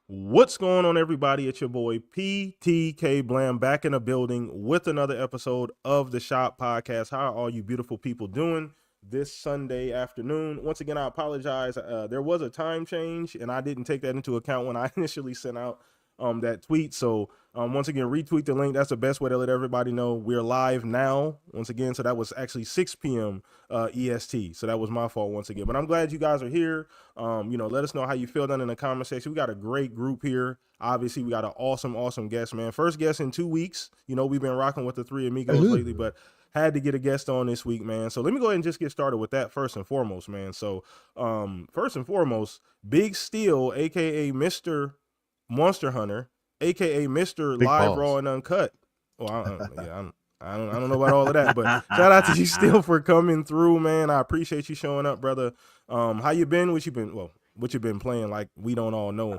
What's going on, everybody? It's your boy PTK Blam back in the building with another episode of the Shop Podcast. How are all you beautiful people doing this Sunday afternoon? Once again, I apologize. There was a time change, and I didn't take that into account when I initially sent out that tweet. So once again, retweet the link. That's the best way to let everybody know we're live now. Once again, so that was actually 6 p.m. EST. So that was my fault once again. But I'm glad you guys are here. Let us know how you feel down in the comment section. We got a great group here. Obviously, we got an awesome guest, man. First guest in 2 weeks. We've been rocking with the three amigos lately, but had to get a guest on this week, man. So let me go ahead and just get started with that first and foremost, man. So first and foremost, Big Steel, aka Mr. Monster Hunter, aka Mr. Big Live balls. Raw and Uncut. Well, I don't know about all of that, but shout out to you still for coming through, man. I appreciate you showing up, brother. How you been? What you been playing? Like we don't all know.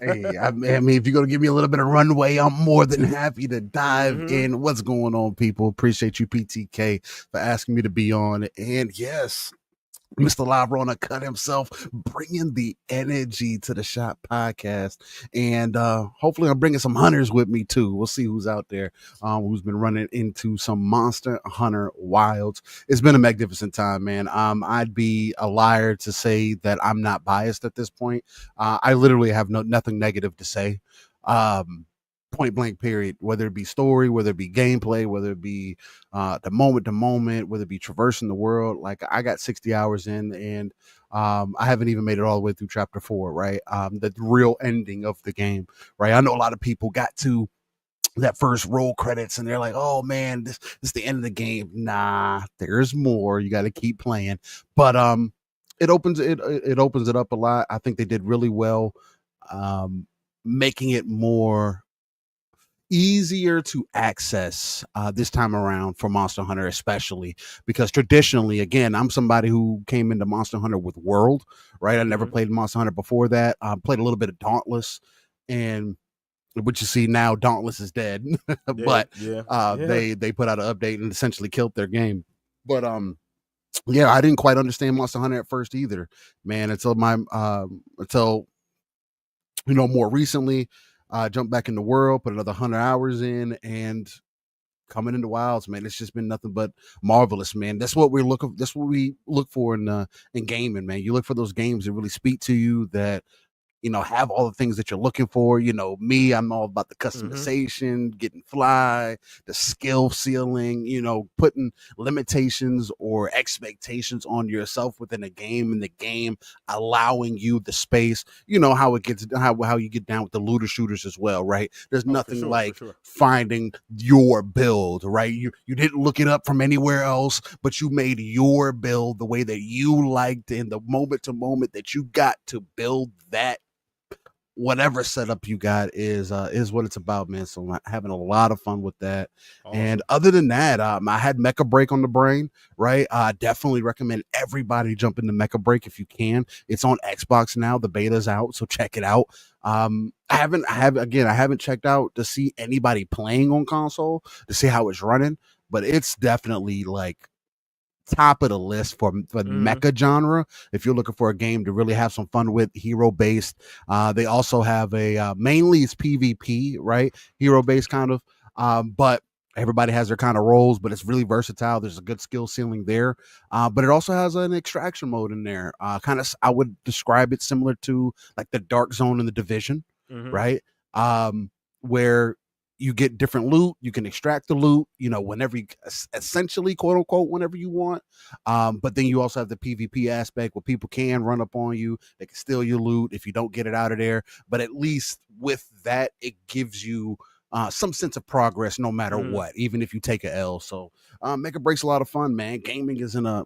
Hey, I mean, if you're gonna give me a little bit of runway, I'm more than happy to dive in. What's going on, people? Appreciate you, PTK, for asking me to be on. And yes, Mr. Live Rona Cut himself, bringing the energy to the Shop Podcast. And hopefully I'm bringing some hunters with me too. We'll see who's out there who's been running into some Monster Hunter wilds. It's been a magnificent time, man. I'd be a liar to say that I'm not biased at this point. I literally have nothing negative to say. Point blank period, whether it be story, whether it be gameplay, whether it be the moment to moment, whether it be traversing the world. Like I got 60 hours in, and I haven't even made it all the way through chapter 4, right? The real ending of the game, right? I know a lot of people got to that first roll credits and they're like, oh man, this is the end of the game. Nah, there's more. You got to keep playing. But it opens it up a lot. I think they did really well making it more easier to access this time around for Monster Hunter, especially because traditionally, again, I'm somebody who came into Monster Hunter with World, right? I never played Monster Hunter before that. Played a little bit of Dauntless, and what you see now, Dauntless is dead. But they put out an update and essentially killed their game. But yeah, I didn't quite understand Monster Hunter at first either, man, until more recently. Jump back in the world, put another 100 hours in, and coming into wilds, man. It's just been nothing but marvelous, man. That's what we look for in gaming, man. You look for those games that really speak to you, that have all the things that you're looking for. Me, I'm all about the customization, getting fly, the skill ceiling, putting limitations or expectations on yourself within a game, and the game allowing you the space. How it gets, how you get down with the looter shooters as well, right? There's nothing like finding your build, right? You didn't look it up from anywhere else, but you made your build the way that you liked, and the moment to moment that you got to build that whatever setup you got is what it's about, man. So I'm having a lot of fun with that. Awesome. And other than that, I had Mecha Break on the brain, right? Definitely recommend everybody jump into Mecha Break if you can. It's on Xbox now. The beta's out, so check it out. I haven't checked out to see anybody playing on console to see how it's running, but it's definitely like top of the list for the mecha genre. If you're looking for a game to really have some fun with, hero based. They also have a mainly it's PvP, right? Hero based kind of, but everybody has their kind of roles, but it's really versatile. There's a good skill ceiling there, but it also has an extraction mode in there. Kind of, I would describe it similar to like the Dark Zone in the Division, right? Where you get different loot, you can extract the loot, whenever you, essentially, quote unquote, whenever you want. But then you also have the PvP aspect where people can run up on you, they can steal your loot if you don't get it out of there. But at least with that, it gives you some sense of progress no matter what, even if you take a L. So Mecha Break's a lot of fun, man. Gaming is in a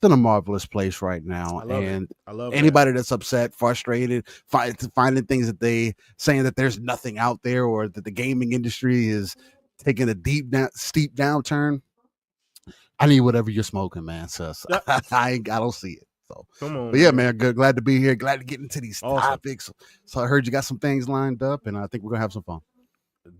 marvelous place right now, and I love anybody that's upset, frustrated, finding things that they saying that there's nothing out there, or that the gaming industry is taking a steep downturn. I need whatever you're smoking, man. So I don't see it. So come on, but yeah, man, glad to be here. Glad to get into these topics. So I heard you got some things lined up, and I think we're gonna have some fun.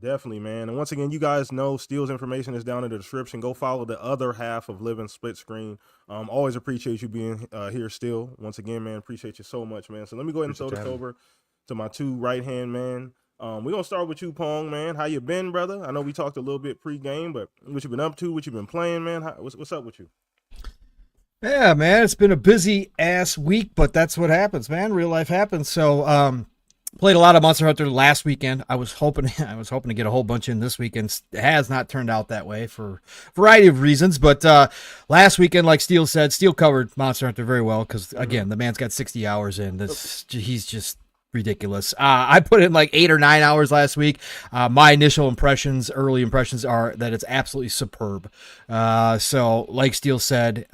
Definitely, man. And once again, you guys know Steel's information is down in the description. Go follow the other half of Living Split Screen. Always appreciate you being here, Steel. Once again, man, appreciate you so much, man. So let me go ahead and throw this over to my two right-hand man. We're going to start with you, Pong, man. How you been, brother? I know we talked a little bit pre-game, but what you been up to, what you been playing, man? What's up with you? Yeah, man, it's been a busy ass week, but that's what happens, man. Real life happens. So, played a lot of Monster Hunter last weekend. I was hoping to get a whole bunch in this weekend. It has not turned out that way for a variety of reasons, but last weekend, like Steele said, Steele covered Monster Hunter very well because again, the man's got 60 hours in. He's just ridiculous. I put in like 8 or 9 hours last week. My initial early impressions are that it's absolutely superb. So like Steele said,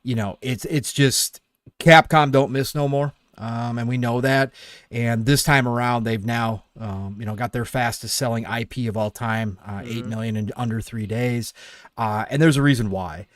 it's just Capcom don't miss no more. And we know that. And this time around, they've now, got their fastest selling IP of all time, 8 million in under 3 days. And there's a reason why.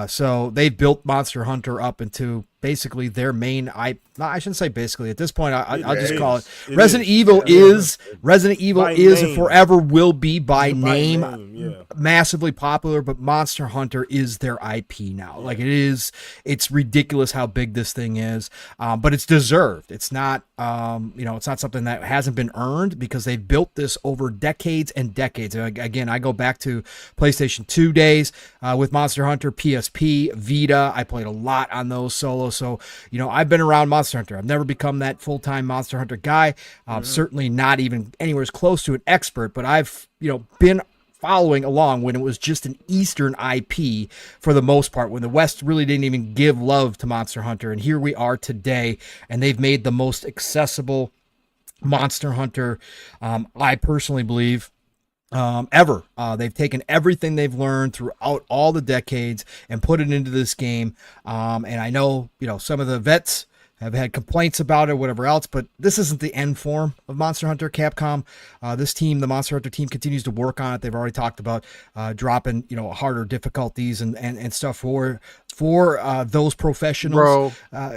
So they've built Monster Hunter up into basically their main I shouldn't say basically at this point. I'll just call it Resident Evil is and forever will be by name massively popular, but Monster Hunter is their IP now. Like it's ridiculous how big this thing is, but it's deserved. It's not, it's not something that hasn't been earned because they've built this over decades and decades. And again, I go back to PlayStation 2 days with Monster Hunter, PSP, Vita. I played a lot on those solo. So, I've been around Monster Hunter. I've never become that full-time Monster Hunter guy. Certainly not even anywhere as close to an expert, but I've, been following along when it was just an Eastern IP for the most part, when the West really didn't even give love to Monster Hunter. And here we are today, and they've made the most accessible Monster Hunter, I personally believe, ever. They've taken everything they've learned throughout all the decades and put it into this game. And I know, some of the vets have had complaints about it, whatever else, but this isn't the end form of Monster Hunter. Capcom, this team, the Monster Hunter team, continues to work on it. They've already talked about dropping, harder difficulties and stuff for those professionals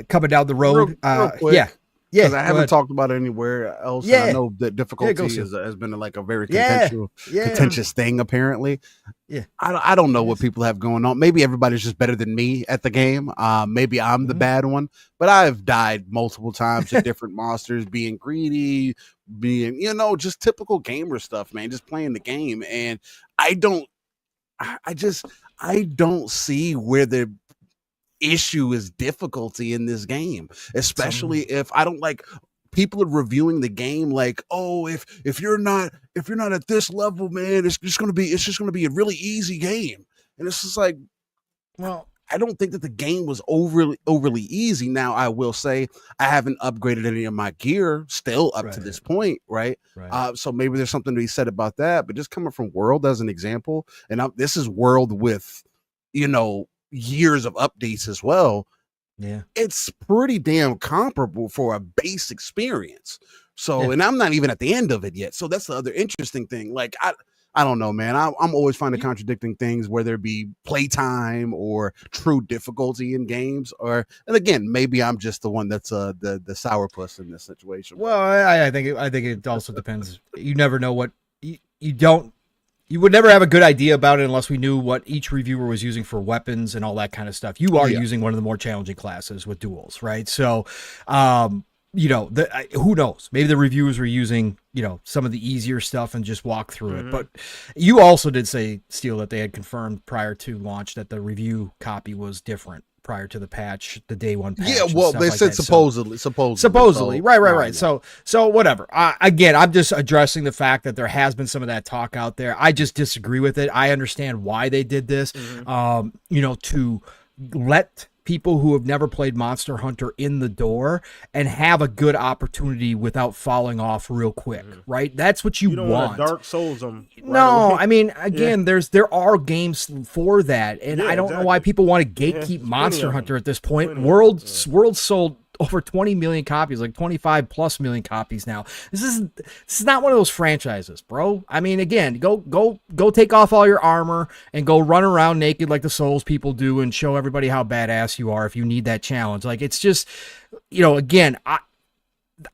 coming down the road. Real quick. Yeah, because I haven't talked about it anywhere else. Yeah. I know that difficulty has been like a very contentious thing, apparently. Yeah. I don't know what people have going on. Maybe everybody's just better than me at the game. Maybe I'm the bad one, but I've died multiple times at different monsters, being greedy, being, just typical gamer stuff, man, just playing the game. And I don't see where the issue is difficulty in this game, especially if I don't like people are reviewing the game like, oh, if you're not at this level, man, it's just gonna be a really easy game. And it's just like, well, I don't think that the game was overly easy. Now I will say I haven't upgraded any of my gear still up to this point, right? So maybe there's something to be said about that. But just coming from World as an example, and this is World with years of updates as well. Yeah, it's pretty damn comparable for a base experience. So, and I'm not even at the end of it yet. So that's the other interesting thing. Like, I don't know, man. I'm always finding contradicting things, whether it be playtime or true difficulty in games, and again, maybe I'm just the one that's the sourpuss in this situation. Well, I think it also depends. You never know what you would never have a good idea about it unless we knew what each reviewer was using for weapons and all that kind of stuff. You are using one of the more challenging classes with duels, right? So, who knows? Maybe the reviewers were using, some of the easier stuff and just walk through it. But you also did say, Steele, that they had confirmed prior to launch that the review copy was different prior to the patch, the day one patch. Yeah, well, they said supposedly. Right. So whatever. Again, I'm just addressing the fact that there has been some of that talk out there. I just disagree with it. I understand why they did this, to let people who have never played Monster Hunter in the door and have a good opportunity without falling off real quick, right? That's what you don't want. Dark Souls them. No, I mean, again, there are games for that, and I don't know why people want to gatekeep Monster Hunter at this point. World sold over 20 million copies, like 25 plus million copies now. This is not one of those franchises, bro. I mean, again, go take off all your armor and go run around naked like the Souls people do and show everybody how badass you are if you need that challenge. Like, it's just, again,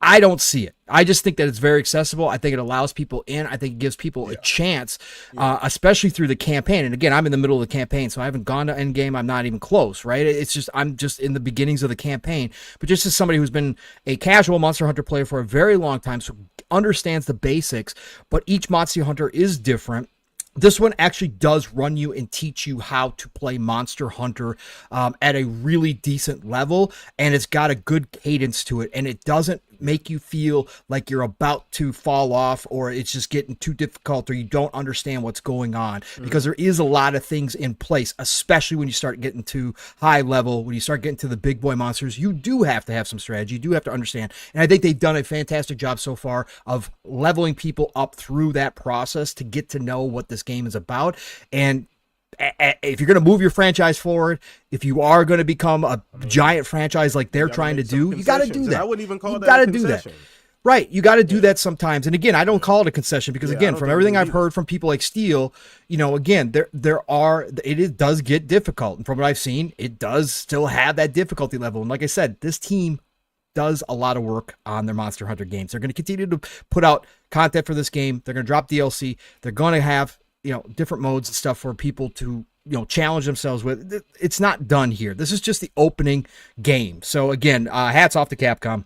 I don't see it. I just think that it's very accessible. I think it allows people in. I think it gives people a chance, especially through the campaign. And again, I'm in the middle of the campaign, so I haven't gone to endgame. I'm not even close, right? It's just I'm just in the beginnings of the campaign. But just as somebody who's been a casual Monster Hunter player for a very long time, so understands the basics, but each Monster Hunter is different. This one actually does run you and teach you how to play Monster Hunter at a really decent level, and it's got a good cadence to it, and it doesn't make you feel like you're about to fall off or it's just getting too difficult or you don't understand what's going on, because there is a lot of things in place, especially when you start getting to high level, when you start getting to the big boy monsters. You do have to have some strategy. You do have to understand, and I think they've done a fantastic job so far of leveling people up through that process to get to know what this game is about. And if you're going to move your franchise forward, if you are going to become a giant franchise like they're trying to do, you got to do that. I wouldn't even call that a concession. Do that. Right. You got to do that sometimes. And again, I don't call it a concession because again, from everything I've heard from people like Steel, again, it does get difficult. And from what I've seen, it does still have that difficulty level. And like I said, this team does a lot of work on their Monster Hunter games. They're going to continue to put out content for this game. They're going to drop DLC. They're going to have different modes and stuff for people to challenge themselves with. It's not done here. This is just the opening game. So again, hats off to Capcom.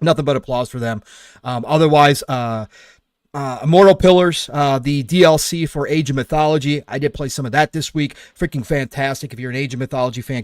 Nothing but applause for them. Otherwise, Immortal Pillars, the DLC for Age of Mythology. I did play some of that this week. Freaking fantastic. If you're an Age of Mythology fan,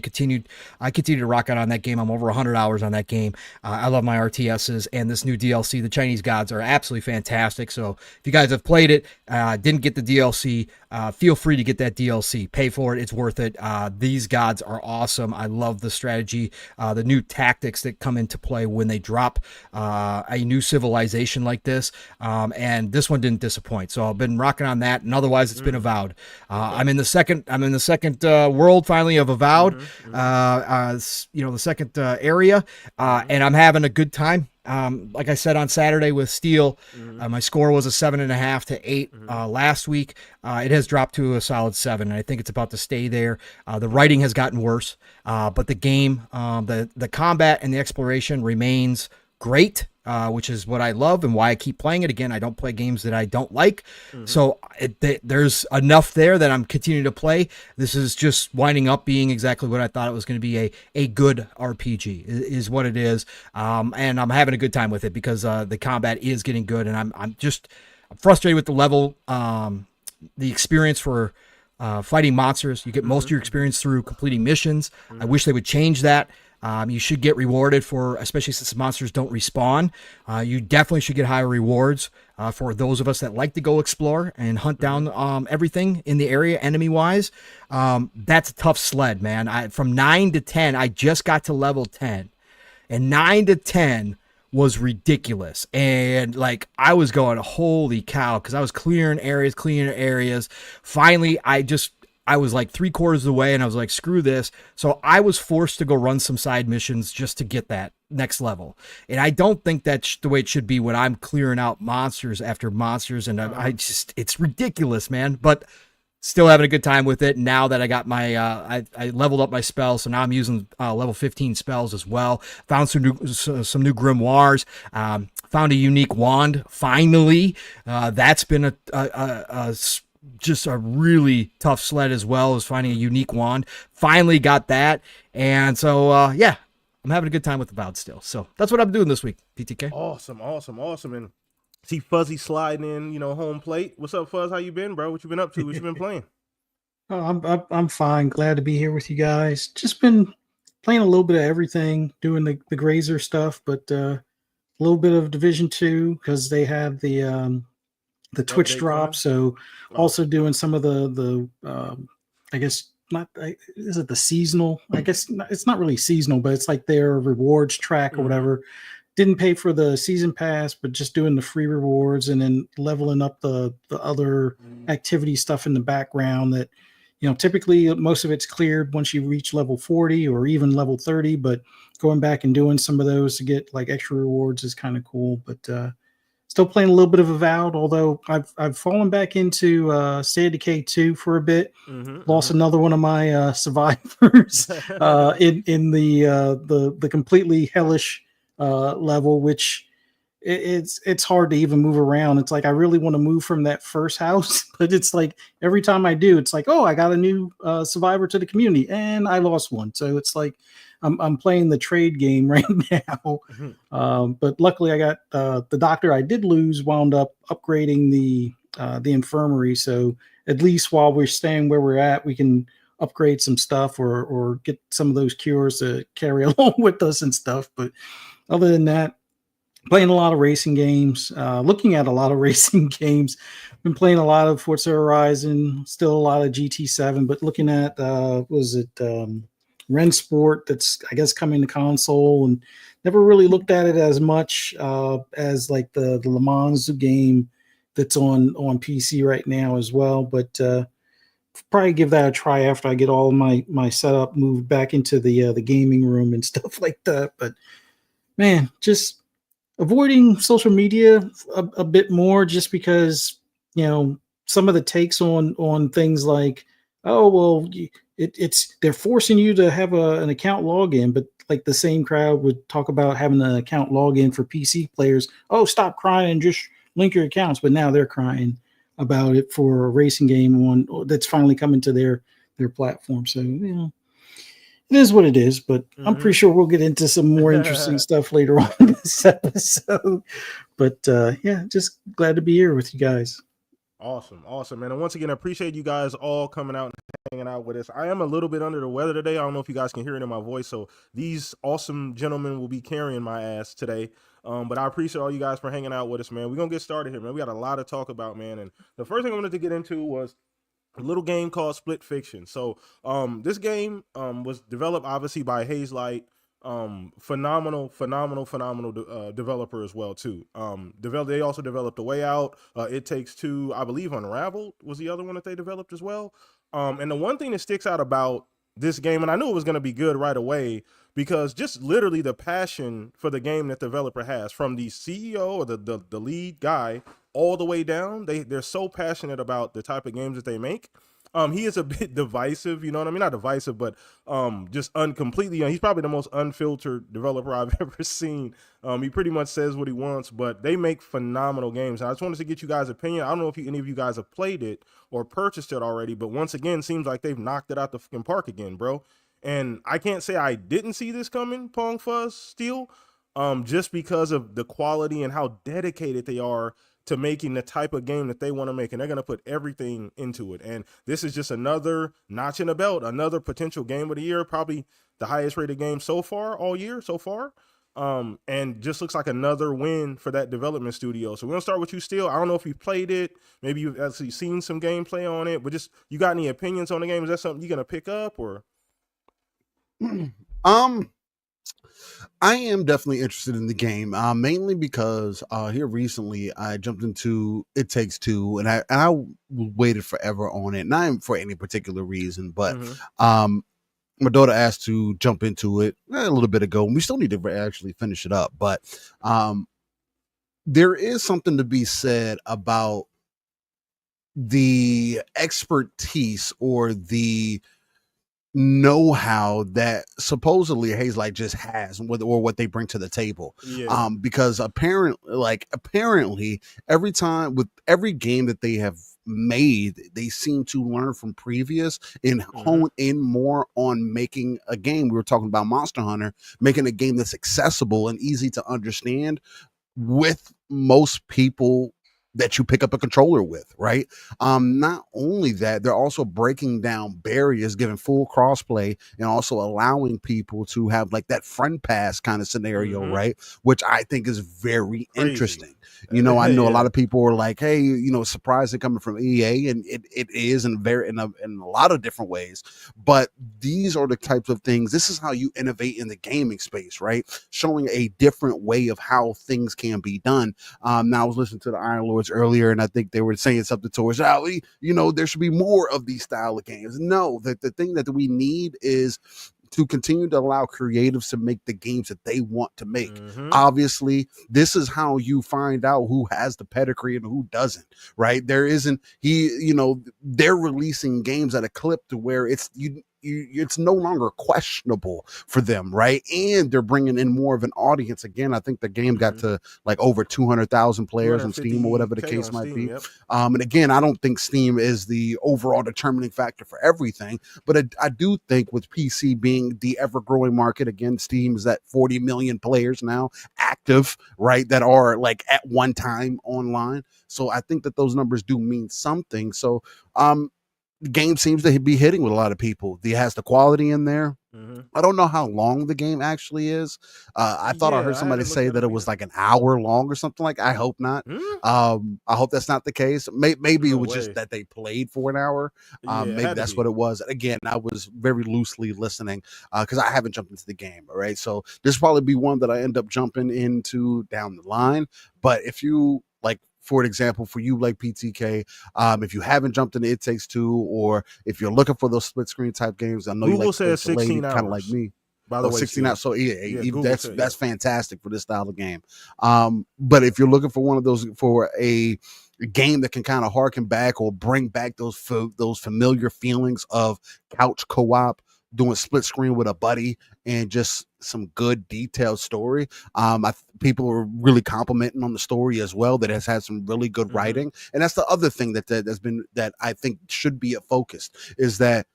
I continue to rock out on that game. I'm over 100 hours on that game. I love my RTSs, and this new DLC, the Chinese Gods, are absolutely fantastic. So if you guys have played it, didn't get the DLC, feel free to get that DLC. Pay for it. It's worth it. These gods are awesome. I love the strategy, the new tactics that come into play when they drop a new civilization like this. And this one didn't disappoint. So I've been rocking on that. And otherwise, it's been Avowed. I'm in the second world finally of Avowed. The second area, and I'm having a good time. Like I said on Saturday with Steel, my score was a 7.5 to 8 last week. It has dropped to a solid 7, and I think it's about to stay there. The writing has gotten worse, but the game, the combat and the exploration remains great, which is what I love and why I keep playing it. Again, I don't play games that I don't like, so there's enough there that I'm continuing to play. This is just winding up being exactly what I thought it was going to be, a good RPG is what it is, and I'm having a good time with it because the combat is getting good, and I'm frustrated with the level, the experience for fighting monsters. You get most of your experience through completing missions. I wish they would change that. You should get rewarded for, especially since the monsters don't respawn. You definitely should get higher rewards for those of us that like to go explore and hunt down everything in the area enemy-wise. That's a tough sled, man. From 9 to 10, I just got to level 10. And 9 to 10 was ridiculous. And like I was going, holy cow, because I was clearing areas. Finally, I was like 3/4 of the way and I was like, screw this. So I was forced to go run some side missions just to get that next level. And I don't think that's the way it should be when I'm clearing out monsters after monsters. And it's ridiculous, man. But still having a good time with it. Now that I got my, I leveled up my spells. So now I'm using level 15 spells as well. Found some new grimoires. Found a unique wand. Finally, that's been just a really tough sled as well, as finding a unique wand. Finally got that. And so, I'm having a good time with the Avowed still. So that's what I'm doing this week, PTK. Awesome. And see Fuzzy sliding in, home plate. What's up, Fuzz? How you been, bro? What you been up to? What you been playing? Oh, I'm fine. Glad to be here with you guys. Just been playing a little bit of everything, doing the Grazer stuff, but a little bit of Division 2 because they have the Twitch drop. So also doing some of the I guess not, is it the seasonal? I guess it's not really seasonal, but it's like their rewards track or whatever. Didn't pay for the season pass, but just doing the free rewards and then leveling up the other activity stuff in the background that, typically most of it's cleared once you reach level 40 or even level 30, but going back and doing some of those to get like extra rewards is kind of cool. But still playing a little bit of Avowed, although I've fallen back into State of Decay 2 for a bit. Lost another one of my survivors in the completely hellish level, which it's hard to even move around. It's like I really want to move from that first house, but it's like every time I do, it's like, oh, I got a new survivor to the community, and I lost one. So it's like I'm playing the trade game right now. But luckily, I got the doctor I did lose wound up upgrading the infirmary. So at least while we're staying where we're at, we can upgrade some stuff or get some of those cures to carry along with us and stuff. But other than that, playing a lot of racing games, looking at a lot of racing games. Been playing a lot of Forza Horizon, still a lot of GT7, but looking at Ren Sport that's I guess coming to console, and never really looked at it as much as like the Le Mans game that's on PC right now as well. But probably give that a try after I get all my setup moved back into the gaming room and stuff like that. But man, just avoiding social media a bit more, just because some of the takes on things like, oh well, it's they're forcing you to have an account login, but like the same crowd would talk about having an account login for PC players. Oh, stop crying and just link your accounts. But now they're crying about it for a racing game that's finally coming to their platform. So it is what it is, but I'm pretty sure we'll get into some more interesting stuff later on in this episode. But yeah, just glad to be here with you guys. Awesome, man. And once again, I appreciate you guys all coming out and hanging out with us. I am a little bit under the weather today. I don't know if you guys can hear it in my voice. So these awesome gentlemen will be carrying my ass today. But I appreciate all you guys for hanging out with us, man. We're going to get started here, man. We got a lot to talk about, man. And the first thing I wanted to get into was a little game called Split Fiction. So this game was developed obviously by Hazelight. Phenomenal developer as well too. They also developed A Way Out, It Takes Two, I believe Unraveled was the other one that they developed as well. And the one thing that sticks out about this game, and I knew it was going to be good right away, because just literally the passion for the game that the developer has, from the CEO or the lead guy all the way down, they're so passionate about the type of games that they make. He is a bit divisive, you know what I mean? Not divisive, but just uncompletely. He's probably the most unfiltered developer I've ever seen. He pretty much says what he wants, but they make phenomenal games. And I just wanted to get you guys' opinion. I don't know if any of you guys have played it or purchased it already, but once again, seems like they've knocked it out the fucking park again, bro. And I can't say I didn't see this coming, Pong Fuzz Steel, just because of the quality and how dedicated they are to making the type of game that they want to make, and they're going to put everything into it. And this is just another notch in the belt, another potential game of the year, probably the highest rated game so far all year so far. And just looks like another win for that development studio. So we're gonna start with you, Steel. I don't know if you've played it, maybe you've actually seen some gameplay on it, but just, you got any opinions on the game? Is that something you're gonna pick up, or? I am definitely interested in the game, mainly because here recently I jumped into It Takes Two, and I waited forever on it, not for any particular reason, but my daughter asked to jump into it a little bit ago, and we still need to actually finish it up. But there is something to be said about the expertise or the know-how that supposedly Hazelight just has, or what they bring to the table. Yeah. Because apparently every time with every game that they have made, they seem to learn from previous and hone in more on making a game. We were talking about Monster Hunter, making a game that's accessible and easy to understand with most people that you pick up a controller with, right? Not only that, they're also breaking down barriers, giving full crossplay, and also allowing people to have like that friend pass kind of scenario, right? Which I think is very interesting. I know a lot of people are like, hey, surprising coming from EA, and it is in a lot of different ways. But these are the types of things. This is how you innovate in the gaming space, right? Showing a different way of how things can be done. Now I was listening to the Iron Lords earlier, and I think they were saying something towards, there should be more of these style of games. No, the thing that we need is to continue to allow creatives to make the games that they want to make. Obviously, this is how you find out who has the pedigree and who doesn't, right? They're releasing games at a clip to where it's it's no longer questionable for them, right? And they're bringing in more of an audience. Again, I think the game got to like over 200,000 players on Steam or whatever the case might be. Yep. And again, I don't think Steam is the overall determining factor for everything, but I do think with PC being the ever-growing market, again, Steam is at 40 million players now active, right, that are like at one time online. So I think that those numbers do mean something. So the game seems to be hitting with a lot of people. It has the quality in there. I don't know how long the game actually is. I thought I heard somebody say that it was like an hour long or something like. I hope not. I hope that's not the case. Maybe it was just that they played for an hour. Maybe that's what it was. Again, I was very loosely listening because I haven't jumped into the game. All right, so this will probably be one that I end up jumping into down the line. But if you like, for example, for you like PTK, if you haven't jumped into It Takes Two, or if you're looking for those split screen type games, I know Google you like says 16 hours, kind of like me. By the way, 16 hours. So yeah, that's said, fantastic for this style of game. But if you're looking for one of those for a game that can kind of harken back or bring back those familiar feelings of couch co-op, doing split screen with a buddy, and just some good detailed story. People are really complimenting on the story as well, that has had some really good writing. And that's the other thing that I think should be a focus, is that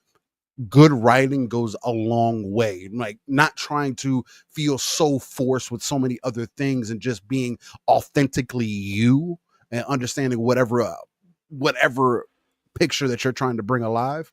good writing goes a long way. Like, not trying to feel so forced with so many other things, and just being authentically you, and understanding whatever picture that you're trying to bring alive,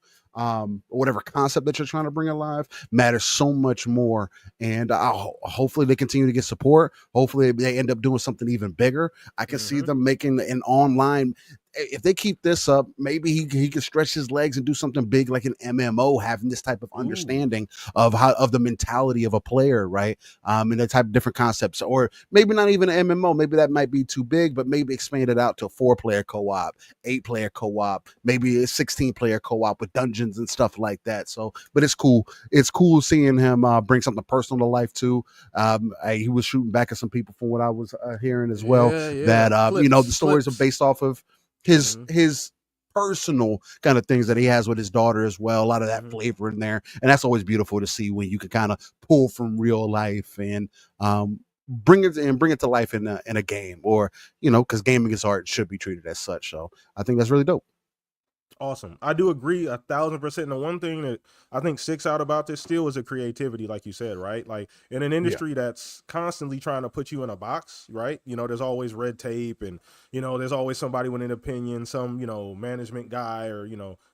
whatever concept that you're trying to bring alive, matters so much more. And hopefully they continue to get support. Hopefully they end up doing something even bigger. I can see them making an online. If they keep this up, maybe he can stretch his legs and do something big, like an MMO, having this type of understanding of the mentality of a player, right? And the type of different concepts, or maybe not even an MMO. Maybe that might be too big, but maybe expand it out to a 4-player co-op, 8-player co-op, maybe a 16-player co-op with dungeons and stuff like that. So, but it's cool. It's cool seeing him bring something personal to life too. He was shooting back at some people from what I was hearing as well. That the stories are based off of his personal kind of things that he has with his daughter as well. A lot of that flavor in there, and that's always beautiful to see when you can kind of pull from real life and bring it to life in a game, or because gaming is art, should be treated as such. So I think that's really dope. Awesome. I do agree 1,000%. And the one thing that I think sticks out about this still is the creativity, like you said, right? Like, in an industry that's constantly trying to put you in a box, right? There's always red tape, and, there's always somebody with an opinion, some, management guy, or,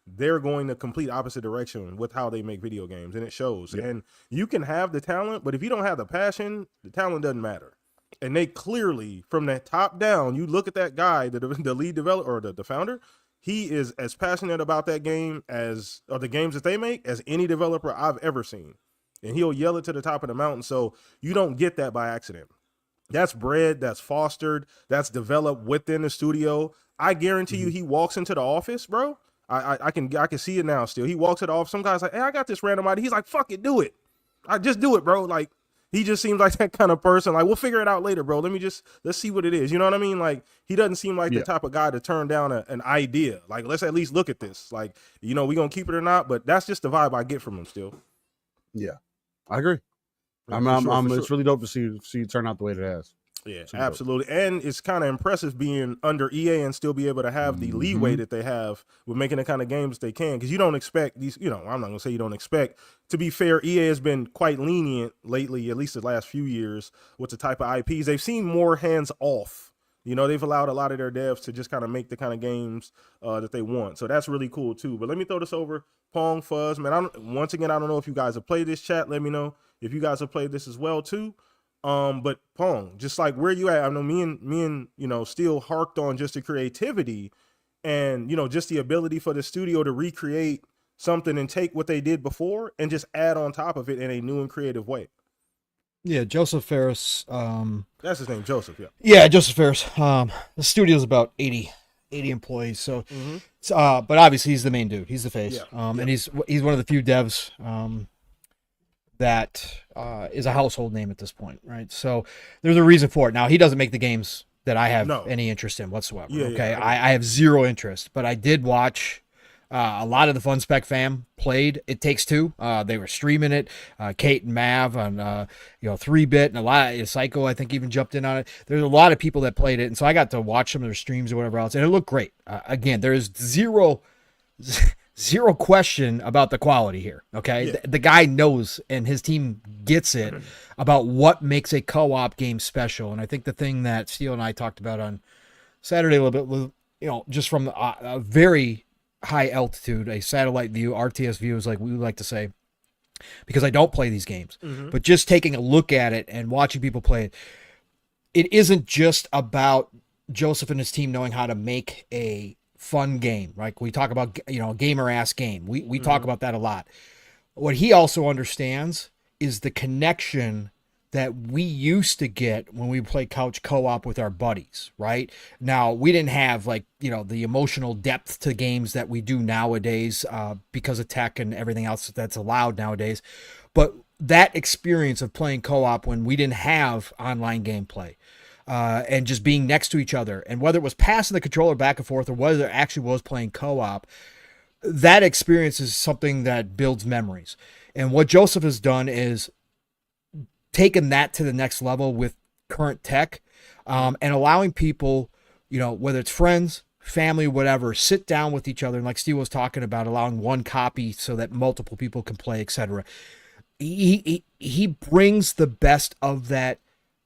they're going the complete opposite direction with how they make video games, and it shows. Yep. And you can have the talent, but if you don't have the passion, the talent doesn't matter. And they clearly, from the top down, you look at that guy, the lead developer, or the founder, he is as passionate about that game or the games that they make, as any developer I've ever seen. And he'll yell it to the top of the mountain. So you don't get that by accident. That's bred, that's fostered, that's developed within the studio. I guarantee you, he walks into the office, bro. I can see it now still. He walks to the office. Some guy's like, hey, I got this random idea. He's like, fuck it, do it. I just do it, bro. Like, he just seems like that kind of person. Like, we'll figure it out later, bro. Let's see what it is. You know what I mean? Like, he doesn't seem like the type of guy to turn down an idea. Like, let's at least look at this. Like, we gonna keep it or not? But that's just the vibe I get from him still. Yeah, I agree. It's really dope to see it turn out the way it has. Yeah, absolutely. And it's kind of impressive being under EA and still be able to have the leeway that they have with making the kind of games they can. Because you don't expect these, I'm not going to say you don't expect. To be fair, EA has been quite lenient lately, at least the last few years, with the type of IPs. They've seen more hands off. They've allowed a lot of their devs to just kind of make the kind of games that they want. So that's really cool, too. But let me throw this over. Pong, Fuzz, man. Once again, I don't know if you guys have played this, chat. Let me know if you guys have played this as well, too. But Pong, just like where you at, I know me and still harked on just the creativity and, just the ability for the studio to recreate something and take what they did before and just add on top of it in a new and creative way. Yeah, Joseph Ferris. That's his name, Joseph. Yeah. Yeah, Joseph Ferris. The studio's about 80 employees. So, but obviously he's the main dude. He's the face. Yeah. And he's one of the few devs that is a household name at this point, right? So there's a reason for it. Now, he doesn't make the games that I have any interest in whatsoever. I have zero interest, but I did watch A lot of the Fun Spec fam played It Takes Two. They were streaming it. Kate and Mav on 3-bit, and a lot of Psycho, I think, even jumped in on it. There's a lot of people that played it, and so I got to watch some of their streams or whatever else, and it looked great. Again, there is zero question about the quality here. Okay, Yeah. the guy knows, and his team gets it about what makes a co-op game special. And I think the thing that Steele and I talked about on Saturday a little bit, just from a very high altitude, a satellite view, RTS view, is like we like to say, because I don't play these games, but just taking a look at it and watching people play it, it isn't just about Joseph and his team knowing how to make a fun game, right? We talk about, gamer ass game. We talk about that a lot. What he also understands is the connection that we used to get when we played couch co-op with our buddies, right? Now, we didn't have the emotional depth to games that we do nowadays because of tech and everything else that's allowed nowadays. But that experience of playing co-op when we didn't have online gameplay, and just being next to each other, and whether it was passing the controller back and forth or whether it actually was playing co-op, that experience is something that builds memories. And what Joseph has done is taken that to the next level with current tech, and allowing people, whether it's friends, family, whatever, sit down with each other. And like Steve was talking about, allowing one copy so that multiple people can play, etc. He brings the best of that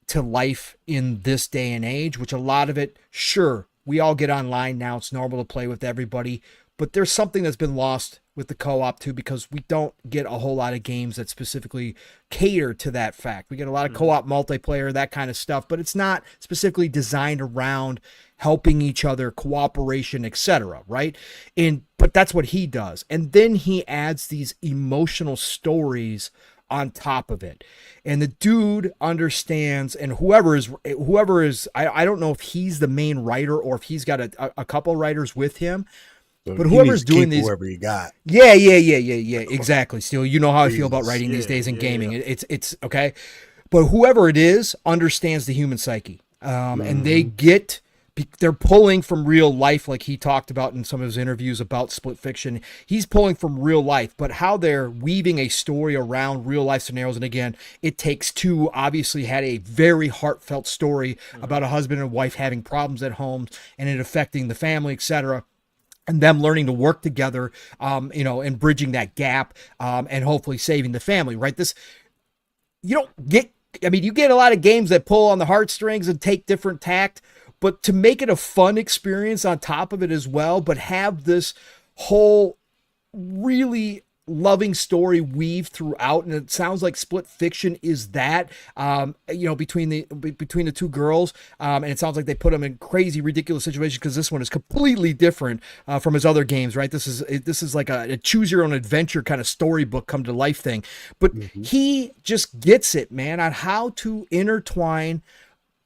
to life in this day and age, which a lot of it, sure, we all get online now. It's normal to play with everybody, but there's something that's been lost with the co-op too, because we don't get a whole lot of games that specifically cater to that fact. We get a lot of co-op multiplayer, that kind of stuff, but it's not specifically designed around helping each other, cooperation, etc. Right? But that's what he does. And then he adds these emotional stories on top of it. And the dude understands, and whoever is, I don't know if he's the main writer or if he's got a couple writers with him, but whoever's doing these, whoever you got. Yeah, exactly. Still, you know how I feel about writing these days in gaming. Yeah. It's okay, but whoever it is understands the human psyche, and they're pulling from real life, like he talked about in some of his interviews about Split Fiction. He's pulling from real life, but how they're weaving a story around real life scenarios. And again, It Takes Two obviously had a very heartfelt story about a husband and wife having problems at home and it affecting the family, etc., and them learning to work together, and bridging that gap, and hopefully saving the family, right? You get a lot of games that pull on the heartstrings and take different tact, but to make it a fun experience on top of it as well, but have this whole really loving story weave throughout, and it sounds like Split Fiction is that, between the two girls, and it sounds like they put them in crazy, ridiculous situations, because this one is completely different from his other games, right? This is like a choose your own adventure kind of storybook come to life thing, but he just gets it, man, on how to intertwine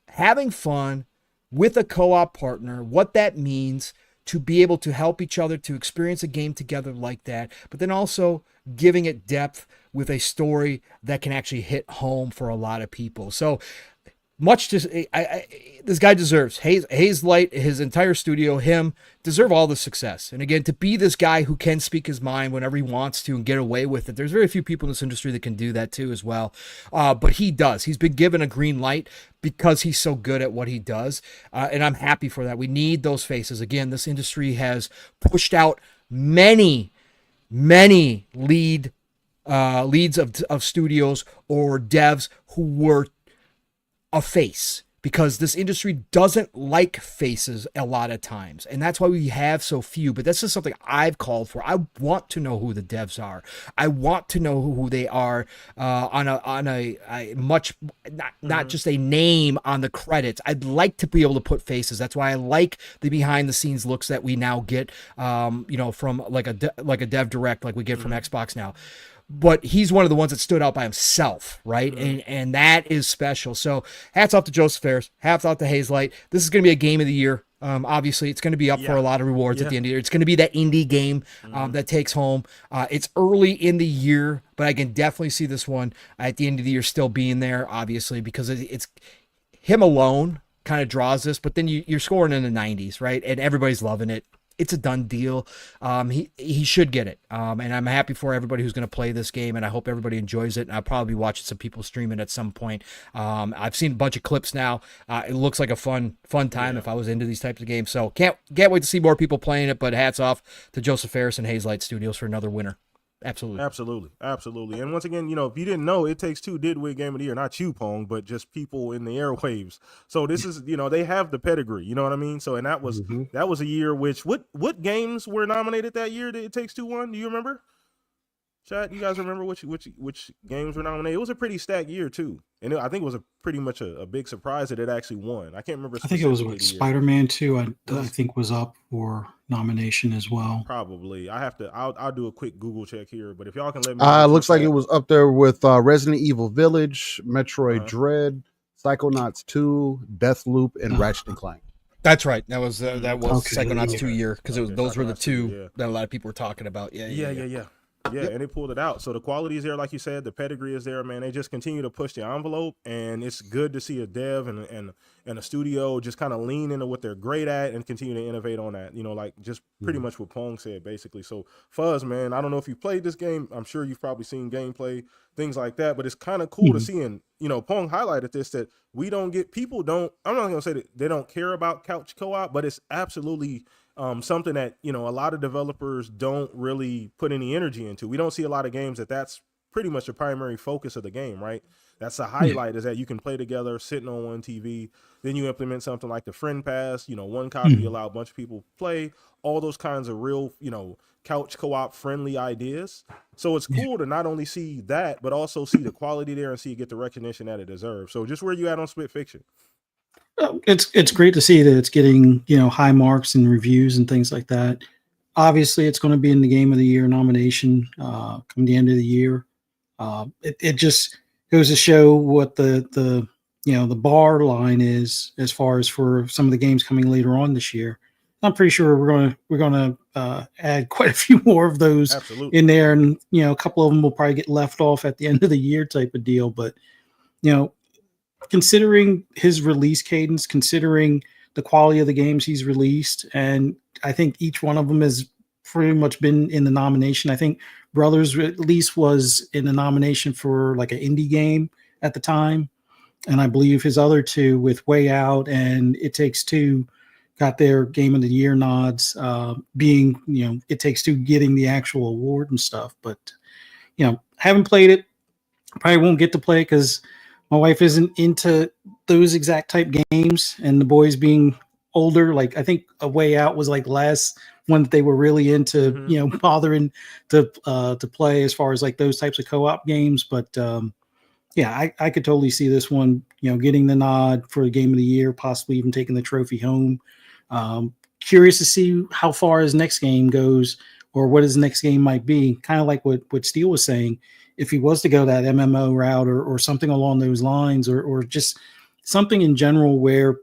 having fun with a co-op partner, what that means to be able to help each other to experience a game together like that, but then also giving it depth with a story that can actually hit home for a lot of people. So much to this guy deserves, Haze Light, his entire studio, him, deserve all the success. And again, to be this guy who can speak his mind whenever he wants to and get away with it, there's very few people in this industry that can do that too as well. But he does. He's been given a green light because he's so good at what he does. And I'm happy for that. We need those faces. Again, this industry has pushed out many leads of studios or devs who were a face, because this industry doesn't like faces a lot of times, and that's why we have so few. But this is something I've called for. I want to know who the devs are. I want to know who they are on a much not just a name on the credits. I'd like to be able to put faces. That's why I like the behind the scenes looks that we now get from like a dev direct like we get from Xbox now. But he's one of the ones that stood out by himself, right? And that is special. So hats off to Joseph Ferris, hats off to Haze Light. This is going to be a game of the year. Obviously, it's going to be up for a lot of rewards at the end of the year. It's going to be that indie game that takes home. It's early in the year, but I can definitely see this one at the end of the year still being there, obviously, because it's him alone kind of draws this. But then you're scoring in the 90s, right? And everybody's loving it. it's a done deal. He should get it. And I'm happy for everybody who's going to play this game, and I hope everybody enjoys it. And I'll probably be watching some people stream it at some point. I've seen a bunch of clips now. It looks like a fun time if I was into these types of games. So can't wait to see more people playing it. But hats off to Joseph Ferris and Hazelight Studios for another winner. Absolutely. And once again, if you didn't know, It Takes Two did win Game of the Year, not you, Pong, but just people in the airwaves. So this is, they have the pedigree, you know what I mean? So, and that was a year which, what games were nominated that year that It Takes Two won? Do you remember? Chat, you guys remember which games were nominated? It was a pretty stacked year too, and I think it was pretty much a big surprise that it actually won. I can't remember. I think it was Spider-Man 2. I think was up for nomination as well. Probably. I'll do a quick Google check here, but if y'all can let me know. Looks like it was up there with Resident Evil Village, Metroid Dread, Psychonauts 2, Deathloop, and Ratchet and Clank. That's right. That was Psychonauts 2 year, because those were the two that a lot of people were talking about. Yeah, and they pulled it out. So the quality is there, like you said. The pedigree is there, man. They just continue to push the envelope, and it's good to see a dev and a studio just kind of lean into what they're great at and continue to innovate on that. Like just pretty much what Pong said, basically. So Fuzz, man, I don't know if you played this game. I'm sure you've probably seen gameplay, things like that. But it's kind of cool to see, and Pong highlighted this, that we don't get people don't. I'm not gonna say that they don't care about couch co-op, but it's absolutely something that a lot of developers don't really put any energy into. We don't see a lot of games that's pretty much the primary focus of the game, right? That's the highlight, is that you can play together sitting on one TV. Then you implement something like the friend pass, one copy, allow a bunch of people to play, all those kinds of real, couch co-op friendly ideas. So it's cool to not only see that, but also see the quality there and see it get the recognition that it deserves. So just where you at on Split Fiction? It's great to see that it's getting high marks and reviews and things like that. Obviously, it's going to be in the Game of the Year nomination come the end of the year. It just goes to show what the bar line is as far as for some of the games coming later on this year. I'm pretty sure we're gonna add quite a few more of those in there, and a couple of them will probably get left off at the end of the year type of deal. But considering his release cadence, considering the quality of the games he's released, and I think each one of them has pretty much been in the nomination. I think Brothers at least was in the nomination for like an indie game at the time, and I believe his other two with Way Out and It Takes Two got their Game of the Year nods, being It Takes Two getting the actual award and stuff. But haven't played it, probably won't get to play because my wife isn't into those exact type games, and the boys being older, like I think A Way Out was like last one that they were really into, bothering to play as far as like those types of co-op games. But I could totally see this one, getting the nod for the Game of the Year, possibly even taking the trophy home. Curious to see how far his next game goes, or what his next game might be. Kind of like what Steele was saying. If he was to go that MMO route or something along those lines, or just something in general where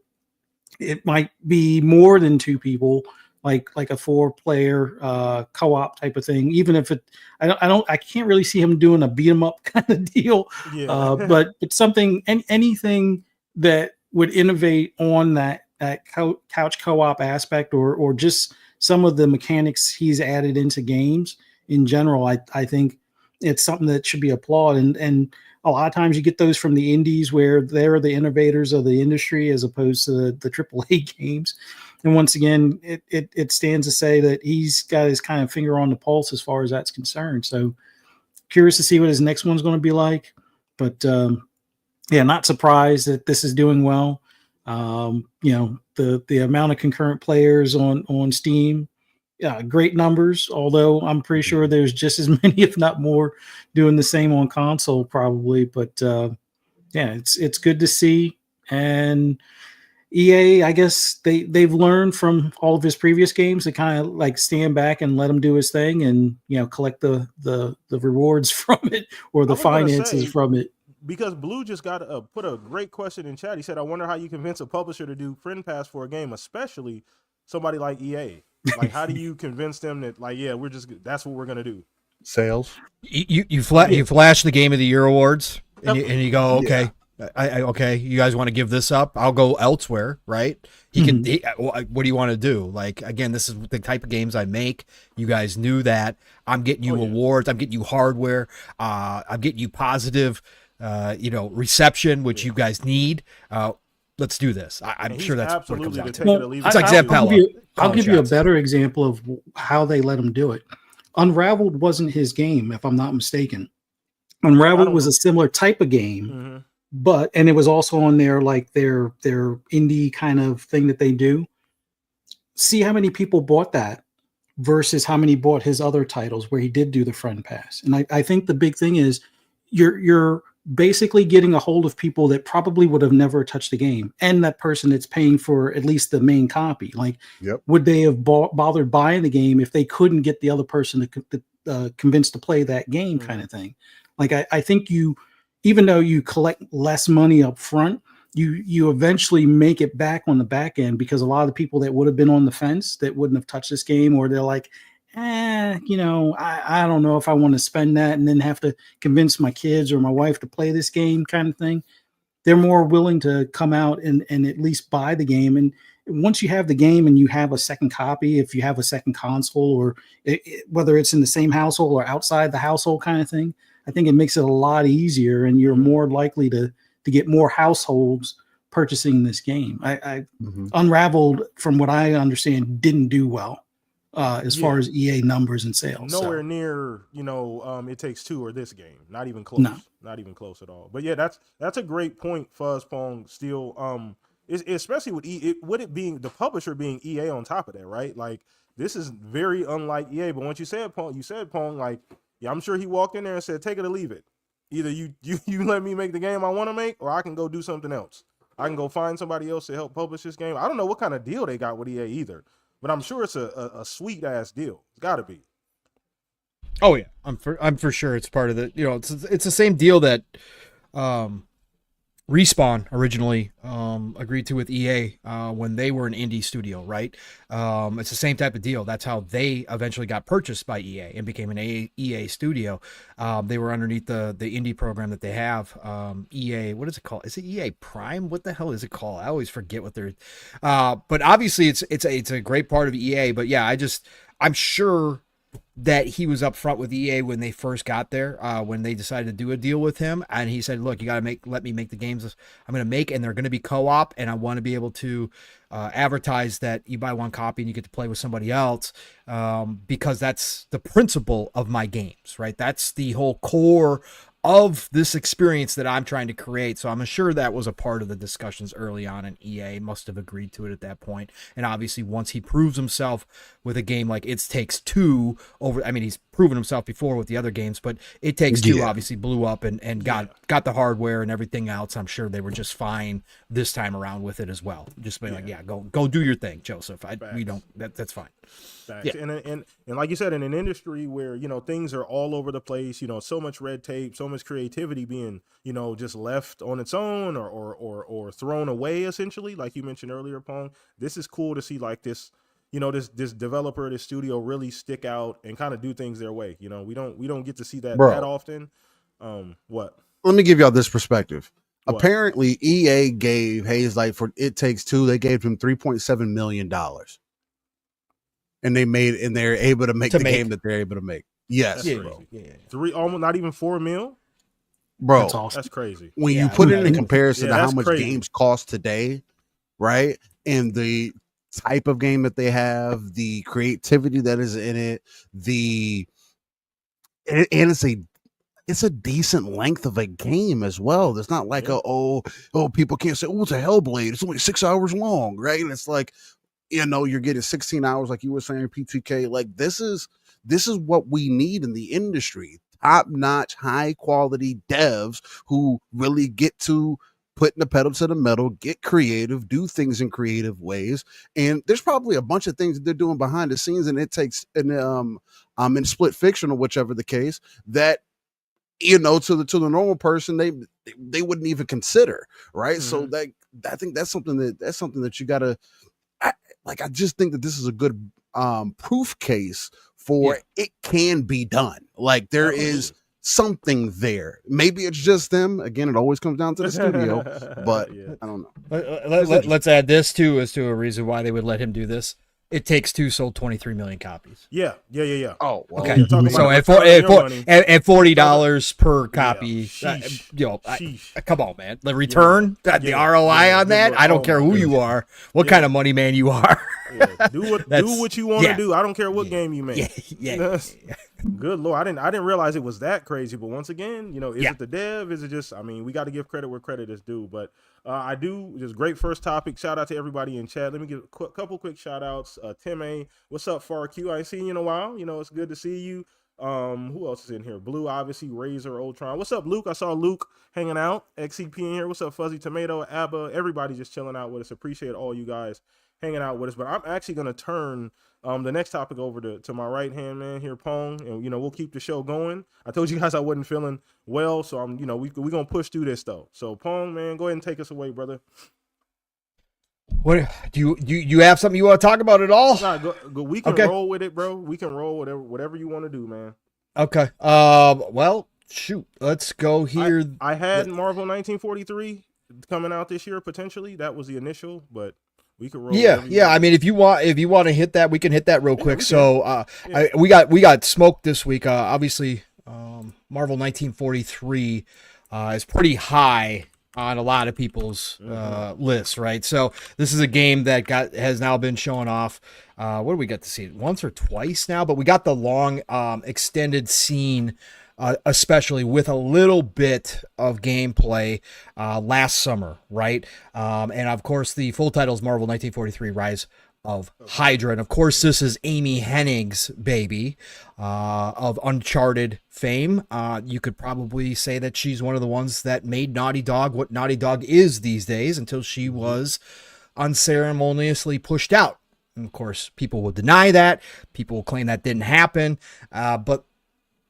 it might be more than two people, like a 4-player co-op type of thing. Even if I can't really see him doing a beat 'em up kind of deal. But it's something, anything that would innovate on that couch co-op aspect, or just some of the mechanics he's added into games in general. I think it's something that should be applauded. And a lot of times you get those from the indies where they're the innovators of the industry as opposed to the AAA games. And once again, it stands to say that he's got his kind of finger on the pulse as far as that's concerned. So curious to see what his next one's going to be like. But not surprised that this is doing well. The amount of concurrent players on Steam, great numbers, although I'm pretty sure there's just as many, if not more, doing the same on console probably. But it's good to see. And EA, I guess they've learned from all of his previous games to kind of like stand back and let him do his thing, and collect the rewards from it, or the finances from it. Because Blue just got put a great question in chat. He said, I wonder how you convince a publisher to do friend pass for a game, especially somebody like EA. Like, how do you convince them that, like, that's what we're going to do? Sales. You flash the Game of the Year awards, and you go, okay. Okay, you guys want to give this up? I'll go elsewhere, right? He can. What do you want to do? Like, again, this is the type of games I make. You guys knew that. I'm getting you awards. I'm getting you hardware. I'm getting you positive, reception, which you guys need. Let's do this. I'm sure that's what it comes down to. It's like Zampella. I'll give you a better example of how they let him do it. Unraveled wasn't his game, if I'm not mistaken. Unraveled was a similar type of game, and it was also on their indie kind of thing that they do. See how many people bought that versus how many bought his other titles where he did do the friend pass. And I think the big thing is you're basically getting a hold of people that probably would have never touched the game, and that person that's paying for at least the main copy. Like, would they have bothered buying the game if they couldn't get the other person to convince to play that game, kind of thing? Like, I think even though you collect less money up front, you eventually make it back on the back end, because a lot of the people that would have been on the fence that wouldn't have touched this game, or they're like, I don't know if I want to spend that and then have to convince my kids or my wife to play this game, kind of thing. They're more willing to come out and at least buy the game. And once you have the game and you have a second copy, if you have a second console, or whether it's in the same household or outside the household kind of thing, I think it makes it a lot easier, and you're more likely to get more households purchasing this game. Unraveled, from what I understand, didn't do well as far as EA numbers and sales. Nowhere near, It Takes Two or this game. Not even close. No. Not even close at all. But yeah, that's a great point, Fuzzpong. Still, especially with it being the publisher being EA on top of that, right? Like, this is very unlike EA. But once you said Pong, like, yeah, I'm sure he walked in there and said, take it or leave it. Either you let me make the game I want to make, or I can go do something else. I can go find somebody else to help publish this game. I don't know what kind of deal they got with EA either, but I'm sure it's a sweet ass deal. It's got to be. Oh yeah, I'm for sure it's part of the. It's the same deal that Respawn originally agreed to with EA when they were an indie studio, right? It's the same type of deal. That's how they eventually got purchased by EA and became an EA studio. They were underneath the indie program that they have. EA, what is it called? Is it EA Prime? What the hell is it called? I always forget what they're. But obviously, it's a great part of EA. But yeah, I'm sure that he was up front with EA when they first got there, when they decided to do a deal with him, and he said, "Look, you got to let me make the games I'm going to make, and they're going to be co-op, and I want to be able to advertise that you buy one copy and you get to play with somebody else, because that's the principle of my games, right? That's the whole core of this experience that I'm trying to create." So I'm sure that was a part of the discussions early on, and EA must have agreed to it at that point. And obviously, once he proves himself with a game like It Takes Two he's proven himself before with the other games, but It Takes Two obviously blew up and got the hardware and everything else. I'm sure they were just fine this time around with it as well. Just being like, go do your thing, Joseph. That's fine. Yeah. And like you said, in an industry where, things are all over the place, so much red tape, so much creativity being, just left on its own or thrown away, essentially, like you mentioned earlier, Pong. This is cool to see, like, this, this developer, this studio really stick out and kind of do things their way. We don't get to see that that often. What? Let me give y'all this perspective. What? Apparently, EA gave Hazelight for It Takes Two. They gave him $3.7 million. And they're able to make game that they're able to make. Yes, bro. Yeah. Almost not even $4 million. Bro, that's awesome. That's crazy. When you put it in comparison to how much games cost today, right? And the type of game that they have, the creativity that is in it, and it's a decent length of a game as well. It's not like people can't say, it's a Hellblade. It's only 6 hours long, right? And it's like, you're getting 16 hours, like you were saying, PTK. Like, this is what we need in the industry. Top-notch, high-quality devs who really get to put the pedal to the metal, get creative, do things in creative ways. And there's probably a bunch of things that they're doing behind the scenes, and it takes in Split Fiction or whichever the case, that to the normal person they wouldn't even consider, right? Mm-hmm. So I think that's something that you gotta. I just think that this is a good proof case for it can be done. Like, there is something there. Maybe it's just them. Again, it always comes down to the studio, but Yeah. I don't know. Let's add this too as to a reason why they would let him do this. It Takes Two sold 23 million copies. Yeah. Oh, well, Okay. Yeah, talking So about at $40 per copy, sheesh. come on, man. The return, the ROI on that. I don't care who you are, what kind of money man you are. Yeah. Do what you want to do. I don't care what game you make. Yeah. Good Lord, I didn't realize it was that crazy. But once again, is Yeah. it the dev? Is it just? I mean, we got to give credit where credit is due. But I do just great first topic. Shout out to everybody in chat. Let me give a couple quick shout outs. Tim A, what's up, Far Q? I ain't seen you in a while. It's good to see you. Who else is in here? Blue, obviously. Razor, Ultron. What's up, Luke? I saw Luke hanging out. XCP in here. What's up, Fuzzy Tomato, Abba? Everybody just chilling out with us. Appreciate all you guys hanging out with us. But I'm actually gonna turn the next topic over to my right hand man here, Pong, and we'll keep the show going. I told you guys I wasn't feeling well, so I'm we gonna push through this though. So Pong, man, go ahead and take us away, brother. What do you have something you want to talk about at all? Nah, go, we can roll with it, bro. We can roll whatever you want to do, man. Okay. Well, shoot. Let's go here. I had Marvel 1943 coming out this year potentially. That was the initial, but we could roll. Yeah. I mean, if you want to hit that, we can hit that real quick. So, we got smoked this week. Obviously, Marvel 1943 is pretty high on a lot of people's lists, right? So this is a game that has now been showing off. What do we get to see? Once or twice now, but we got the long extended scene, especially with a little bit of gameplay last summer, right? And of course, the full title is Marvel 1943: Rise of Hydra, and of course this is Amy Hennig's baby of Uncharted fame. You could probably say that she's one of the ones that made Naughty Dog what Naughty Dog is these days, until she was unceremoniously pushed out. And of course, people will deny that. People will claim that didn't happen, but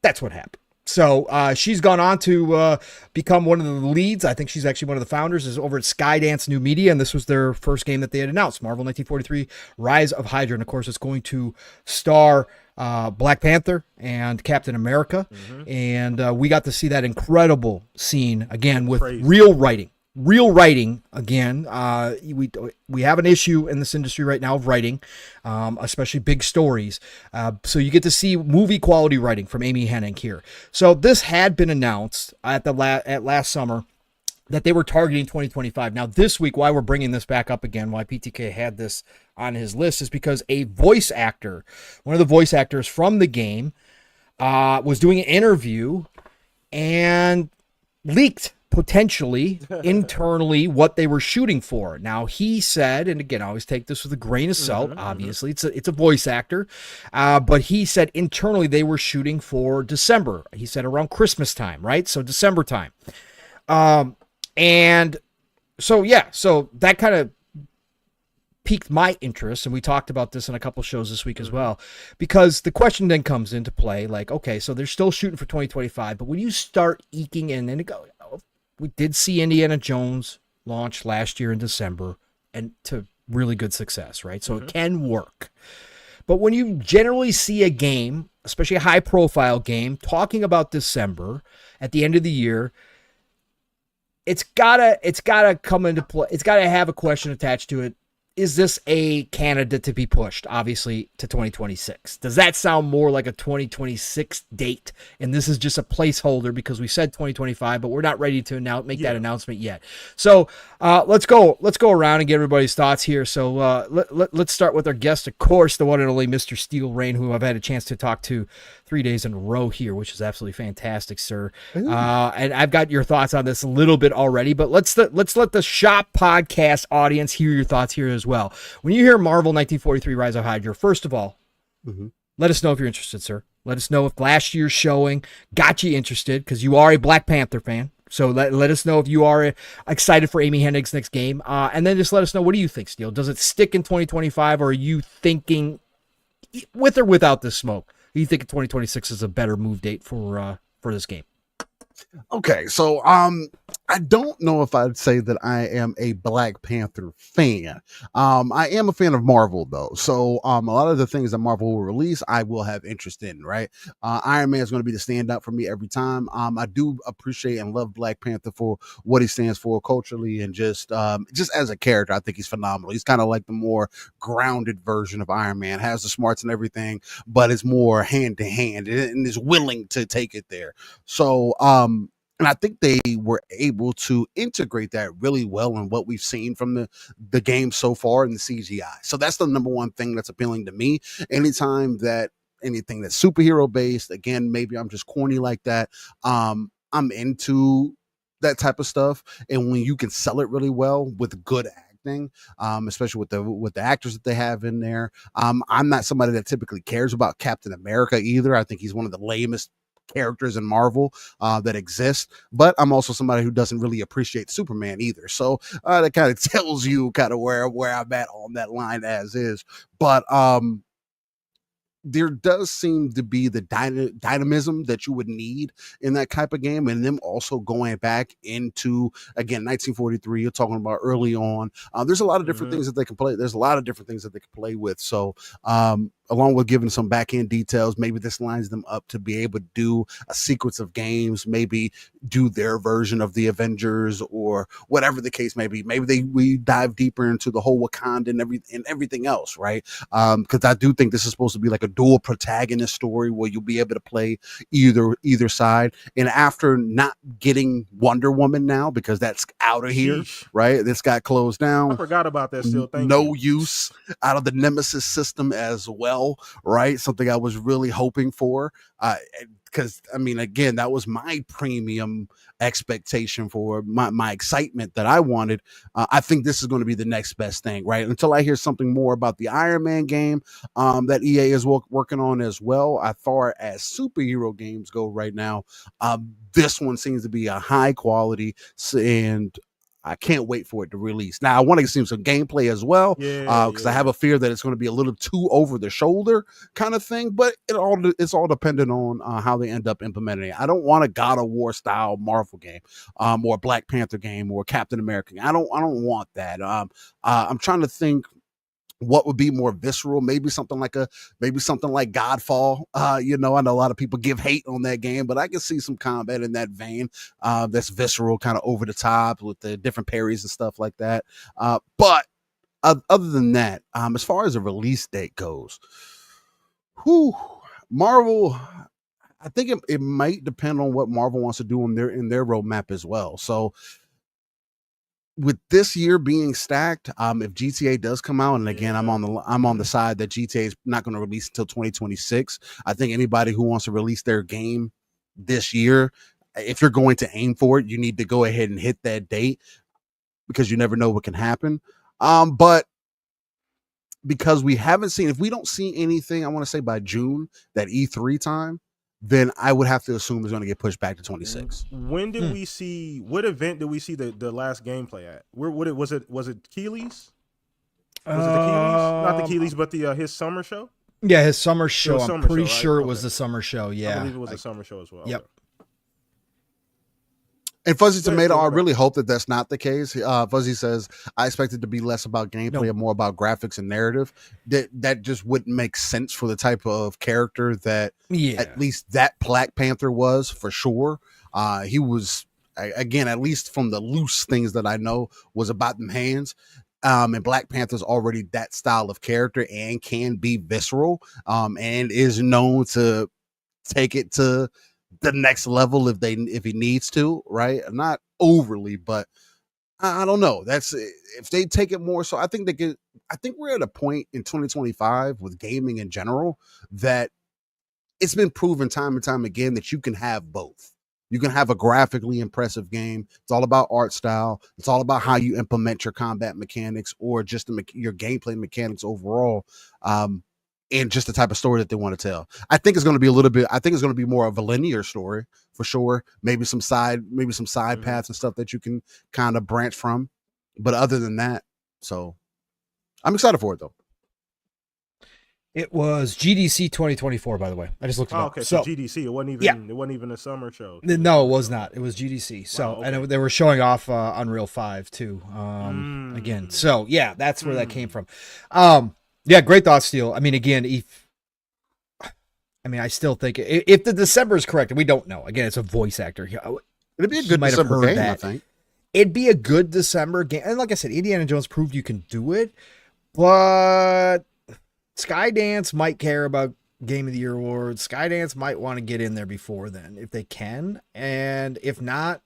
that's what happened. So she's gone on to become one of the leads. I think she's actually one of the founders, is over at Skydance New Media, and this was their first game that they had announced, Marvel 1943: Rise of Hydra. And of course, it's going to star Black Panther and Captain America. And we got to see that incredible scene again with real writing. Again. We have an issue in this industry right now of writing, especially big stories. So you get to see movie quality writing from Amy Hennig here. So this had been announced at last summer that they were targeting 2025. Now this week, why we're bringing this back up again, why PTK had this on his list, is because a voice actor, one of the voice actors from the game, was doing an interview and leaked potentially internally what they were shooting for. Now he said, and again, I always take this with a grain of salt, obviously it's a voice actor, but he said internally they were shooting for December. He said around Christmas time, right? So December time. And so that kind of piqued my interest, and we talked about this in a couple shows this week as well, because the question then comes into play, like, okay, so they're still shooting for 2025, but when you start eking in, and we did see Indiana Jones launch last year in December, and to really good success, right? So it can work. But when you generally see a game, especially a high-profile game, talking about December at the end of the year, it's gotta come into play. It's gotta have a question attached to it. Is this a candidate to be pushed, obviously, to 2026? Does that sound more like a 2026 date? And this is just a placeholder because we said 2025, but we're not ready to make that announcement yet. So let's go around and get everybody's thoughts here. So let's start with our guest, of course, the one and only Mr. Steel Rain, who I've had a chance to talk to 3 days in a row here, which is absolutely fantastic, sir. And I've got your thoughts on this a little bit already, but let's let the Shop Podcast audience hear your thoughts here as well. When you hear Marvel 1943: Rise of Hydra, first of all, let us know if you're interested, sir. Let us know if last year's showing got you interested, because you are a Black Panther fan. So let us know if you are excited for Amy Hennig's next game. And then just let us know, what do you think, Steel? Does it stick in 2025, or are you thinking, with or without this smoke, are you thinking 2026 is a better move date for this game? Okay, so I don't know if I'd say that I am a Black Panther fan. I am a fan of Marvel though, so a lot of the things that Marvel will release, I will have interest in. Right, Iron Man is going to be the standout for me every time. I do appreciate and love Black Panther for what he stands for culturally and just as a character. I think he's phenomenal. He's kind of like the more grounded version of Iron Man, has the smarts and everything, but is more hand to hand and is willing to take it there. So, and I think they were able to integrate that really well in what we've seen from the game so far in the CGI. So that's the number one thing that's appealing to me. Anytime that anything that's superhero based, again, maybe I'm just corny like that. I'm into that type of stuff. And when you can sell it really well with good acting, especially with the actors that they have in there. I'm not somebody that typically cares about Captain America either. I think he's one of the lamest characters in Marvel that exist, but I'm also somebody who doesn't really appreciate Superman either. So that kind of tells you kind of where I'm at on that line as is. But there does seem to be the dynamism that you would need in that type of game, and them also going back into again 1943. You're talking about early on. There's a lot of different things that they can play. There's a lot of different things that they can play with. So along with giving some back end details, maybe this lines them up to be able to do a sequence of games, maybe do their version of the Avengers or whatever the case may be. Maybe we dive deeper into the whole Wakanda and everything else, right? Because I do think this is supposed to be like a dual protagonist story where you'll be able to play either side. And after not getting Wonder Woman now because that's out of here, right? This got closed down. I forgot about that. Still, no use out of the Nemesis system as well, right? Something I was really hoping for. Because I mean, again, that was my premium expectation for my excitement that I wanted. I think this is going to be the next best thing, right? Until I hear something more about the Iron Man game that EA is working on as well. As far as superhero games go right now, this one seems to be a high quality, and I can't wait for it to release. Now, I want to see some gameplay as well, because I have a fear that it's going to be a little too over the shoulder kind of thing. But it's all dependent on how they end up implementing it. I don't want a God of War style Marvel game, or a Black Panther game, or Captain America. I don't want that. I'm trying to think what would be more visceral, maybe something like Godfall. I know a lot of people give hate on that game, but I can see some combat in that vein, that's visceral, kind of over the top with the different parries and stuff like that. But other than that, as far as a release date goes, Marvel, I think it might depend on what Marvel wants to do in their roadmap as well. So with this year being stacked, if GTA does come out, and again, I'm on the side that GTA is not going to release until 2026. I think anybody who wants to release their game this year, if you're going to aim for it, you need to go ahead and hit that date, because you never know what can happen. But because we haven't seen, if we don't see anything, I want to say by June, that E3 time, then I would have to assume it's going to get pushed back to 26. When did we see? What event did we see the last gameplay at? Where was it? Was it Keeley's? Was it the Keeley's? Not the Keeley's, but the his summer show. Yeah, his summer show. I'm pretty sure right? it was the summer show. Yeah, I believe it was the summer show as well. Yep. Okay. And Fuzzy Tomato, I really hope that that's not the case. Fuzzy says, I expect it to be less about gameplay and more about graphics and narrative. That just wouldn't make sense for the type of character that at least that Black Panther was, for sure. He was, again, at least from the loose things that I know, was about them hands. And Black Panther's already that style of character and can be visceral, and is known to take it to the next level if he needs to, right? Not overly, but I don't know. That's if they take it more. So I think I think we're at a point in 2025 with gaming in general that it's been proven time and time again that you can have both. You can have a graphically impressive game. It's all about art style. It's all about how you implement your combat mechanics or just your gameplay mechanics overall. And just the type of story that they want to tell. I think it's going to be it's going to be more of a linear story for sure. Maybe some side paths and stuff that you can kind of branch from. But other than that, so I'm excited for it though. It was GDC 2024, by the way. I just looked it Oh, up. okay, so GDC. It wasn't even a summer show. No, it was not. It was GDC. So, Wow, okay. and they were showing off Unreal 5 too. Again, so yeah, that's where that came from. Yeah, great thought, Steele. I mean, again, I still think if the December is correct, and we don't know. Again, it's a voice actor. It'd be a good December game, I think. It'd be a good December game, and like I said, Indiana Jones proved you can do it, but Skydance might care about Game of the Year awards. Skydance might want to get in there before then if they can, and if not,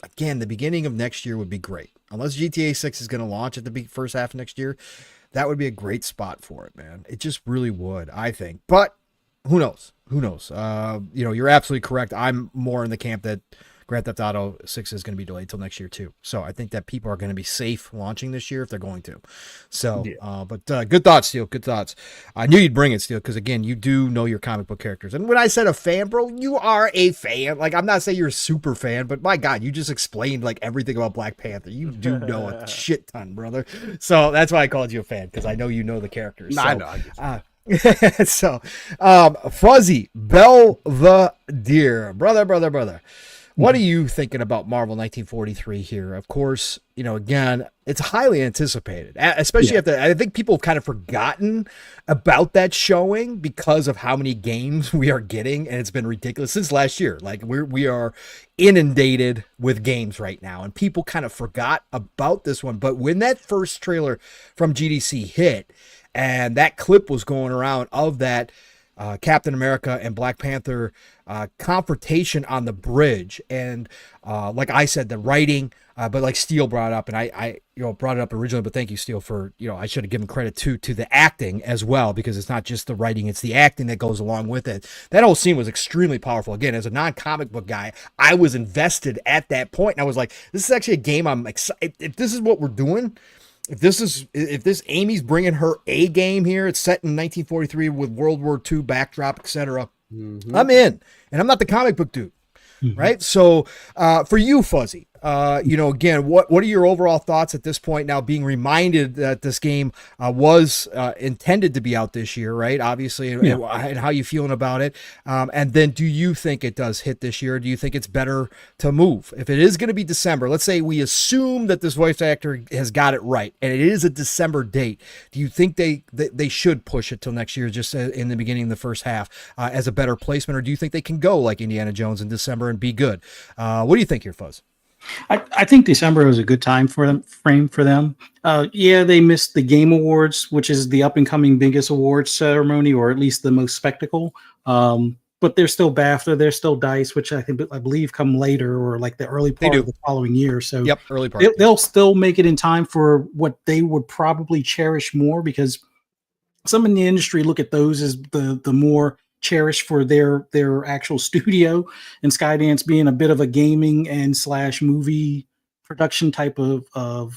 again, the beginning of next year would be great. Unless GTA 6 is going to launch at the first half of next year, that would be a great spot for it, man. It just really would, I think. But who knows? Who knows? You're absolutely correct. I'm more in the camp that Grand Theft Auto 6 is going to be delayed till next year too. So I think that people are going to be safe launching this year if they're going to. So, but good thoughts, Steele. Good thoughts. I knew you'd bring it, Steele, because again, you do know your comic book characters. And when I said a fan, bro, you are a fan. Like, I'm not saying you're a super fan, but my God, you just explained like everything about Black Panther. You do know a shit ton, brother. So that's why I called you a fan, because I know you know the characters. No, so, I know. I get you. So, Fuzzy Belvedere, brother. What are you thinking about Marvel 1943 here? Of course, again, it's highly anticipated, especially after I think people have kind of forgotten about that showing because of how many games we are getting, and it's been ridiculous since last year. Like we are inundated with games right now, and people kind of forgot about this one. But when that first trailer from GDC hit, and that clip was going around of that Captain America and Black Panther confrontation on the bridge, and like I said, the writing, but like Steele brought up, and I brought it up originally, but thank you, Steele, for I should have given credit to the acting as well, because it's not just the writing, it's the acting that goes along with it. That whole scene was extremely powerful. Again, as a non-comic book guy, I was invested at that point, and I was like, this is actually a game I'm excited. If this is what we're doing, if this Amy's bringing her A game here, it's set in 1943 with World War II backdrop, etc. I'm in, and I'm not the comic book dude, right? So for you, Fuzzy, again, what are your overall thoughts at this point now, being reminded that this game was intended to be out this year, right? Obviously, and how you feeling about it? And then do you think it does hit this year? Do you think it's better to move? If it is going to be December, let's say we assume that this voice actor has got it right, and it is a December date, do you think they should push it till next year, just in the beginning of the first half, as a better placement, or do you think they can go like Indiana Jones in December and be good? What do you think here, Fuzz? I think December was a good frame for them. They missed the Game Awards, which is the up and coming biggest awards ceremony, or at least the most spectacle. But they're still BAFTA, they're still DICE, which I believe come later, or like the early part of the following year. So early part. They'll still make it in time for what they would probably cherish more, because some in the industry look at those as the more cherished for their actual studio, and Skydance being a bit of a gaming and / movie production type of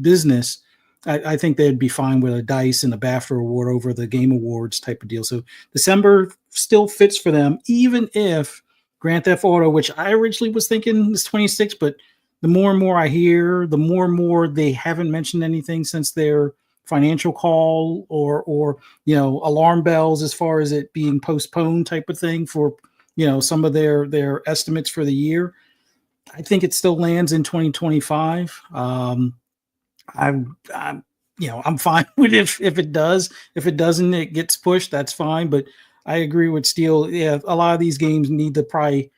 business. I think they'd be fine with a DICE and a BAFTA award over the Game Awards type of deal. So December still fits for them, even if Grand Theft Auto, which I originally was thinking is 26, but the more and more I hear, the more and more they haven't mentioned anything since their financial call, or alarm bells as far as it being postponed type of thing for some of their estimates for the year. I think it still lands in 2025. I'm fine with if it does. If it doesn't, it gets pushed. That's fine. But I agree with Steele. Yeah, a lot of these games need to probably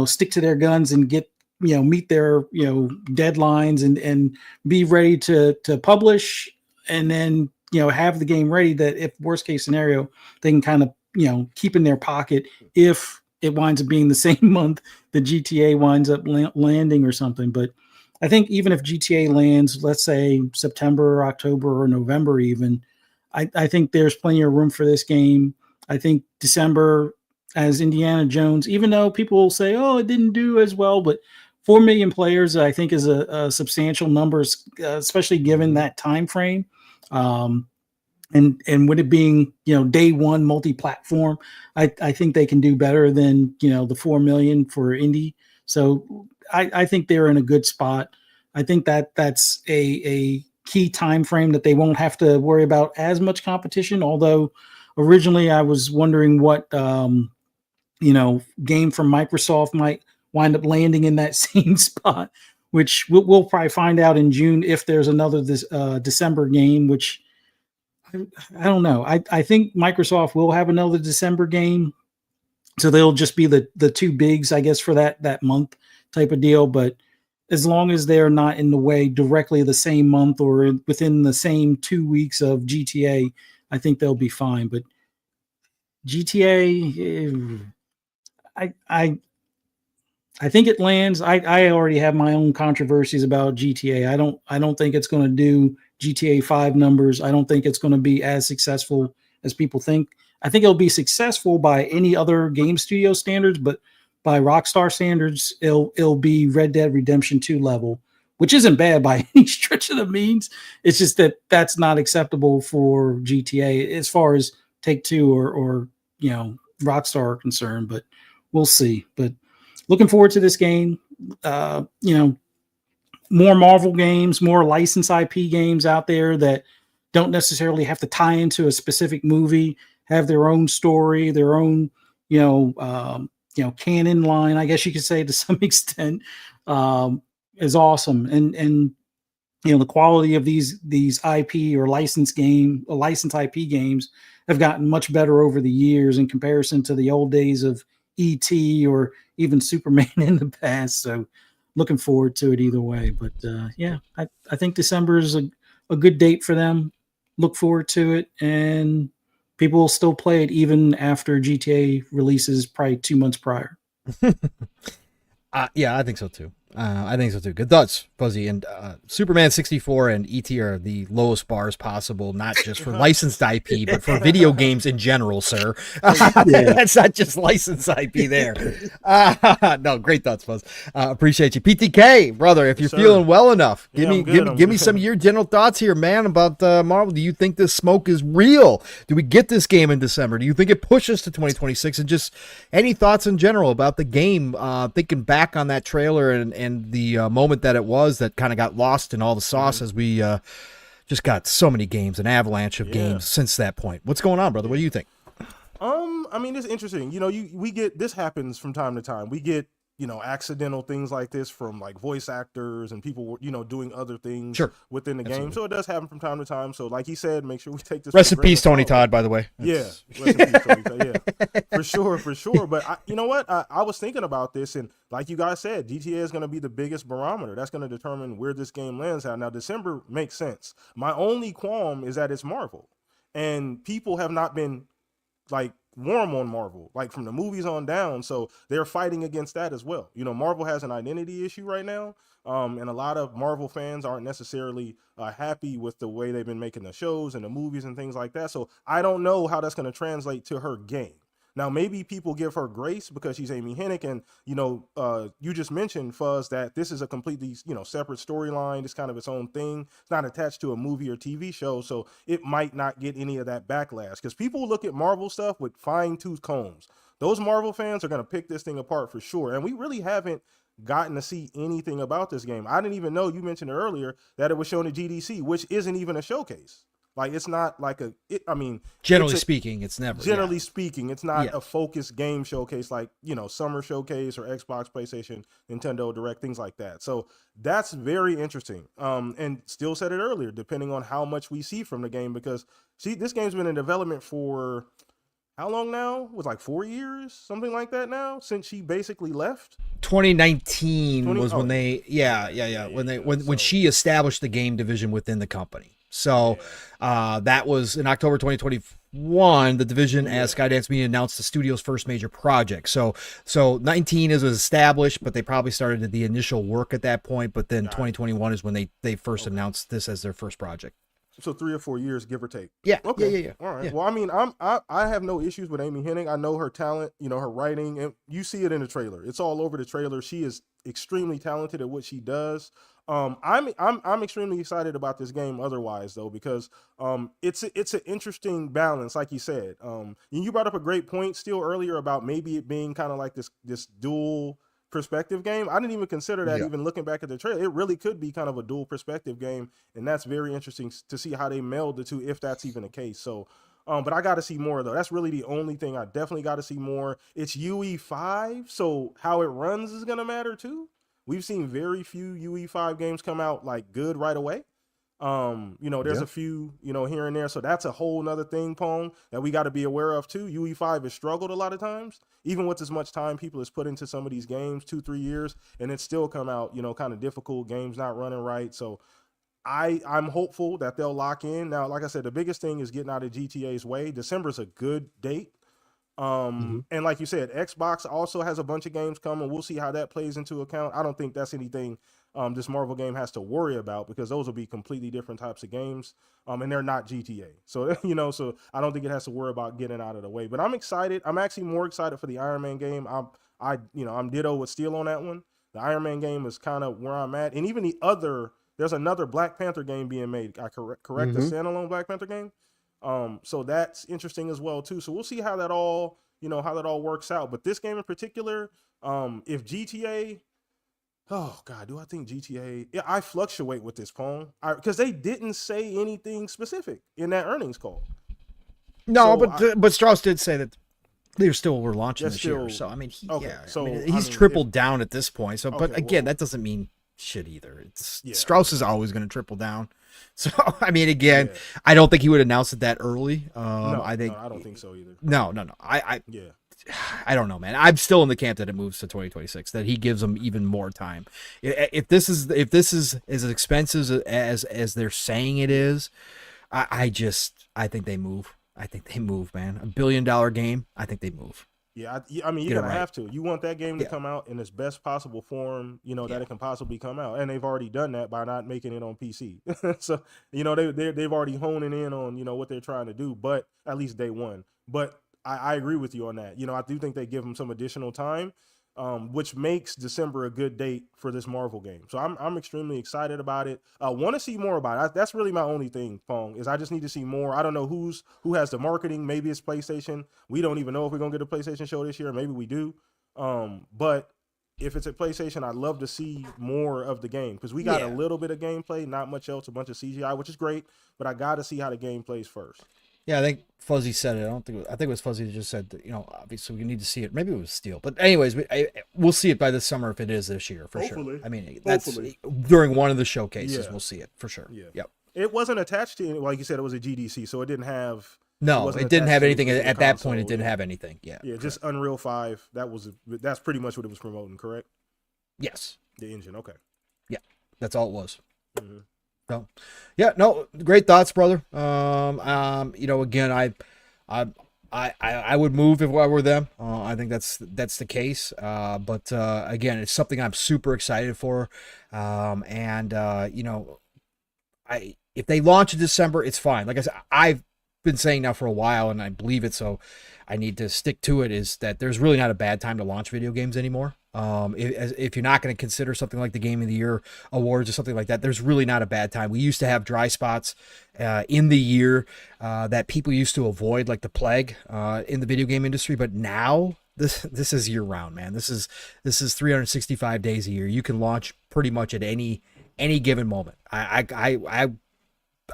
stick to their guns and get meet their deadlines and be ready to publish, and then have the game ready, that if worst case scenario they can kind of keep in their pocket if it winds up being the same month the GTA winds up landing or something. But I think even if GTA lands, let's say September, October, or November even, I think there's plenty of room for this game. I think December as Indiana Jones, even though people will say, oh, it didn't do as well, but 4 million players, I think, is a substantial number, especially given that time frame. And with it being day one multi-platform, I think they can do better than the 4 million for indie. So I think they're in a good spot. I think that's a key time frame that they won't have to worry about as much competition. Although originally I was wondering what game from Microsoft might wind up landing in that same spot, which we'll probably find out in June if there's another December game, which I don't know. I think Microsoft will have another December game, so they'll just be the two bigs, I guess, for that month type of deal. But as long as they're not in the way directly the same month or within the same 2 weeks of GTA, I think they'll be fine. But GTA, I think it lands. I already have my own controversies about GTA. I don't think it's going to do GTA 5 numbers. I don't think it's going to be as successful as people think. I think it'll be successful by any other game studio standards, but by Rockstar standards, it'll be Red Dead Redemption 2 level, which isn't bad by any stretch of the means. It's just that that's not acceptable for GTA as far as Take-Two or Rockstar are concerned, but we'll see. But looking forward to this game. More Marvel games, more licensed IP games out there that don't necessarily have to tie into a specific movie, have their own story, their own, canon line, I guess you could say to some extent, is awesome. And the quality of these IP or licensed IP games have gotten much better over the years in comparison to the old days of ET or even Superman in the past. So looking forward to it either way. But I think December is a good date for them. Look forward to it, and people will still play it even after GTA releases probably 2 months prior. Yeah, I think so too. Good thoughts, Fuzzy. And Superman 64 and ET are the lowest bars possible, not just for licensed IP, but for video games in general, sir. That's not just licensed IP there. No, great thoughts, Fuzz. Appreciate you. PTK, brother, if you're feeling well enough, give me some of your general thoughts here, man, about Marvel. Do you think this smoke is real? Do we get this game in December? Do you think it pushes to 2026? And just any thoughts in general about the game, thinking back on that trailer and the moment that it was that kind of got lost in all the sauce as we just got so many games, an avalanche of games since that point. What's going on, brother? What do you think? I mean, it's interesting. We get, this happens from time to time. We get, accidental things like this from like voice actors and people, doing other things within the game. So it does happen from time to time. So like he said, make sure we take this. Rest in peace, Tony Todd, by the way. Rest in peace, Tony Todd. Yeah, for sure. But you know what? I was thinking about this, and like you guys said, GTA is going to be the biggest barometer. That's going to determine where this game lands at. Now, December makes sense. My only qualm is that it's Marvel, and people have not been like warm on Marvel, like from the movies on down. So they're fighting against that as well. Marvel has an identity issue right now. And a lot of Marvel fans aren't necessarily happy with the way they've been making the shows and the movies and things like that. So I don't know how that's going to translate to her game. Now, maybe people give her grace because she's Amy Hennig, and you just mentioned, Fuzz, that this is a completely separate storyline. It's kind of its own thing. It's not attached to a movie or TV show, so it might not get any of that backlash. Because people look at Marvel stuff with fine-tooth combs. Those Marvel fans are going to pick this thing apart for sure, and we really haven't gotten to see anything about this game. I didn't even know, you mentioned earlier, that it was shown at GDC, which isn't even a showcase. Like, it's not like generally speaking, it's never. Generally speaking, it's not a focused game showcase like, Summer Showcase or Xbox, PlayStation, Nintendo Direct, things like that. So that's very interesting. And still said it earlier, depending on how much we see from the game, because this game's been in development for how long now? It was like 4 years, something like that now, since she basically left. 2019 was when they, when she established the game division within the company. So that was in October 2021. The division, as Skydance Media announced, the studio's first major project. So 19 is established, but they probably started the initial work at that point. But then 2021 is when they first announced this as their first project. So 3 or 4 years, give or take. Yeah. Okay. Yeah. All right. Yeah. Well, I mean, I have no issues with Amy Hennig. I know her talent, her writing, and you see it in the trailer. It's all over the trailer. She is extremely talented at what she does. I'm extremely excited about this game otherwise though, because it's an interesting balance, like you said. And you brought up a great point still earlier about maybe it being kind of like this dual perspective game. I didn't even consider that. Yeah. Even looking back at the trailer, it really could be kind of a dual perspective game, and that's very interesting to see how they meld the two, if that's even the case. So, but I got to see more though. That's really the only thing I definitely got to see more. It's UE5, so how it runs is gonna matter too. We've seen very few UE5 games come out like good right away. There's Yeah. a few, here and there. So that's a whole nother thing, Pong, that we got to be aware of too. UE5 has struggled a lot of times, even with as much time people has put into some of these games, 2-3 years, and it's still come out, kind of difficult, games not running right. So I'm hopeful that they'll lock in. Now, like I said, the biggest thing is getting out of GTA's way. December's a good date. And like you said, Xbox also has a bunch of games coming. We'll see how that plays into account. I don't think that's anything this Marvel game has to worry about, because those will be completely different types of games. And they're not GTA. So, so I don't think it has to worry about getting out of the way. But I'm excited. I'm actually more excited for the Iron Man game. I'm ditto with Steel on that one. The Iron Man game is kind of where I'm at. And even there's another Black Panther game being made. I correct the standalone Black Panther game. So that's interesting as well too. So we'll see how that all works out. But this game in particular, if GTA, oh God, do I think GTA? Yeah, I fluctuate with this, Pong, because they didn't say anything specific in that earnings call. No, So but Strauss did say that they still were launching this year. So I mean, he's tripled down at this point. So, but again, that doesn't mean shit either. Strauss is always going to triple down. So I mean, again, I don't think he would announce it that early. I don't think so either. No. I don't know, man. I'm still in the camp that it moves to 2026. That he gives them even more time. If this is as expensive as they're saying it is, I think they move. I think they move, man. $1 billion game. I think they move. Yeah, I mean, you're going to have to. You want that game to come out in its best possible form, that it can possibly come out. And they've already done that by not making it on PC. So, they've already honing in on, what they're trying to do, but at least day one. But I agree with you on that. I do think they give them some additional time, which makes December a good date for this Marvel game. So I'm extremely excited about it. I want to see more about it. That's really my only thing, Pong, is I just need to see more. I don't know who has the marketing. Maybe it's PlayStation. We don't even know if we're going to get a PlayStation show this year. Maybe we do. But if it's a PlayStation, I'd love to see more of the game, because we got a little bit of gameplay, not much else, a bunch of CGI, which is great, but I got to see how the game plays first. Yeah, I think Fuzzy said it. I think it was Fuzzy that just said that, obviously we need to see it. Maybe it was Steel. But anyways, we'll see it by this summer if it is this year, for sure. I mean, that's during one of the showcases, we'll see it for sure. Yeah. Yep. It wasn't attached to, like you said, it was a GDC, so it didn't have... No, it didn't have anything. At that point, it didn't have anything. Yeah. Yeah, just Unreal 5. That's pretty much what it was promoting, correct? Yes. The engine, okay. Yeah, that's all it was. Mm-hmm. So, yeah, no, great thoughts, brother. Again, I would move if I were them. I think that's the case. But again, it's something I'm super excited for. If they launch in December, it's fine. Like I said, I've been saying now for a while, and I believe it, so I need to stick to it, is that there's really not a bad time to launch video games anymore. If you're not going to consider something like the Game of the Year awards or something like that, there's really not a bad time. We used to have dry spots in the year that people used to avoid like the plague in the video game industry, but now this is year round, man. This is 365 days a year. You can launch pretty much at any given moment.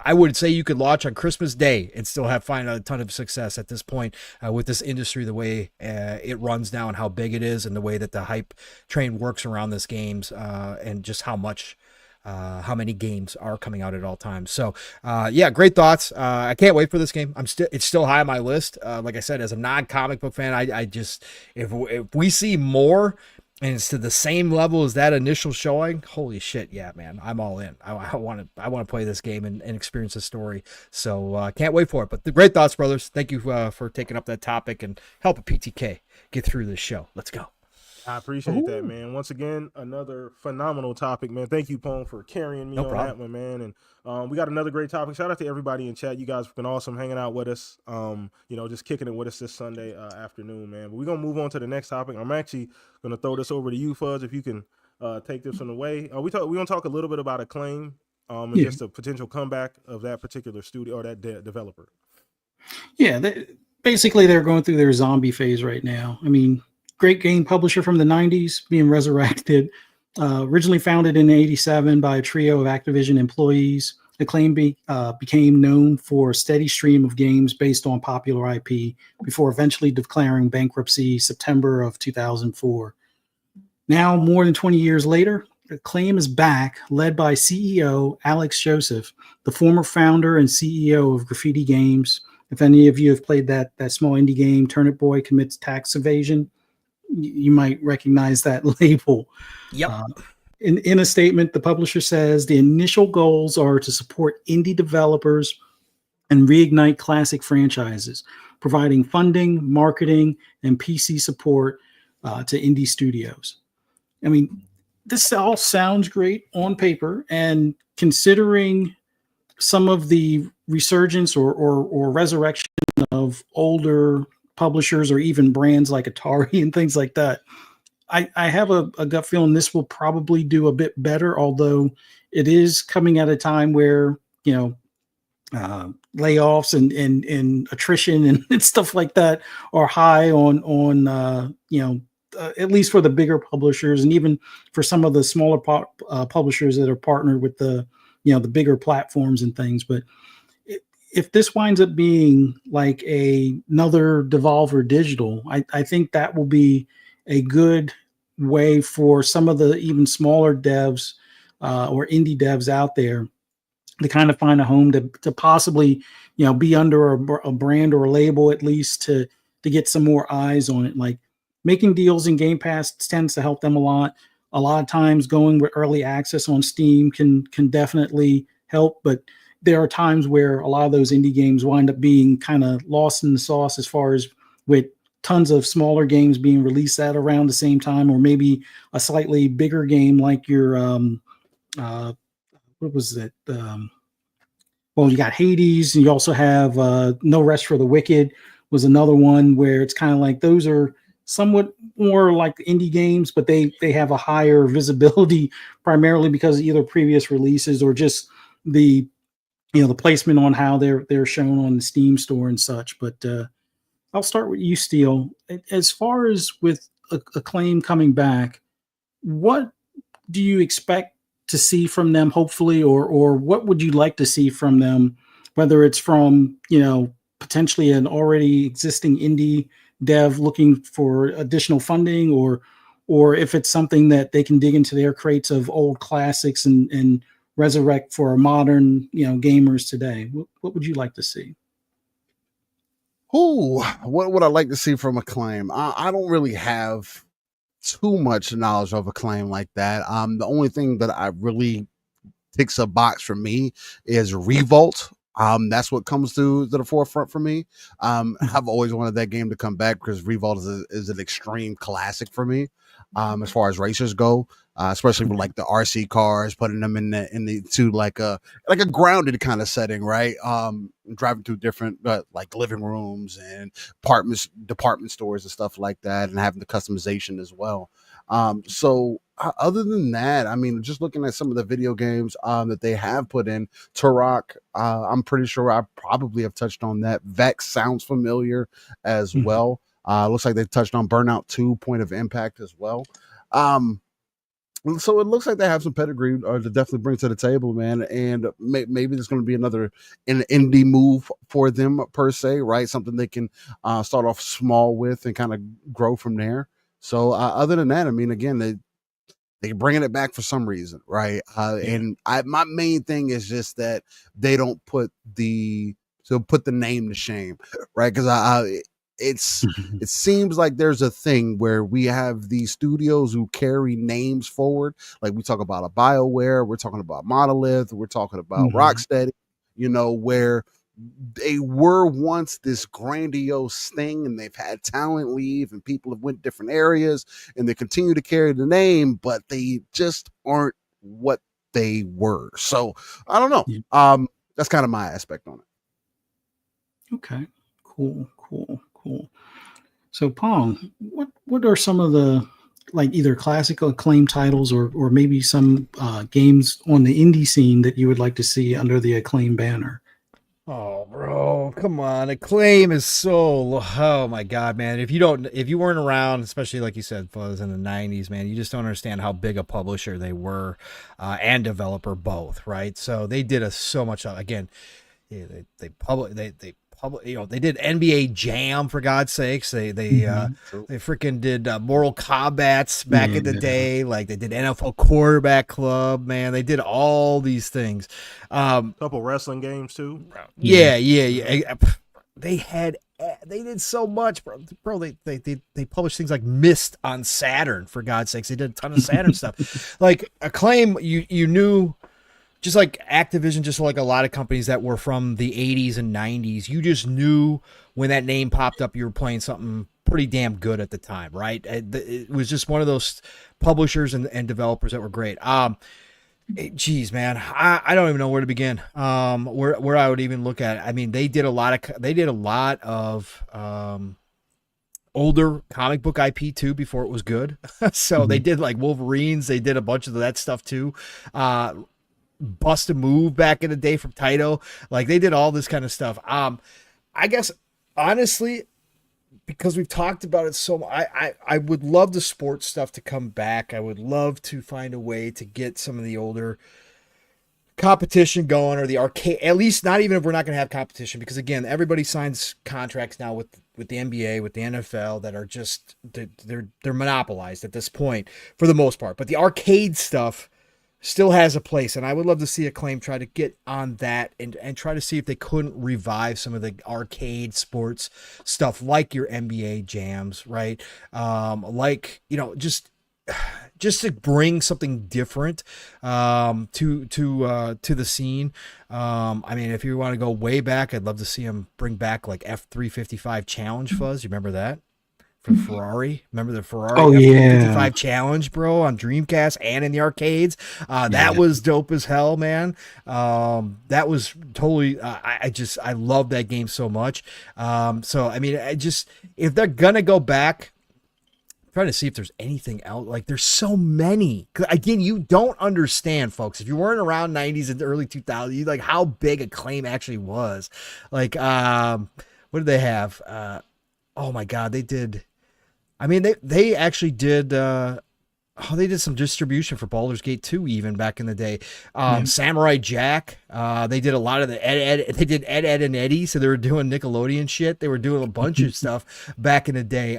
I would say you could launch on Christmas Day and still find a ton of success at this point with this industry, the way it runs now and how big it is, and the way that the hype train works around this games, and just how many games are coming out at all times. So great thoughts. I can't wait for this game. It's still high on my list. Like I said, as a non-comic book fan, I just, if we see more and it's to the same level as that initial showing, holy shit, yeah, man, I'm all in. I want to play this game and experience the story. So can't wait for it. But the great thoughts, brothers. Thank you for taking up that topic and helping PTK get through this show. Let's go. I appreciate that, man. Once again, another phenomenal topic, man. Thank you, Pong, for carrying me on that one, man. And we got another great topic. Shout out to everybody in chat. You guys have been awesome hanging out with us. Just kicking it with us this Sunday afternoon, man. But we're gonna move on to the next topic. I'm actually gonna throw this over to you, Fuzz, if you can take this one away. We're gonna talk a little bit about Akklaim and just a potential comeback of that particular studio or that developer. Yeah, basically they're going through their zombie phase right now. I mean, great game publisher from the 90s being resurrected. Originally founded in 87 by a trio of Activision employees, Acclaim became known for a steady stream of games based on popular IP before eventually declaring bankruptcy September of 2004. Now, more than 20 years later, Acclaim is back, led by CEO Alex Joseph, the former founder and CEO of Graffiti Games. If any of you have played that small indie game, Turnip Boy Commits Tax Evasion, you might recognize that label. Yep. In a statement, the publisher says the initial goals are to support indie developers and reignite classic franchises, providing funding, marketing, and PC support to indie studios. I mean, this all sounds great on paper, and considering some of the resurgence or resurrection of older publishers or even brands like Atari and things like that, I have a gut feeling this will probably do a bit better, although it is coming at a time where, layoffs and attrition and stuff like that are high on at least for the bigger publishers, and even for some of the smaller publishers that are partnered with the bigger platforms and things. But if this winds up being like another Devolver Digital, I think that will be a good way for some of the even smaller devs or indie devs out there to kind of find a home to possibly, be under a brand or a label, at least to get some more eyes on it. Like making deals in Game Pass tends to help them a lot. A lot of times going with early access on Steam can definitely help, but there are times where a lot of those indie games wind up being kind of lost in the sauce as far as with tons of smaller games being released at around the same time, or maybe a slightly bigger game like your what was it? Well, you got Hades, and you also have No Rest for the Wicked was another one where it's kind of like those are somewhat more like indie games, but they have a higher visibility primarily because of either previous releases or just the the placement on how they're shown on the Steam store and such. But I'll start with you, Steele. As far as with Acclaim coming back, what do you expect to see from them, hopefully, or what would you like to see from them, whether it's from, potentially an already existing indie dev looking for additional funding, or if it's something that they can dig into their crates of old classics and resurrect for modern, gamers today? What would you like to see? What would I like to see from Acclaim? I don't really have too much knowledge of Acclaim like that. The only thing that I really ticks a box for me is Revolt. That's what comes to the forefront for me. I've always wanted that game to come back because Revolt is an extreme classic for me. As far as racers go, especially with like the RC cars, putting them in the to like a grounded kind of setting, right? Driving through different like living rooms and department stores and stuff like that, and having the customization as well. So other than that, I mean, just looking at some of the video games that they have put in, Turok, I'm pretty sure I probably have touched on that. Vex sounds familiar as well. Looks like they touched on Burnout 2, Point of Impact as well. So it looks like they have some pedigree to definitely bring to the table, man. And maybe there's going to be an indie move for them per se, right? Something they can start off small with and kind of grow from there. So other than that, I mean, again, they're bringing it back for some reason, right? And my main thing is just that they don't put the name to shame, right? Because it seems like there's a thing where we have these studios who carry names forward. Like we talk about a BioWare, we're talking about Monolith, we're talking about Rocksteady, where they were once this grandiose thing, and they've had talent leave and people have went different areas and they continue to carry the name, but they just aren't what they were. So I don't know. That's kind of my aspect on it. Okay, cool. So Pong, what are some of the like either classical Acclaim titles or maybe some games on the indie scene that you would like to see under the Acclaim banner? Oh, bro, bro. Come on. Acclaim is so, oh my God, man. If you weren't around, especially like you said, Fuzz, in the 90s, man, you just don't understand how big a publisher they were, and developer both, right? So they did us so much. Again, yeah, they did NBA Jam, for God's sakes. They freaking did Mortal Kombat's back in the day. Like, they did NFL Quarterback Club, man. They did all these things. Couple wrestling games too. Yeah. They did so much, bro. They published things like Myst on Saturn, for God's sakes. They did a ton of Saturn stuff. Like Acclaim, you knew, just like Activision, just like a lot of companies that were from the 80s and 90s, you just knew when that name popped up, you were playing something pretty damn good at the time, right? It was just one of those publishers and developers that were great. Geez, man, I don't even know where to begin. Where I would even look at it. I mean, they did a lot of older comic book IP too before it was good. So they did like Wolverines. They did a bunch of that stuff too. Bust a Move back in the day from Taito. Like, they did all this kind of stuff. I guess honestly, because we've talked about it so much, I would love the sports stuff to come back. I would love to find a way to get some of the older competition going, or the arcade, at least. Not even if we're not going to have competition, because again, everybody signs contracts now with the NBA, with the NFL, that are just, they're monopolized at this point for the most part. But the arcade stuff still has a place, and I would love to see Acclaim try to get on that and try to see if they couldn't revive some of the arcade sports stuff, like your NBA jams, right? Like, just to bring something different to the scene. I mean, if you want to go way back, I'd love to see them bring back like F355 Challenge, Fuzz. You remember that? For Ferrari. Remember the Ferrari F355 Challenge, bro, on Dreamcast and in the arcades? That was dope as hell, man. That was totally, I love that game so much. So, I mean, if they're gonna go back, I'm trying to see if there's anything else. Like, there's so many. Again, you don't understand, folks. If you weren't around 90s and early 2000s, you like how big Acclaim actually was. Like, what did they have? Oh my God, they did. I mean, they actually did. They did some distribution for Baldur's Gate 2 even back in the day. Samurai Jack. They did a lot of the They did Ed, and Eddie, so they were doing Nickelodeon shit. They were doing a bunch of stuff back in the day.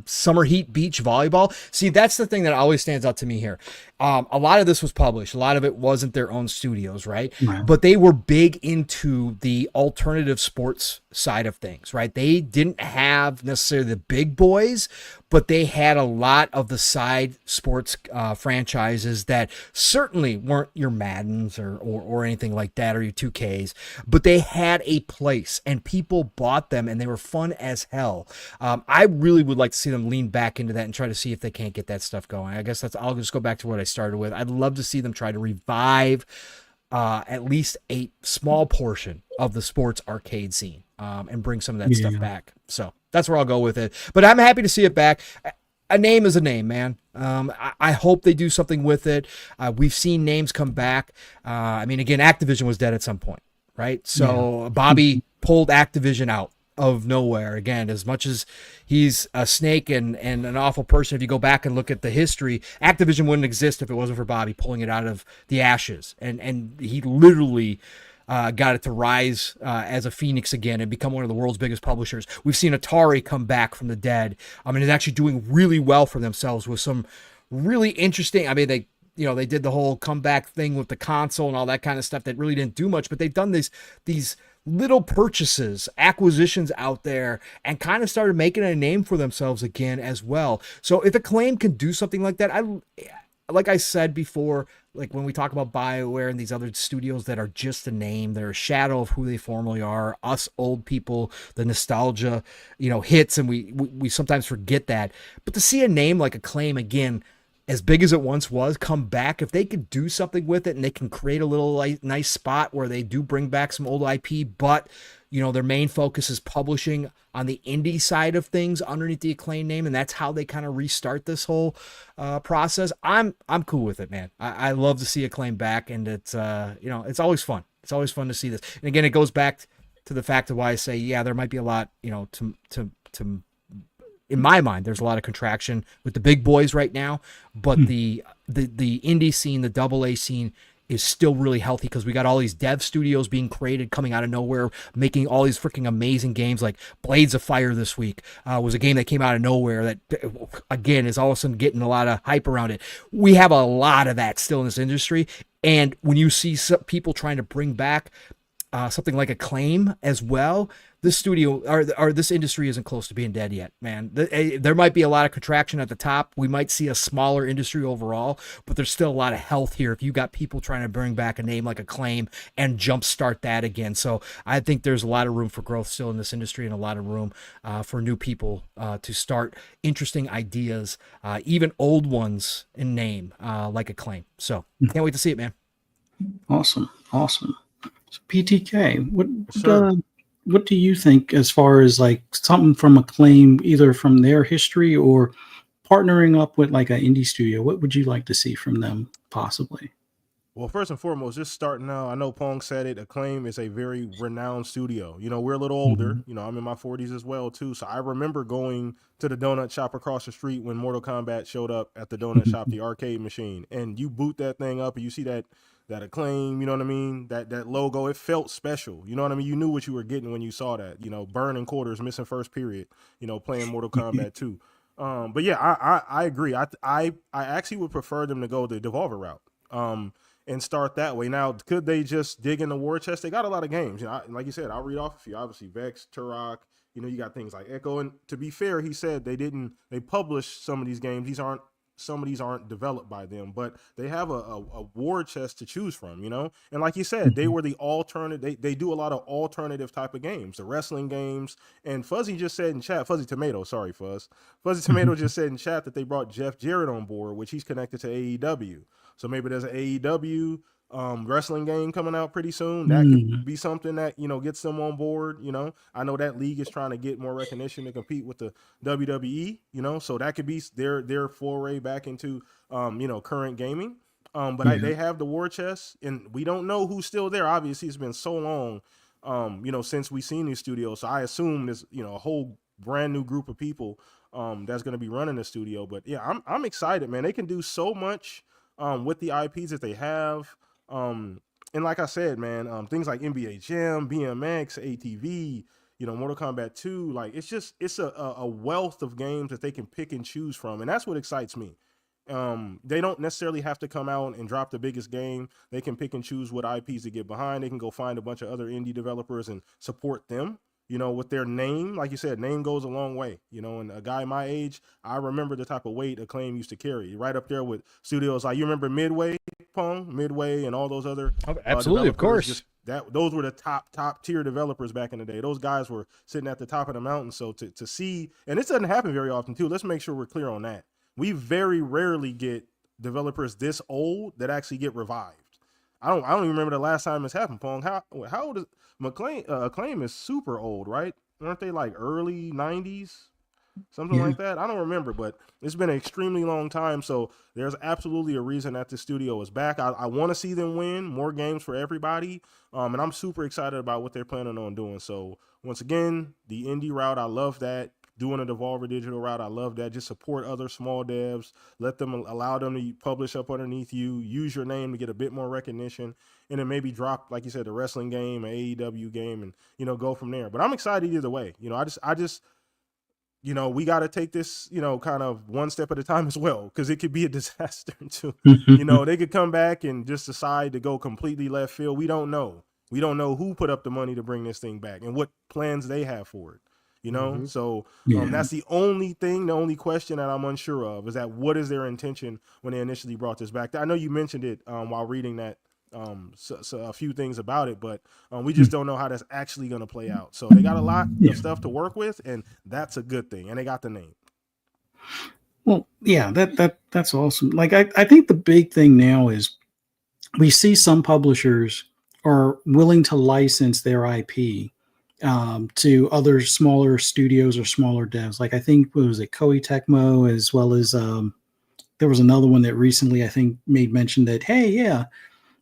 Summer Heat Beach Volleyball. See, that's the thing that always stands out to me here. A lot of this was published. A lot of it wasn't their own studios, right? But they were big into the alternative sports side of things, right? They didn't have necessarily the big boys, but they had a lot of the side sports franchises that certainly weren't your Maddens or anything like that, or your 2Ks, but they had a place and people bought them and they were fun as hell. I really would like to see them lean back into that and try to see if they can't get that stuff going. I guess I'll just go back to what I started with. I'd love to see them try to revive at least a small portion of the sports arcade scene, and bring some of that stuff back. So that's where I'll go with it. But I'm happy to see it back. A name is a name, man. I hope they do something with it. We've seen names come back. I mean, again, Activision was dead at some point, right? So Bobby pulled Activision out of nowhere. Again, as much as he's a snake and an awful person, if you go back and look at the history, Activision wouldn't exist if it wasn't for Bobby pulling it out of the ashes. And he literally got it to rise as a phoenix again and become one of the world's biggest publishers. We've seen Atari come back from the dead. I mean, it's actually doing really well for themselves with some really interesting. I mean, they did the whole comeback thing with the console and all that kind of stuff that really didn't do much, but they've done these little purchases, acquisitions out there, and kind of started making a name for themselves again as well. So if Acclaim can do something like that, like I said before, like when we talk about BioWare and these other studios that are just a name, they're a shadow of who they formerly are. Us old people, the nostalgia, hits, and we sometimes forget that. But to see a name like Acclaim again, as big as it once was, come back, if they could do something with it and they can create a little nice spot where they do bring back some old IP, but their main focus is publishing on the indie side of things underneath the Acclaim name, and that's how they kind of restart this whole process. I'm cool with it, man. I love to see Acclaim back, and it's it's always fun. It's always fun to see this. And again, it goes back to the fact of why I say, yeah, there might be a lot, to in my mind, there's a lot of contraction with the big boys right now, but the indie scene, the AA scene is still really healthy because we got all these dev studios being created coming out of nowhere, making all these freaking amazing games. Like Blades of Fire this week was a game that came out of nowhere that, again, is all of a sudden getting a lot of hype around it. We have a lot of that still in this industry. And when you see some people trying to bring back something like Akklaim as well, this studio or this industry isn't close to being dead yet, man. There might be a lot of contraction at the top. We might see a smaller industry overall, but there's still a lot of health here if you got people trying to bring back a name like Akklaim and jumpstart that again. So I think there's a lot of room for growth still in this industry and a lot of room for new people to start interesting ideas, even old ones in name like Akklaim. So can't wait to see it, man. Awesome. So PTK, what do you think as far as like something from Akklaim, either from their history or partnering up with like an indie studio? What would you like to see from them possibly? Well, first and foremost, just starting out, I know Pong said it, Akklaim is a very renowned studio. We're a little older. I'm in my 40s as well, too. So I remember going to the donut shop across the street when Mortal Kombat showed up at the donut shop, the arcade machine. And you boot that thing up and you see that Akklaim, you know what I mean? That logo, it felt special. You know what I mean? You knew what you were getting when you saw that, burning quarters, missing first period, playing Mortal Kombat 2. But yeah, I agree. I actually would prefer them to go the Devolver route. And start that way. Now, could they just dig in the war chest? They got a lot of games. Like you said, I'll read off a few. Obviously, Vex, Turok. You got things like Echo. And to be fair, he said they published some of these games. Some of these aren't developed by them, but they have a war chest to choose from, And like you said, they were the alternative. They do a lot of alternative type of games, the wrestling games. And Fuzzy just said in chat, Fuzzy Tomato, sorry, Fuzz. Fuzzy Tomato just said in chat that they brought Jeff Jarrett on board, which he's connected to AEW. So maybe there's an AEW wrestling game coming out pretty soon. That could be something that, gets them on board. I know that league is trying to get more recognition to compete with the WWE, so that could be their foray back into, current gaming. But they have the war chest and we don't know who's still there. Obviously it's been so long, since we've seen these studios. So I assume there's, a whole brand new group of people that's going to be running the studio. But yeah, I'm excited, man. They can do so much with the IPs that they have. And like I said, man, things like NBA Jam, BMX, ATV, Mortal Kombat 2, like it's a wealth of games that they can pick and choose from. And that's what excites me. They don't necessarily have to come out and drop the biggest game. They can pick and choose what IPs to get behind. They can go find a bunch of other indie developers and support them. With their name, like you said, name goes a long way, and a guy my age, I remember the type of weight Akklaim used to carry, right up there with studios like, you remember Midway, and all those other absolutely, of course. Those were the top tier developers back in the day. Those guys were sitting at the top of the mountain. So to see, and this doesn't happen very often too. Let's make sure we're clear on that. We very rarely get developers this old that actually get revived. I don't even remember the last time this happened, Pong. How old is Akklaim is super old, right? Aren't they like early 90s? Something like that. I don't remember, but it's been an extremely long time. So there's absolutely a reason that the studio is back. I want to see them win more games for everybody. And I'm super excited about what they're planning on doing. So once again, the indie route, I love that. Doing a Devolver Digital route, I love that. Just support other small devs. Allow them to publish up underneath you. Use your name to get a bit more recognition. And then maybe drop, like you said, the wrestling game, an AEW game, and, go from there. But I'm excited either way. I just we got to take this, kind of one step at a time as well, because it could be a disaster too. They could come back and just decide to go completely left field. We don't know. We don't know who put up the money to bring this thing back and what plans they have for it. So that's the only question that I'm unsure of, is that what is their intention when they initially brought this back? I know you mentioned it while reading that, so a few things about it, but we just don't know how that's actually going to play out. So they got a lot of stuff to work with, and that's a good thing. And they got the name. Well, yeah, that's awesome. Like I think the big thing now is we see some publishers are willing to license their IP to other smaller studios or smaller devs. Like I think, what was it, Koei Tecmo, as well as there was another one that recently I think made mention that, hey, yeah,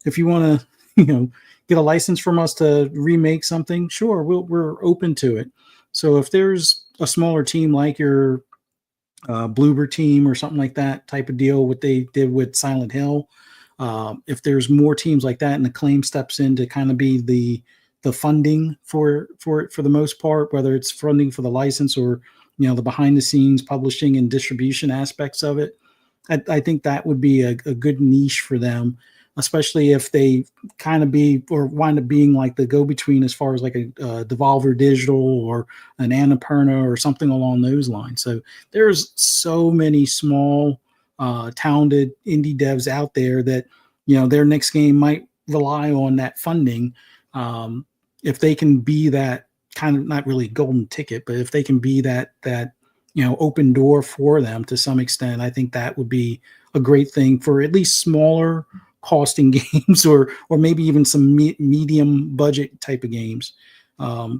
if you want to, get a license from us to remake something, sure, we're open to it. So if there's a smaller team like your Bloober team or something like that type of deal, what they did with Silent Hill, if there's more teams like that and Acclaim steps in to kind of be the funding for the most part, whether it's funding for the license or the behind the scenes publishing and distribution aspects of it, I think that would be a good niche for them, especially if they kind of be or wind up being like the go-between as far as like a Devolver Digital or an Annapurna or something along those lines. So there's so many small, talented indie devs out there that, their next game might rely on that funding. If they can be that kind of, not really golden ticket, but if they can be that open door for them to some extent, I think that would be a great thing for at least smaller costing games or maybe even some medium budget type of games.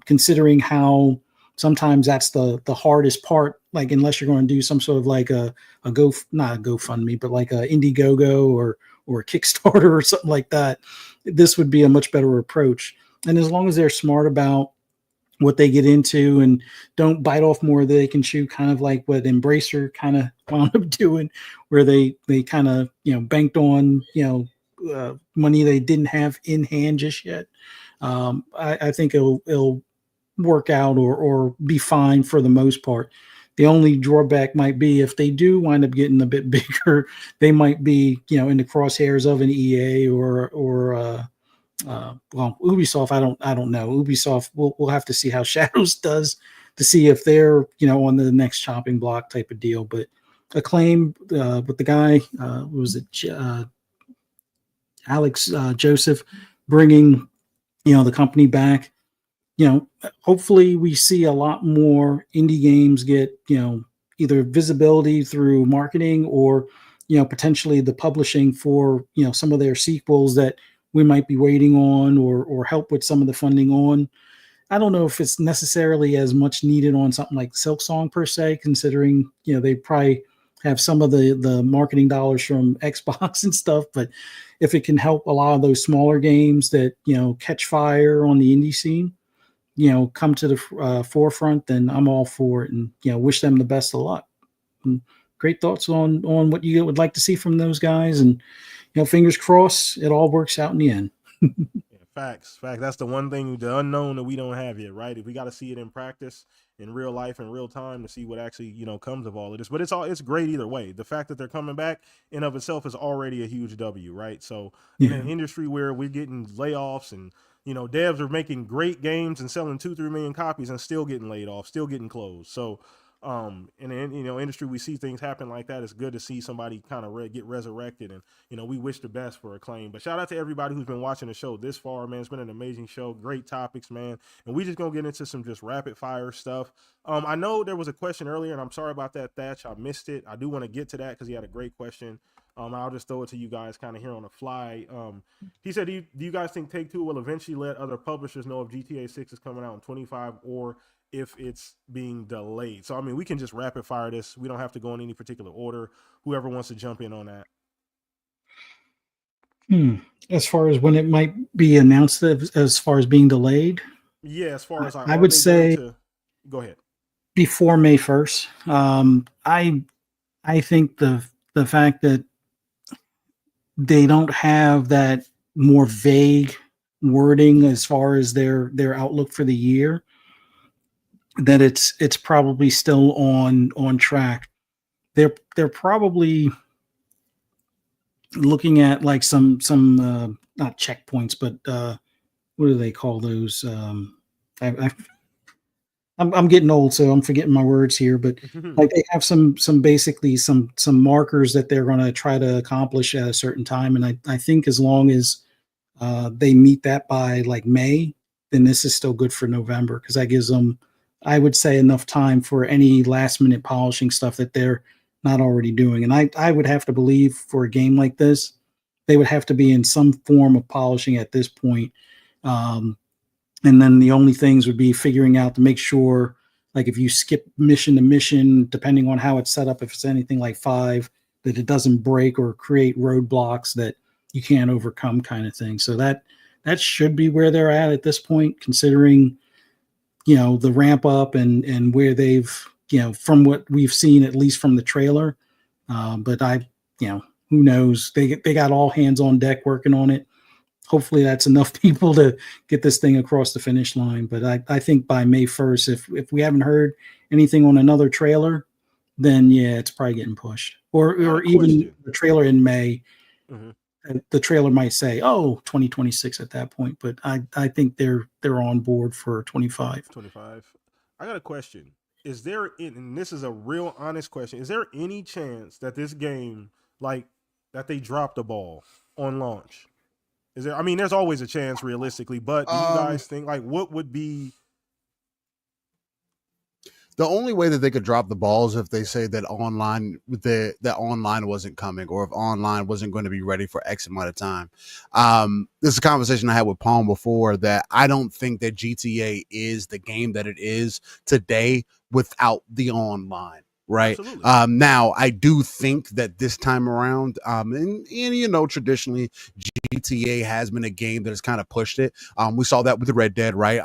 Considering how sometimes that's the hardest part, like unless you're going to do some sort of like not a GoFundMe, but like a Indiegogo or a Kickstarter or something like that, this would be a much better approach. And as long as they're smart about what they get into and don't bite off more than they can chew, kind of like what Embracer kind of wound up doing, where they kind of banked on money they didn't have in hand just yet. I think it'll work out or be fine for the most part. The only drawback might be if they do wind up getting a bit bigger, they might be in the crosshairs of an EA or well, Ubisoft, I don't know. Ubisoft, we'll have to see how Shadows does to see if they're on the next chopping block type of deal. But Acclaim with the guy, was it Alex Joseph, bringing the company back. Hopefully we see a lot more indie games get either visibility through marketing or potentially the publishing for some of their sequels that we might be waiting on or help with some of the funding on. I don't know if it's necessarily as much needed on something like Silksong per se, considering they probably have some of the marketing dollars from Xbox and stuff. But if it can help a lot of those smaller games that catch fire on the indie scene, come to the forefront, then I'm all for it, and wish them the best of luck. And great thoughts on what you would like to see from those guys, and fingers crossed it all works out in the end. Facts. That's the one thing, the unknown that we don't have yet, right? If we got to see it in practice, in real life, in real time, to see what actually comes of all of this. But it's great either way. The fact that they're coming back in of itself is already a huge W, right? So in an industry where we're getting layoffs and devs are making great games and selling 2-3 million copies and still getting laid off, still getting closed. So in the industry, we see things happen like that. It's good to see somebody kind of get resurrected, and we wish the best for Acclaim. But shout out to everybody who's been watching the show this far, man. It's been an amazing show, great topics, man. And we just gonna get into some just rapid fire stuff. I know there was a question earlier, and I'm sorry about that, Thatch. I missed it. I do want to get to that because he had a great question. I'll just throw it to you guys kind of here on the fly. He said, do you guys think Take-Two will eventually let other publishers know if GTA 6 is coming out in 25 or if it's being delayed? So, I mean, we can just rapid fire this. We don't have to go in any particular order. Whoever wants to jump in on that. As far as when it might be announced, as far as being delayed? Yeah, as far as I would say go ahead. Before May 1st. I think the fact that they don't have that more vague wording as far as their outlook for the year, that it's probably still on track. They're probably looking at like some not checkpoints, but what do they call those? I'm getting old, so I'm forgetting my words here, but like they have some basically some markers that they're going to try to accomplish at a certain time. And I think as long as they meet that by like May, then this is still good for November, because that gives them, I would say, enough time for any last minute polishing stuff that they're not already doing. And I would have to believe for a game like this, they would have to be in some form of polishing at this point. And then the only things would be figuring out to make sure, like if you skip mission to mission, depending on how it's set up, if it's anything like 5, that it doesn't break or create roadblocks that you can't overcome, kind of thing. So that should be where they're at this point, considering, the ramp up and where they've, from what we've seen, at least from the trailer. But who knows? They got all hands on deck working on it. Hopefully that's enough people to get this thing across the finish line. But I think by May 1st, if we haven't heard anything on another trailer, then yeah, it's probably getting pushed. Or even the trailer in May, the trailer might say, 2026 at that point. But I think they're on board for 25. 25. I got a question. Is there, and this is a real honest question, is there any chance that this game, like, that they drop the ball on launch? Is there? I mean, there's always a chance, realistically, but do you guys think, like, what would be? The only way that they could drop the ball is if they say that online wasn't coming, or if online wasn't going to be ready for X amount of time. This is a conversation I had with Palm before, that I don't think that GTA is the game that it is today without the online. Right. Now, I do think that this time around, and traditionally GTA has been a game that has kind of pushed it. We saw that with the Red Dead, right?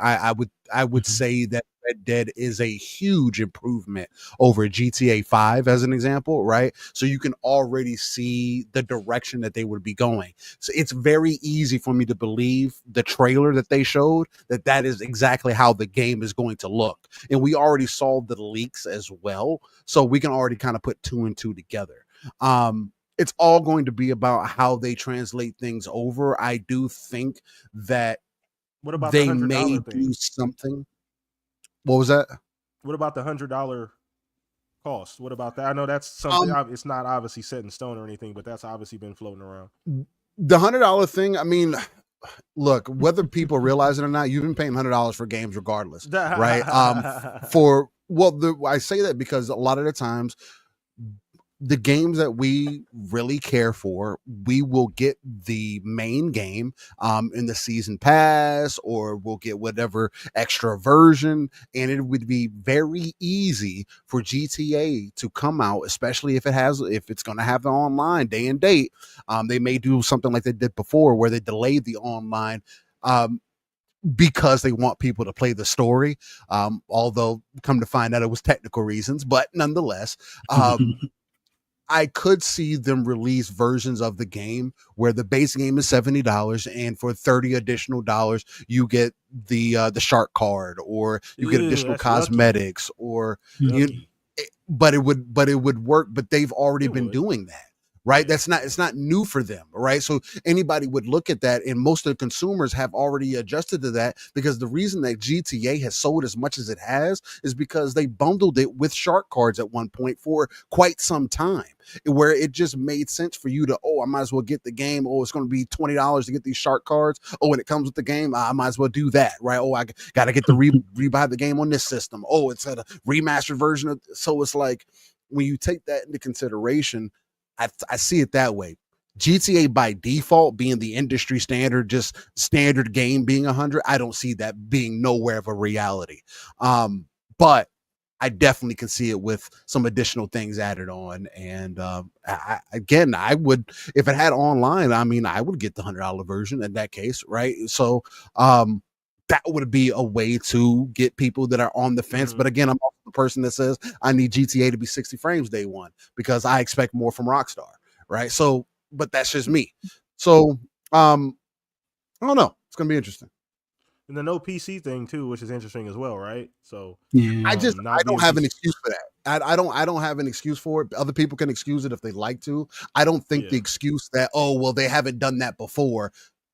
I would say that Red Dead is a huge improvement over GTA 5 as an example, right? So you can already see the direction that they would be going. So it's very easy for me to believe the trailer that they showed, that is exactly how the game is going to look. And we already saw the leaks as well. So we can already kind of put two and two together. It's all going to be about how they translate things over. I do think that what about they may do something. What was that? What about the $100 cost? What about that? I know that's something. It's not obviously set in stone or anything, but that's obviously been floating around. The $100 thing. I mean, look, whether people realize it or not, you've been paying $100 for games regardless, right? I say that because a lot of the times, the games that we really care for, we will get the main game in the season pass, or we'll get whatever extra version. And it would be very easy for GTA to come out, especially if it's going to have the online day and date. They may do something like they did before, where they delayed the online because they want people to play the story. Although come to find out it was technical reasons, but nonetheless, I could see them release versions of the game where the base game is $70, and for $30 additional you get the shark card, or you get additional cosmetics, but it would work. But they've already been doing that. Right. It's not new for them. Right. So anybody would look at that, and most of the consumers have already adjusted to that, because the reason that GTA has sold as much as it has is because they bundled it with shark cards at one point for quite some time, where it just made sense for you to, I might as well get the game. It's going to be $20 to get these shark cards. And it comes with the game. I might as well do that. Right. I got to get the rebuy the game on this system. It's a remastered version so it's like, when you take that into consideration, I see it that way. GTA by default being the industry standard, just standard game being 100, I don't see that being nowhere of a reality. But I definitely can see it with some additional things added on. And I would, if it had online, I would get the $100 version in that case, right? So that would be a way to get people that are on the fence. But again, I'm also the person that says I need GTA to be 60 frames day one, because I expect more from Rockstar, right? So, but that's just me. So I don't know. It's gonna be interesting. And the no PC thing too, which is interesting as well, right? So I don't have an excuse for that. I don't have an excuse for it. Other people can excuse it if they like to. I don't think the excuse that, they haven't done that before.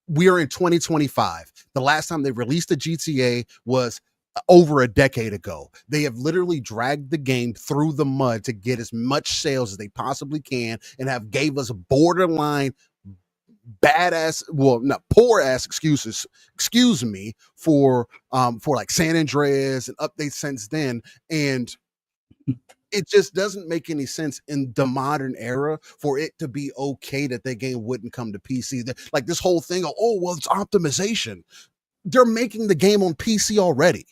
We are in 2025. The last time they released a GTA was over a decade ago. They have literally dragged the game through the mud to get as much sales as they possibly can, and have gave us borderline poor ass excuses, excuse me, for like San Andreas and updates since then. And it just doesn't make any sense in the modern era for it to be okay that their game wouldn't come to PC. Like this whole thing of, it's optimization. They're making the game on PC already.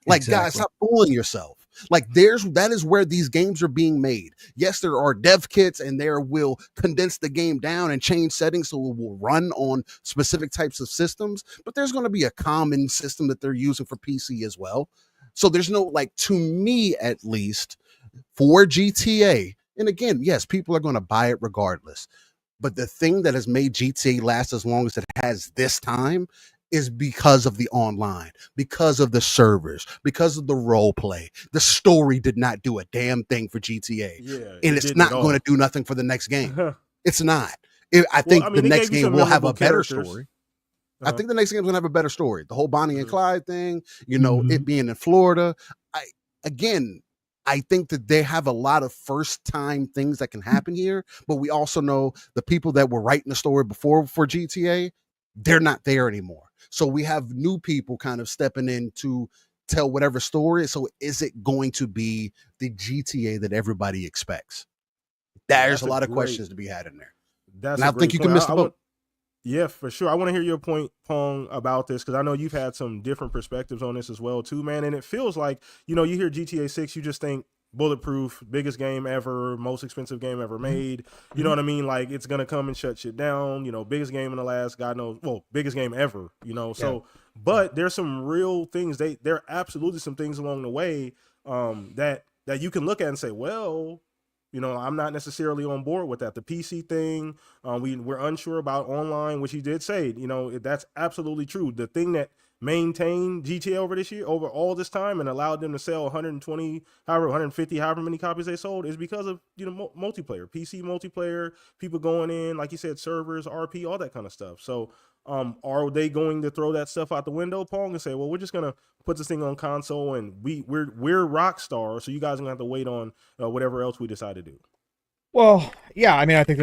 Like, guys, stop fooling yourself. Like that is where these games are being made. Yes, there are dev kits and there will condense the game down and change settings so it will run on specific types of systems, but there's going to be a common system that they're using for PC as well. So there's no, like, to me at least, for GTA, and again, yes, people are going to buy it regardless. But the thing that has made GTA last as long as it has this time is because of the online, because of the servers, because of the role play. The story did not do a damn thing for GTA. Yeah, And it's not going to do nothing for the next game. It's not. I think the next game will have a better story. I think the next game's going to have a better story. The whole Bonnie and Clyde thing, it being in Florida. I think that they have a lot of first time things that can happen here, but we also know the people that were writing the story before for GTA, they're not there anymore. So we have new people kind of stepping in to tell whatever story. So is it going to be the GTA that everybody expects? There's a lot of questions to be had in there. And I think you can miss the boat. Yeah, for sure. I want to hear your point, Pong, about this, because I know you've had some different perspectives on this as well, too, man. And it feels like, you hear GTA 6, you just think bulletproof, biggest game ever, most expensive game ever made. You know what I mean? Like, it's going to come and shut shit down. Biggest game in the last, God knows, biggest game ever, So, but there's some real things. There are absolutely some things along the way that you can look at and say, well, I'm not necessarily on board with that. The PC thing, we're unsure about online, which he did say, that's absolutely true. The thing that maintained GTA over all this time and allowed them to sell 120, 150, however many copies they sold is because of, multiplayer, PC multiplayer, people going in, like you said, servers, RP, all that kind of stuff. So, are they going to throw that stuff out the window, Pong, and say, well, we're just going to put this thing on console and we're Rockstar, so you guys are going to have to wait on whatever else we decide to do? Well, yeah, I mean, I think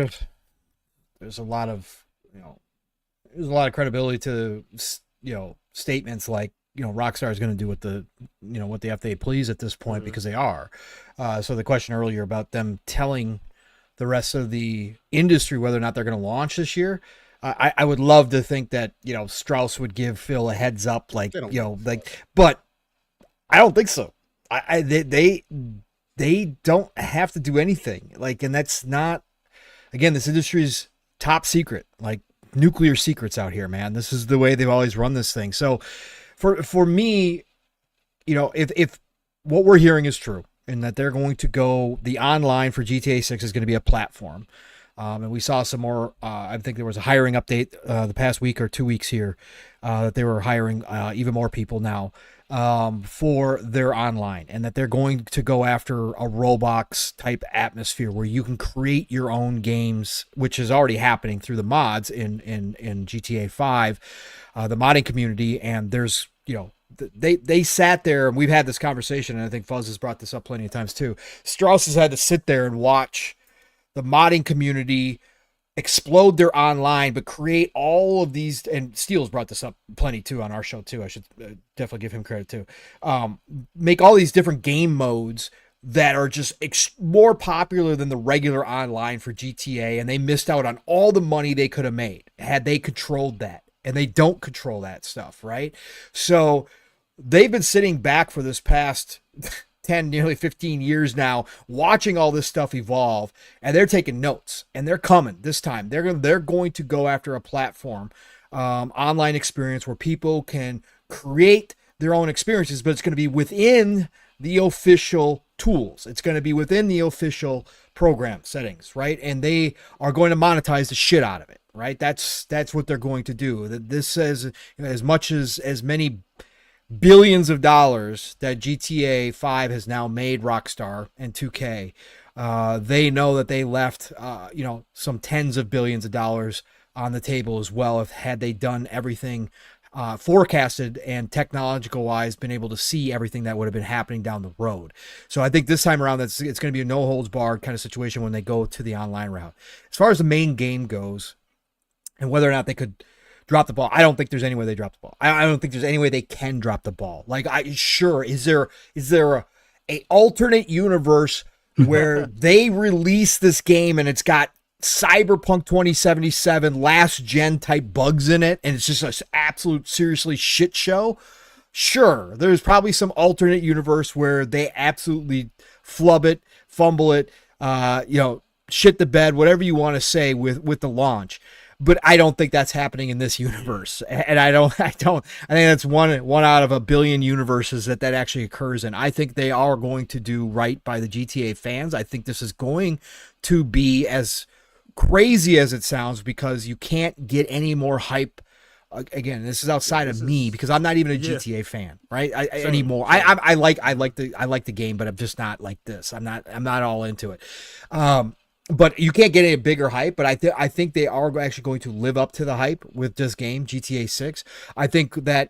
there's a lot of, there's a lot of credibility to, statements like, Rockstar is going to do what the F they please at this point, because they are. So the question earlier about them telling the rest of the industry whether or not they're going to launch this year, I would love to think that, Strauss would give Phil a heads up, but I don't think so. They don't have to do anything, and that's not, again, this industry's top secret, like nuclear secrets out here, man. This is the way they've always run this thing. So for me, if what we're hearing is true, and that they're going to go, the online for GTA 6 is going to be a platform. And we saw some more, I think there was a hiring update the past week or 2 weeks here, that they were hiring even more people now for their online, and that they're going to go after a Roblox type atmosphere where you can create your own games, which is already happening through the mods in GTA 5, the modding community. And there's, they sat there, and we've had this conversation, and I think Fuzz has brought this up plenty of times too. Strauss has had to sit there and watch the modding community explode their online, but create all of these, and Steele's brought this up plenty too on our show too. I should definitely give him credit too. Make all these different game modes that are just more popular than the regular online for GTA, and they missed out on all the money they could have made had they controlled that, and they don't control that stuff, right? So they've been sitting back for this past 10, nearly 15 years now, watching all this stuff evolve, and they're taking notes, and they're coming this time. They're going to go after a platform, online experience where people can create their own experiences, but it's going to be within the official tools. It's going to be within the official program settings, right? And they are going to monetize the shit out of it, right? That's what they're going to do. This says, as much as many billions of dollars that GTA 5 has now made Rockstar and 2K, they know that they left some tens of billions of dollars on the table as well, if had they done everything forecasted and technological wise been able to see everything that would have been happening down the road. So I think this time around it's going to be a no holds barred kind of situation when they go to the online route. As far as the main game goes and whether or not they could drop the ball, I don't think there's any way they drop the ball. I don't think there's any way they can drop the ball. Like, is there a alternate universe where they release this game and it's got Cyberpunk 2077 last gen type bugs in it, and it's just an absolute seriously shit show? Sure, there's probably some alternate universe where they absolutely flub it, fumble it, shit the bed, whatever you want to say with the launch. But I don't think that's happening in this universe, and I think that's one out of a billion universes that actually occurs in. I think they are going to do right by the GTA fans. I think this is going to be as crazy as it sounds, because you can't get any more hype. Again, this is outside of me, because I'm not even a GTA fan, right? Anymore. I like the game, but I'm just not like this. I'm not all into it. But you can't get any bigger hype. But I think they are actually going to live up to the hype with this game, GTA 6. I think that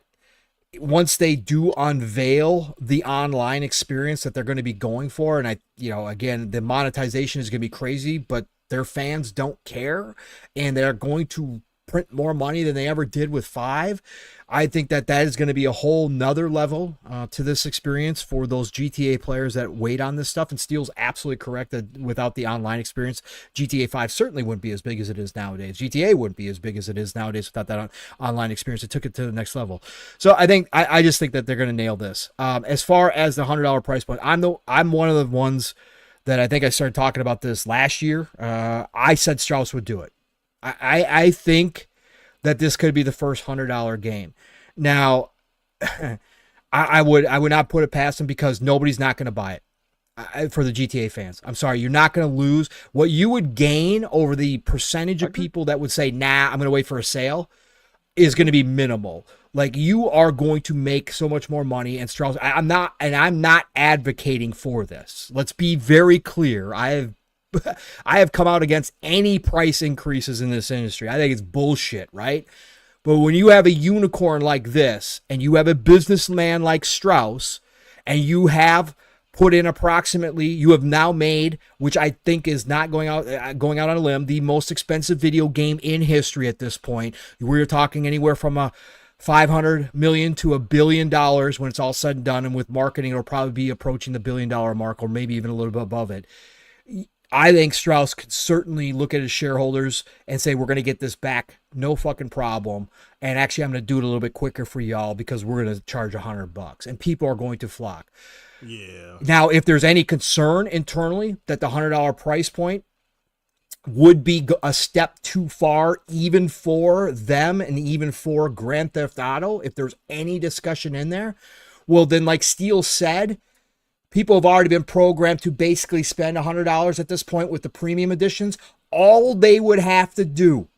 once they do unveil the online experience that they're going to be going for, and again, the monetization is going to be crazy, but their fans don't care, and they're going to print more money than they ever did with 5. I think that is going to be a whole nother level to this experience for those GTA players that wait on this stuff. And Steele's absolutely correct that without the online experience, GTA 5 certainly wouldn't be as big as it is nowadays. GTA wouldn't be as big as it is nowadays without that online experience. It took it to the next level. So I just think that they're going to nail this. As far as the $100 price point, I'm one of the ones that I think I started talking about this last year. I said Strauss would do it. I think that this could be the first $100 game. Now, I would not put it past him, because nobody's not going to buy it for the GTA fans. I'm sorry, you're not going to lose. What you would gain over the percentage of people that would say, nah, I'm going to wait for a sale, is going to be minimal. Like, you are going to make so much more money. And Strauss, I'm not advocating for this. Let's be very clear. I have come out against any price increases in this industry. I think it's bullshit, right? But when you have a unicorn like this, and you have a businessman like Strauss, and you have put in you have now made, which I think is not going out on a limb, the most expensive video game in history at this point. We're talking anywhere from a $500 million to $1 billion when it's all said and done, and with marketing, it'll probably be approaching the $1 billion mark, or maybe even a little bit above it. I think Strauss could certainly look at his shareholders and say, we're going to get this back, no fucking problem. And actually, I'm going to do it a little bit quicker for y'all, because we're going to charge $100, and people are going to flock. Yeah. Now, if there's any concern internally that the $100 price point would be a step too far, even for them and even for Grand Theft Auto, if there's any discussion in there, well, then, like Steele said, people have already been programmed to basically spend $100 at this point with the premium editions. All they would have to do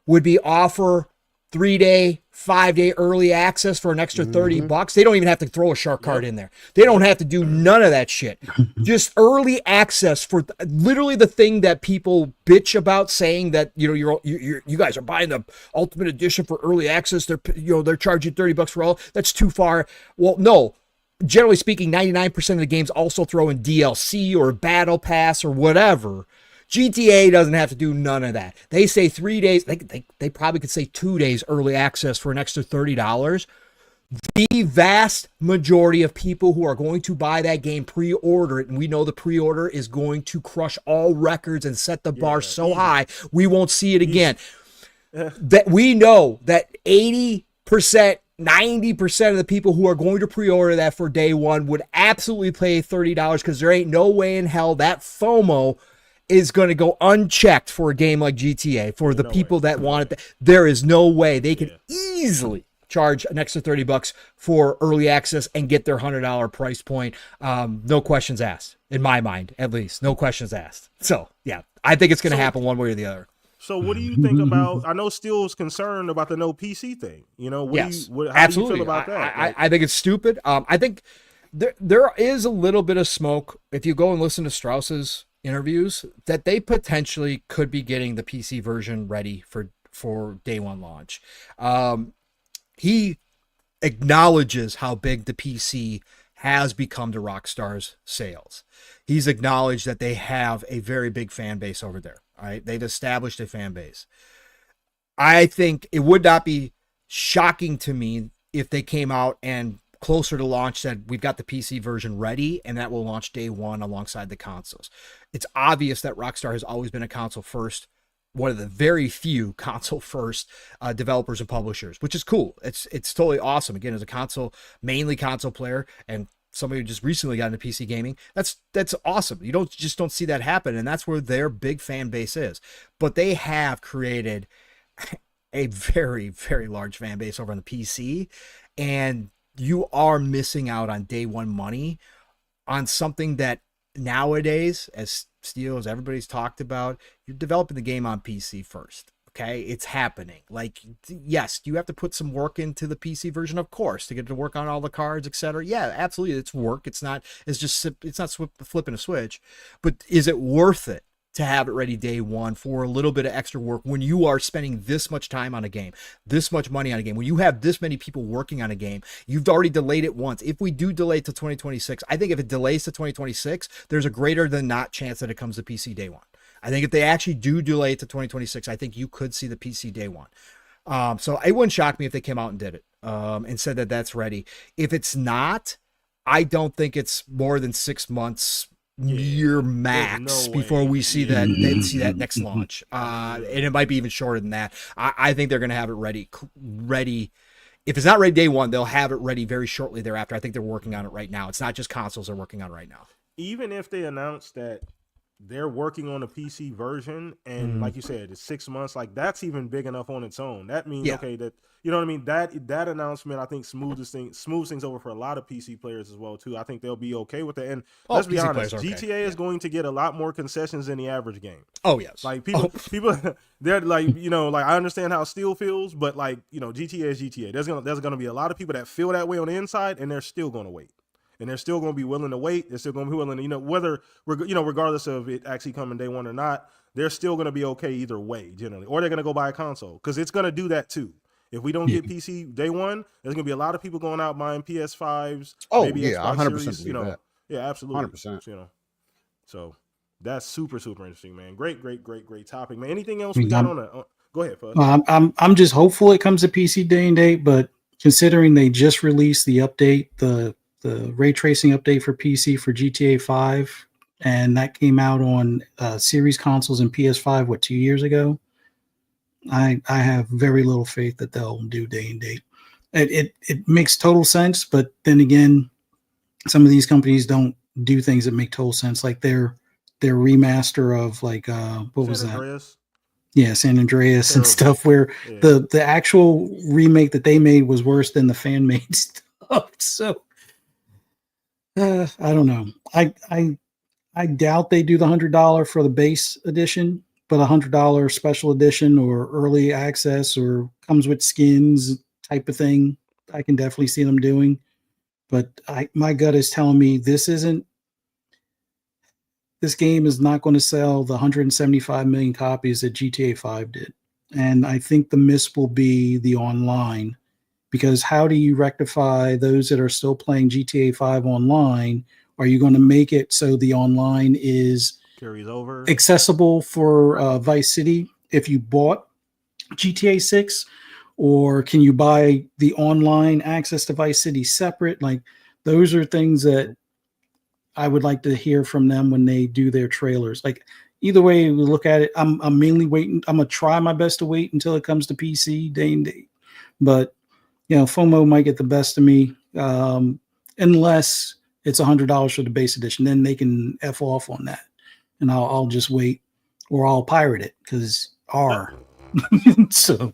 would be offer 3-day, 5-day early access for an extra $30. They don't even have to throw a shark card in there. They don't have to do none of that shit. Just early access for literally the thing that people bitch about, saying that you guys are buying the Ultimate Edition for early access. They're charging $30 for all. That's too far. Well, no. Generally speaking, 99% of the games also throw in DLC or Battle Pass or whatever. GTA doesn't have to do none of that. They say 3 days. They probably could say 2 days early access for an extra $30. The vast majority of people who are going to buy that game pre-order it, and we know the pre-order is going to crush all records and set the bar so high we won't see it again. That we know that 80%, 90% of the people who are going to pre-order that for day one would absolutely pay $30, because there ain't no way in hell that FOMO is going to go unchecked for a game like GTA. For the people that want it, there is no way. They can easily charge an extra $30 for early access and get their $100 price point. No questions asked, in my mind, at least. No questions asked. So, yeah, I think it's going to happen one way or the other. So what do you think about, I know Steele's concerned about the no PC thing. How absolutely. do you feel about that? I think it's stupid. I think there is a little bit of smoke, if you go and listen to Strauss's interviews, that they potentially could be getting the PC version ready for day one launch. He acknowledges how big the PC has become to Rockstar's sales. He's acknowledged that they have a very big fan base over there. All right, they've established a fan base. I think it would not be shocking to me if they came out and closer to launch said, we've got the PC version ready, and that will launch day one alongside the consoles. It's obvious that Rockstar has always been a console first one of the very few console first developers and publishers, which is cool. It's totally awesome. Again, as a mainly console player and somebody who just recently got into PC gaming, that's awesome. You don't see that happen, and that's where their big fan base is. But they have created a very, very large fan base over on the PC, and you are missing out on day one money on something that nowadays, as Steel, as everybody's talked about, you're developing the game on PC first. Okay, it's happening. Like, yes, you have to put some work into the PC version, of course, to get it to work on all the cards, etc. Yeah, absolutely, it's work. It's not flipping a switch, but is it worth it to have it ready day one for a little bit of extra work when you are spending this much time on a game, this much money on a game, when you have this many people working on a game? You've already delayed it once. If we do delay to 2026, I think if it delays to 2026, there's a greater than not chance that it comes to PC day one. I think if they actually do delay it to 2026, I think you could see the PC day one. So it wouldn't shock me if they came out and did it and said that that's ready. If it's not, I don't think it's more than 6 months, year max, before we see that next launch. And it might be even shorter than that. I think they're going to have it ready. If it's not ready day one, they'll have it ready very shortly thereafter. I think they're working on it right now. It's not just consoles they're working on right now. Even if they announce that they're working on a PC version, and like you said, it's 6 months, like that's even big enough on its own. That means, okay, that, you know what I mean? That announcement, I think, smooths things over for a lot of PC players as well, too. I think they'll be okay with it. And let's be honest, GTA is going to get a lot more concessions than the average game. Oh, yes. Like, people, they're like, you know, like, I understand how Steel feels, but like, you know, GTA is GTA. There's gonna be a lot of people that feel that way on the inside, and they're still going to wait. And they're still going to be willing to wait. They're still going to be willing to, you know, regardless of it actually coming day one or not, they're still going to be okay either way, generally. Or they're going to go buy a console, because it's going to do that too. If we don't get PC day one, there's going to be a lot of people going out buying PS5s, maybe Xbox 100% Series, you know. that. Yeah, absolutely. 100%. You know. So that's super, super interesting, man. Great topic, man. Anything else we got on that? Go ahead, Fuzz. I'm just hopeful it comes to PC day and date, but considering they just released the update, the ray tracing update for PC for GTA 5, and that came out on series consoles and PS5 2 years ago, I have very little faith that they'll do day and date. It makes total sense, but then again, some of these companies don't do things that make total sense, like their remaster of like what was that? Andreas? Yeah, San Andreas and stuff, where the actual remake that they made was worse than the fan made stuff. So I don't know. I doubt they do the $100 for the base edition, but $100 special edition or early access or comes with skins type of thing, I can definitely see them doing. But my gut is telling me this game is not going to sell the 175 million copies that GTA 5 did. And I think the miss will be the online. Because how do you rectify those that are still playing GTA 5 online? Are you going to make it so the online is carries over accessible for Vice City if you bought GTA 6? Or can you buy the online access to Vice City separate? Like, those are things that I would like to hear from them when they do their trailers. Like, either way we look at it, I'm mainly waiting. I'm going to try my best to wait until it comes to PC day and date. But you know, FOMO might get the best of me, unless it's $100 for the base edition. Then they can F off on that, and I'll just wait, or I'll pirate it because So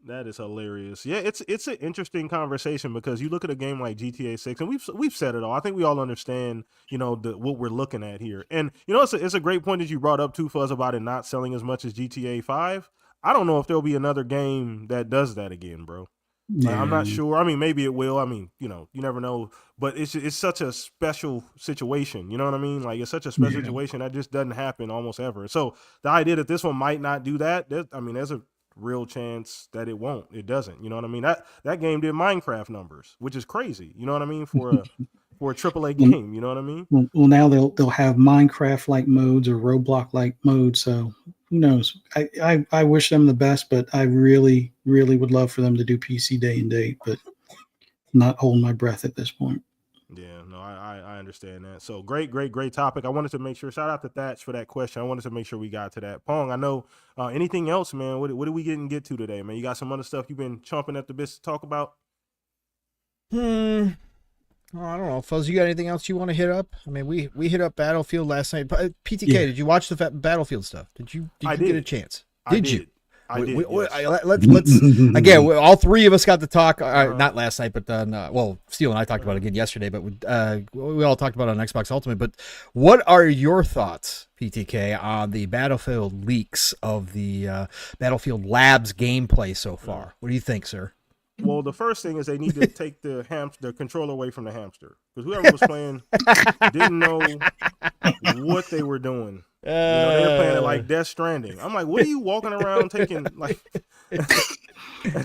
that is hilarious. Yeah, it's an interesting conversation, because you look at a game like GTA 6, and we've said it all. I think we all understand, you know, what we're looking at here. And you know, it's a great point that you brought up too, Fuzz, about it not selling as much as GTA 5. I don't know if there'll be another game that does that again, bro. Like, I'm not sure. I mean, maybe it will. I mean, you know, you never know. But it's such a special situation. You know what I mean? Like, it's such a special situation that just doesn't happen almost ever. So the idea that this one might not do that, there's a real chance that it won't. It doesn't. You know what I mean? That game did Minecraft numbers, which is crazy. You know what I mean? For a AAA game. You know what I mean? Well, now they'll have Minecraft-like modes or Roblox-like modes. So who knows? I wish them the best, but I really, really would love for them to do PC day and date, but I'm not holding my breath at this point. Yeah, no, I understand that. So great topic. I wanted to make sure. Shout out to Thatch for that question. I wanted to make sure we got to that. Pong, I know. Anything else, man? What do we get to today, man? You got some other stuff you've been chomping at the bits to talk about? Oh, I don't know, Fuzz. You got anything else you want to hit up? I mean, we hit up Battlefield last night. PTK, Yeah. did you watch the Battlefield stuff? Did you get a chance? I did you? I did. Let's again. All three of us got to talk. Not last night, but Steele and I talked about it again yesterday. But we all talked about it on Xbox Ultimate. But what are your thoughts, PTK, on the Battlefield leaks of the Battlefield Labs gameplay so far? What do you think, sir? Well, the first thing is they need to take the controller away from the hamster, because whoever was playing didn't know what they were doing. They were playing it like Death Stranding. I'm like, what are you walking around taking? Like,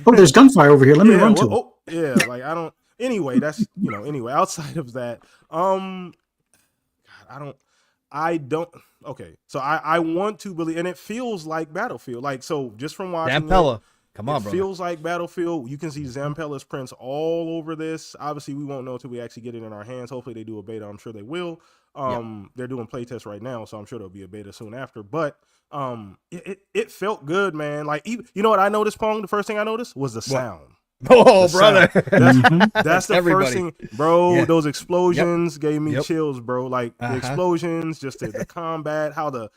Oh, there's gunfire over here. Let me run to it. Oh, yeah, like I don't. Anyway, that's Anyway, outside of that, God, I don't. Okay, so I want to believe, and it feels like Battlefield. Like, so just from watching Zampella. Come on, it bro. feels like Battlefield. You can see Zampella's prints all over this. Obviously, we won't know until we actually get it in our hands. Hopefully, they do a beta. I'm sure they will. They're doing playtests right now, so I'm sure there'll be a beta soon after. But it felt good, man. Like, even, you know what I noticed, Pong? The first thing I noticed was the sound. Oh, brother. That's the first thing, bro. Yeah. Those explosions gave me chills, bro. Like the Uh-huh. explosions, just the combat, how the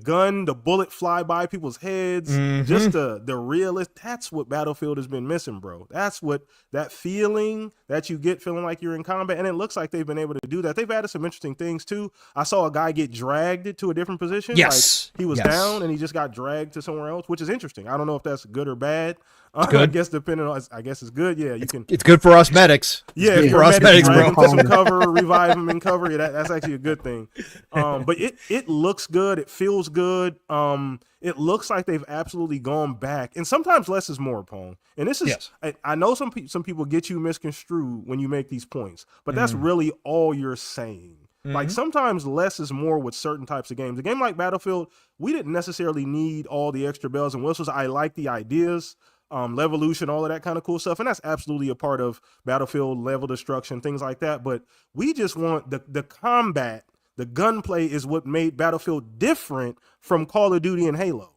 gun, the bullet fly by people's heads, just the realist. That's what Battlefield has been missing, bro. That's what that feeling that you get, feeling like you're in combat, and it looks like they've been able to do that. They've added some interesting things too. I saw a guy get dragged to a different position. Yes, like he was down and he just got dragged to somewhere else, which is interesting. I don't know if that's good or bad. Good. I guess depending on, I guess it's good. Yeah, It's good for us medics. Yeah, for us medics, drag bro. him to some cover, revive him in cover. Yeah, that's actually a good thing. But it looks good. It feels good. It looks like they've absolutely gone back. And sometimes less is more, Pong. And this is, I know some people get you misconstrued when you make these points, but that's really all you're saying. Like sometimes less is more with certain types of games. A game like Battlefield, we didn't necessarily need all the extra bells and whistles. I like the ideas. Levolution, all of that kind of cool stuff. And that's absolutely a part of Battlefield, level destruction, things like that. But we just want the combat, the gunplay is what made Battlefield different from Call of Duty and Halo.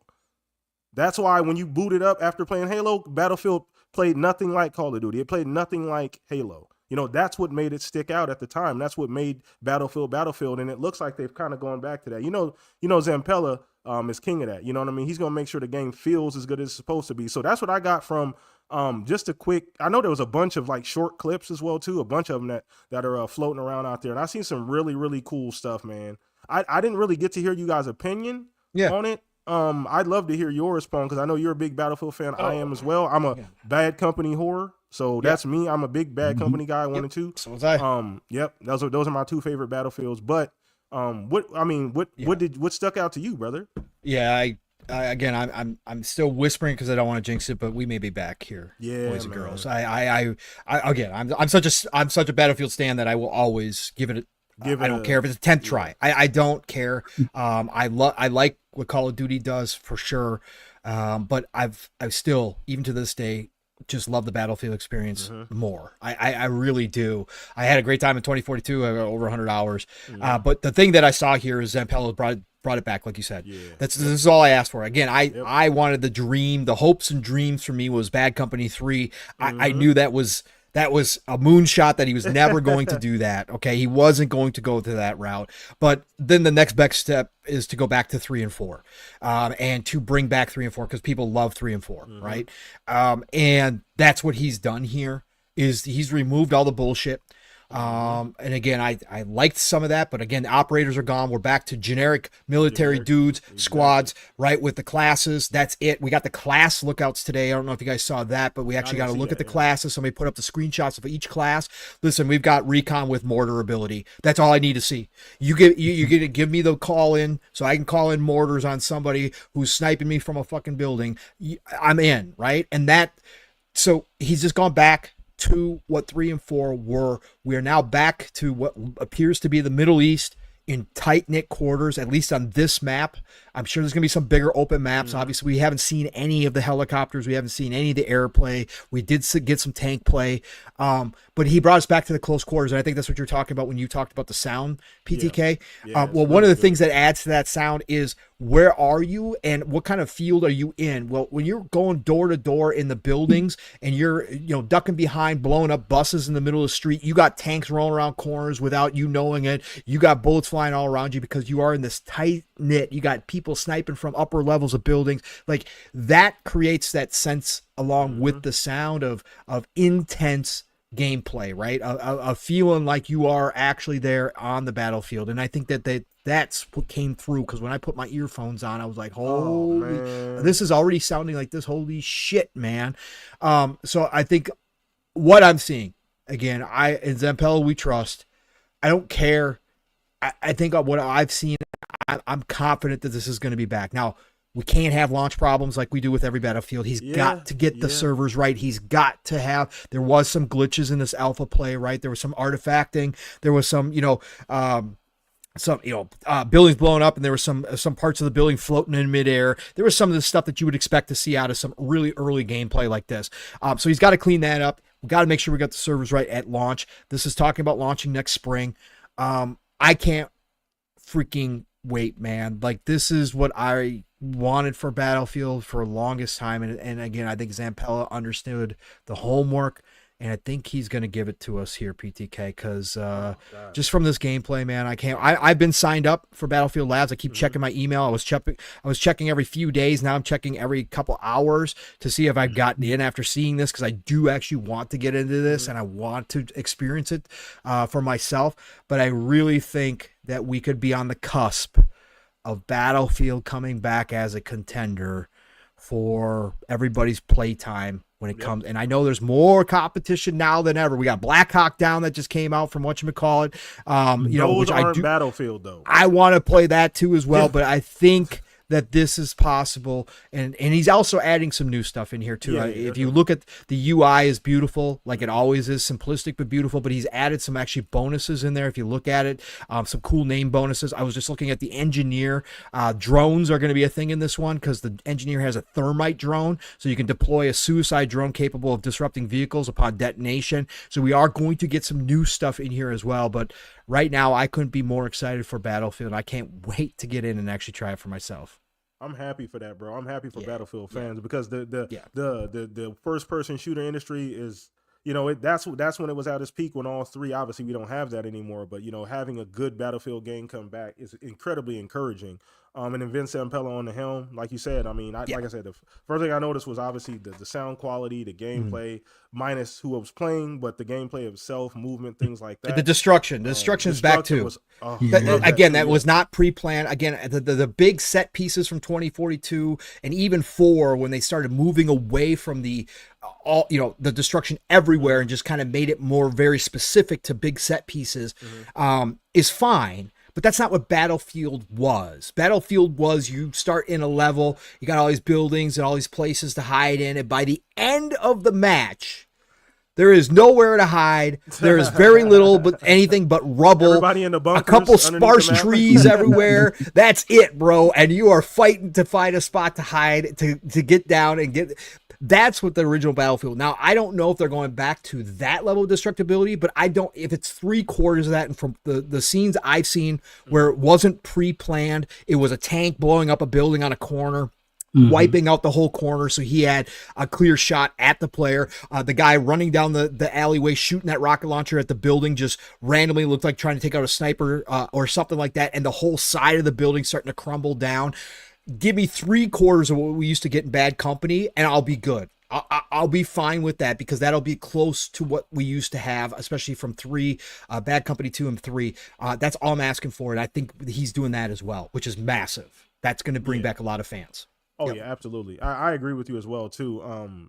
That's why when you boot it up after playing Halo, Battlefield played nothing like Call of Duty. It played nothing like Halo. That's what made it stick out at the time. That's what made Battlefield. And it looks like they've kind of gone back to that. Zampella is king of that. You know what I mean? He's going to make sure the game feels as good as it's supposed to be. So that's what I got from just a quick, I know there was a bunch of like short clips as well too, a bunch of them that are floating around out there. And I've seen some really, really cool stuff, man. I didn't really get to hear you guys' opinion on it. I'd love to hear yours, Pong, because I know you're a big Battlefield fan. I am as well. I'm a Bad Company whore. So that's me. I'm a big Bad Company guy, 1 and 2. So was I. Yep. Those are my two favorite Battlefields. But what stuck out to you, brother? Yeah, I'm still whispering because I don't want to jinx it, but we may be back here, boys and girls. I'm such a Battlefield stan that I will always give it. I don't care if it's a 10th try. I don't care. I like what Call of Duty does for sure, but I've still, even to this day, just love the Battlefield experience more. I really do. I had a great time in 2042. I got over 100 hours. But the thing that I saw here is Zampella brought it back, like you said. Yeah. This is all I asked for. Again, I wanted the dream. The hopes and dreams for me was Bad Company 3. I knew that was a moonshot, that he was never going to do that. Okay, he wasn't going to go to that route. But then the next best step is to go back to 3 and 4, and to bring back 3 and 4 because people love 3 and 4, right? And that's what he's done here. Is he's removed all the bullshit. And again, I liked some of that, but again, the operators are gone. We're back to generic military dudes, squads, right, with the classes. That's it. We got the class lookouts today. I don't know if you guys saw that, but we actually got to look at the classes. Somebody put up the screenshots of each class. Listen, we've got recon with mortar ability. That's all I need to see. You give me the call in so I can call in mortars on somebody who's sniping me from a fucking building. I'm in, right? And so he's just gone back to what 3 and 4 were. We are now back to what appears to be the Middle East in tight-knit quarters, at least on this map. I'm sure there's going to be some bigger open maps. Obviously, we haven't seen any of the helicopters. We haven't seen any of the air play. We did get some tank play. But he brought us back to the close quarters, and I think that's what you're talking about when you talked about the sound, PTK. Well, one of the things that adds to that sound is where are you and what kind of field are you in? Well, when you're going door to door in the buildings and you're, ducking behind, blowing up buses in the middle of the street, you got tanks rolling around corners without you knowing it. You got bullets flying all around you because you are in this tight knit. You got people sniping from upper levels of buildings. Like that creates that sense along with the sound of intense gameplay, right? A feeling like you are actually there on the battlefield. And I think that's what came through, because when I put my earphones on, I was like, holy, this is already sounding like this. Holy shit, man. So I think what I'm seeing, again, in Zampella we trust. I don't care. I think what I've seen, I'm confident that this is going to be back. Now, we can't have launch problems like we do with every Battlefield. He's got to get the servers right. He's got to have, there was some glitches in this alpha play, right? There was some artifacting. There was some, buildings blowing up, and there were some parts of the building floating in midair. There was some of the stuff that you would expect to see out of some really early gameplay like this. So he's got to clean that up. We got to make sure we got the servers right at launch. This is talking about launching next spring. I can't freaking wait, man. Like, this is what I wanted for Battlefield for the longest time. And again, I think Zampella understood the homework, and I think he's going to give it to us here, PTK, because just from this gameplay, man, I've been signed up for Battlefield Labs. I keep checking my email. I was checking every few days. Now I'm checking every couple hours to see if I've gotten in after seeing this, because I do actually want to get into this and I want to experience it for myself. But I really think that we could be on the cusp of Battlefield coming back as a contender for everybody's playtime when it comes. And I know there's more competition now than ever. We got Black Hawk Down that just came out from whatchamacallit. Those aren't Battlefield, though. I want to play that too as well, but I think that this is possible, and he's also adding some new stuff in here too. If you look at the UI, is beautiful, like it always is, simplistic but beautiful, but he's added some actually bonuses in there. If you look at it, some cool name bonuses. I was just looking at the engineer. Drones are going to be a thing in this one, because the engineer has a thermite drone, so you can deploy a suicide drone capable of disrupting vehicles upon detonation. So we are going to get some new stuff in here as well, but right now I couldn't be more excited for Battlefield. I can't wait to get in and actually try it for myself. I'm happy for that, bro. I'm happy for Battlefield fans, because the first person shooter industry is, that's when it was at its peak, when all three, obviously we don't have that anymore, but having a good Battlefield game come back is incredibly encouraging. And then Vince Zampella on the helm, like you said, like I said, the first thing I noticed was obviously the sound quality, the gameplay, minus who I was playing, but the gameplay itself, movement, things like that. The destruction is back too. That was not pre-planned. Again, the big set pieces from 2042 and even 4, when they started moving away from the destruction everywhere and just kind of made it more very specific to big set pieces, is fine. But that's not what Battlefield was. Battlefield was, you start in a level, you got all these buildings and all these places to hide in, and by the end of the match, there is nowhere to hide. There is very little, but anything but rubble. Everybody in the bunkers, a couple sparse trees everywhere. That's it, bro. And you are fighting to find a spot to hide, to get down and get. That's what the original Battlefield. Now, I don't know if they're going back to that level of destructibility, but if it's 3/4 of that, and from the scenes I've seen where it wasn't pre-planned, it was a tank blowing up a building on a corner, wiping out the whole corner, so he had a clear shot at the player. The guy running down the alleyway shooting that rocket launcher at the building just randomly looked like trying to take out a sniper or something like that, and the whole side of the building starting to crumble down. Give me 3/4 of what we used to get in Bad Company, and I'll be good. I'll be fine with that, because that'll be close to what we used to have, especially from 3, Bad Company 2 and 3. That's all I'm asking for, and I think he's doing that as well, which is massive. That's going to bring back a lot of fans. Oh yeah, absolutely. I agree with you as well too.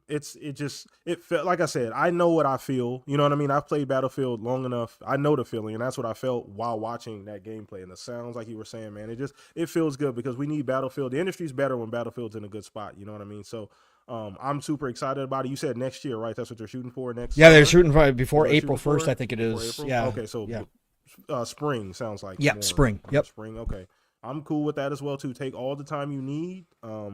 It felt like, I said, I know what I feel. You know what I mean? I've played Battlefield long enough. I know the feeling, and that's what I felt while watching that gameplay. And the sounds, like you were saying, man, it feels good, because we need Battlefield. The industry's better when Battlefield's in a good spot. You know what I mean? So I'm super excited about it. You said next year, right? That's what they're shooting for next. Yeah, they're shooting for before April 1st, I think it is. Yeah. Okay, so spring sounds like. Yep, spring. Yep. Spring. Okay. I'm cool with that as well too. Take all the time you need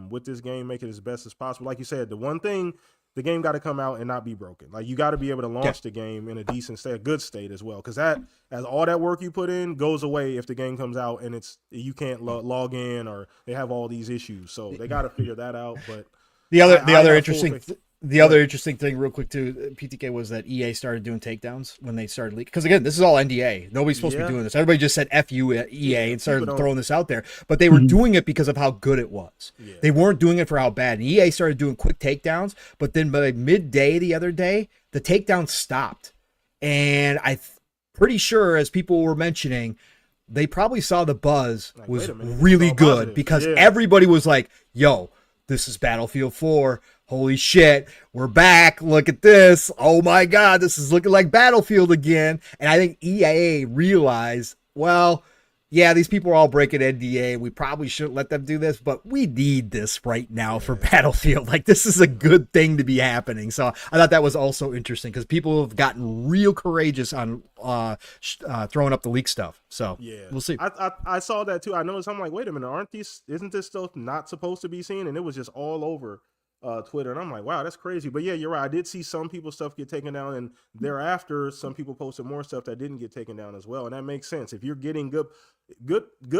with this game, make it as best as possible. Like you said, the one thing, the game got to come out and not be broken. Like you got to be able to launch the game in a decent state, a good state as well, because that, as all that work you put in goes away if the game comes out and you can't log in or they have all these issues. So they got to figure that out. But the other interesting thing real quick too, PTK, was that EA started doing takedowns when they started leaking. Because again, this is all NDA. Nobody's supposed to be doing this. Everybody just said F you EA and started throwing this out there. But they were doing it because of how good it was. Yeah. They weren't doing it for how bad. And EA started doing quick takedowns, but then by midday the other day, the takedowns stopped. And pretty sure, as people were mentioning, they probably saw the buzz was really good because everybody was like, yo, this is Battlefield 4. Holy shit, we're back. Look at this. Oh my God, this is looking like Battlefield again. And I think EA realized, well, yeah, these people are all breaking NDA. We probably shouldn't let them do this, but we need this right now for Battlefield. Like, this is a good thing to be happening. So I thought that was also interesting because people have gotten real courageous on throwing up the leak stuff. So we'll see. I saw that too. I noticed. I'm like, wait a minute, isn't this stuff not supposed to be seen? And it was just all over Twitter, and I'm like, wow, that's crazy. But yeah, you're right. I did see some people's stuff get taken down, and thereafter, some people posted more stuff that didn't get taken down as well. And that makes sense. If you're getting good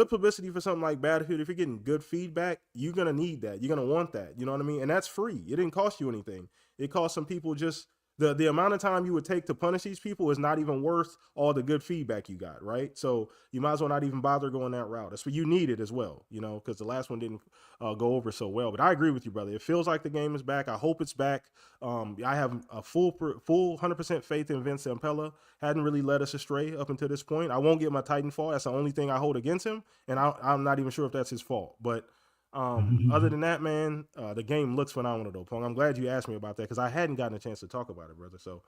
publicity for something like Battlefield, if you're getting good feedback, you're gonna need that. You're gonna want that. You know what I mean? And that's free. It didn't cost you anything. It cost some people just the amount of time you would take to punish these people is not even worth all the good feedback you got, right? So you might as well not even bother going that route. That's what you need it as well, you know, because the last one didn't go over so well. But I agree with you, brother. It feels like the game is back. I hope it's back. I have a full 100% faith in Vince Zampella. Hadn't really led us astray up until this point. I won't get my Titanfall. That's the only thing I hold against him, and I'm not even sure if that's his fault. But other than that, man, the game looks phenomenal though, Pong. I'm glad you asked me about that because I hadn't gotten a chance to talk about it, brother. So,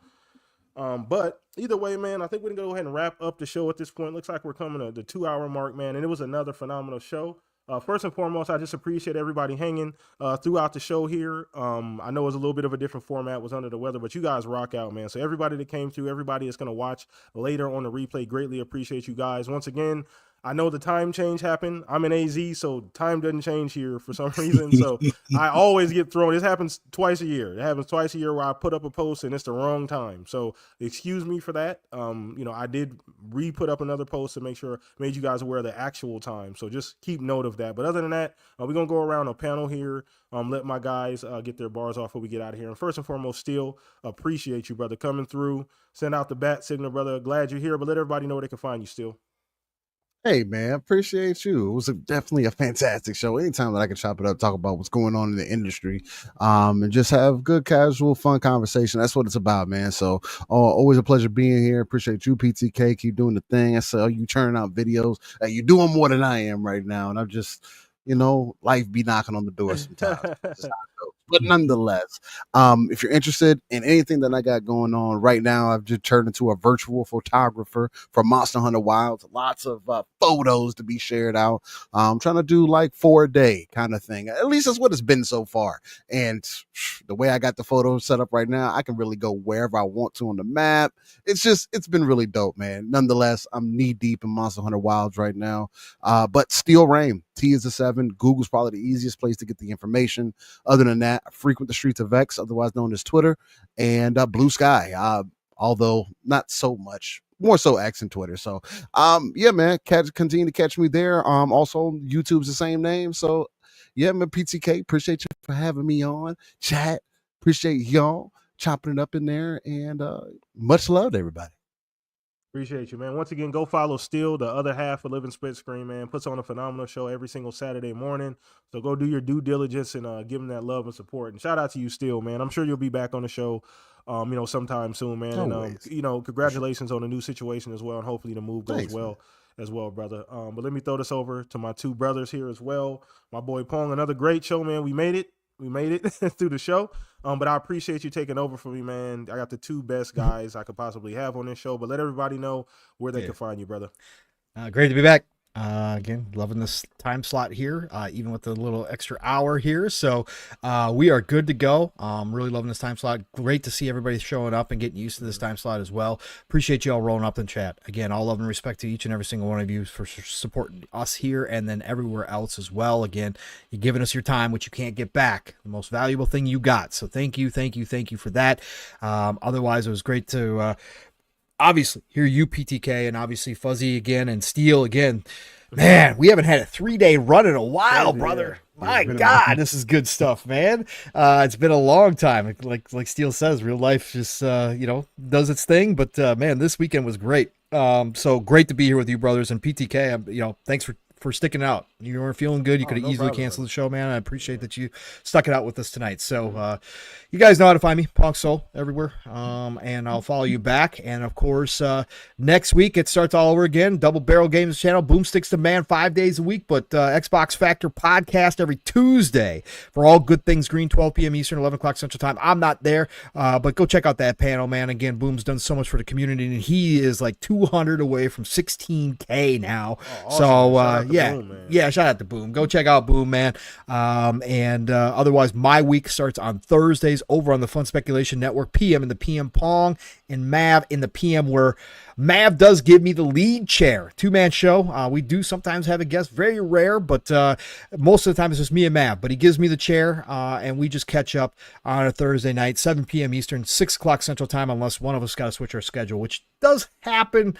but either way, man, I think we can go ahead and wrap up the show at this point. Looks like we're coming to the 2-hour mark, man, and it was another phenomenal show. First and foremost, I just appreciate everybody hanging throughout the show here. I know it was a little bit of a different format, was under the weather, but you guys rock out, man. So everybody that came through, everybody that's going to watch later on the replay, greatly appreciate you guys. Once again, I know the time change happened. I'm in AZ, so time doesn't change here for some reason. So I always get thrown. This happens twice a year. It happens twice a year where I put up a post and it's the wrong time. So excuse me for that. You know, I did re-put up another post to make sure, made you guys aware of the actual time. So just keep note of that. But other than that, we're going to go around a panel here. Let my guys get their bars off before we get out of here. And first and foremost, still appreciate you, brother, coming through. Send out the bat signal, brother. Glad you're here, but let everybody know where they can find you still. Hey, man, appreciate you. It was definitely a fantastic show. Anytime that I can chop it up, talk about what's going on in the industry, and just have good, casual, fun conversation. That's what it's about, man. So always a pleasure being here. Appreciate you, PTK. Keep doing the thing. I saw you churning out videos. You're doing more than I am right now. And I'm just, you know, life be knocking on the door sometimes. But nonetheless, if you're interested in anything that I got going on right now, I've just turned into a virtual photographer for Monster Hunter Wilds. Lots of photos to be shared out. I'm trying to do like 4 a day kind of thing. At least that's what it's been so far. And the way I got the photos set up right now, I can really go wherever I want to on the map. It's been really dope, man. Nonetheless, I'm knee deep in Monster Hunter Wilds right now. But Steel Rain, T is a 7. Google's probably the easiest place to get the information. Other than that, I frequent the streets of X, otherwise known as Twitter, and Blue Sky, although not so much, more so X and Twitter. So, yeah, man, continue to catch me there. Also, YouTube's the same name. So, yeah, man, PTK, appreciate you for having me on. Chat, appreciate y'all chopping it up in there, and much love to everybody. Appreciate you, man. Once again, go follow Steel, the other half of Living Split Screen, man. Puts on a phenomenal show every single Saturday morning. So go do your due diligence and give him that love and support. And shout out to you, Steel, man. I'm sure you'll be back on the show, you know, sometime soon, man. And, you know, congratulations on the new situation as well. And hopefully the move goes well as well, brother. But let me throw this over to my two brothers here as well. My boy Pong, another great show, man. We made it. We made it through the show. But I appreciate you taking over for me, man. I got the two best guys I could possibly have on this show. But let everybody know where they can find you, brother. Great to be back. Again, loving this time slot here, even with the little extra hour here. So we are good to go. Really loving this time slot. Great to see everybody showing up and getting used to this time slot as well. Appreciate you all rolling up in chat. Again, all love and respect to each and every single one of you for supporting us here and then everywhere else as well. Again, you're giving us your time, which you can't get back. The most valuable thing you got. So thank you for that. Otherwise, it was great to obviously hear you, PTK, and obviously Fuzzy again and Steel again. Man, we haven't had a 3-day run in a while, brother. My God, this is good stuff, man. It's been a long time. Like Steel says, real life just does its thing. But man, this weekend was great. So great to be here with you, brothers, and PTK. Thanks for sticking out. You weren't feeling good. You could have easily canceled the show, man. I appreciate that you stuck it out with us tonight. So you guys know how to find me, Punk Soul, everywhere. And I'll follow you back. And of course, next week it starts all over again. Double Barrel Games channel, Boomsticks to Man, 5 days a week. But Xbox Factor podcast every Tuesday for all good things green, 12 p.m. Eastern, 11 o'clock Central Time. I'm not there, but go check out that panel, man. Again, Boom's done so much for the community, and he is like 200 away from 16K now. Oh, awesome. So shout out to Boom. Go check out Boom, man. And otherwise, my week starts on Thursdays over on the Fun Speculation Network, PM in the PM Pong, and Mav in the PM, where Mav does give me the lead chair. 2-man show. We do sometimes have a guest, very rare, but most of the time it's just me and Mav. But he gives me the chair, and we just catch up on a Thursday night, 7 p.m. Eastern, 6 o'clock Central Time, unless one of us got to switch our schedule, which does happen.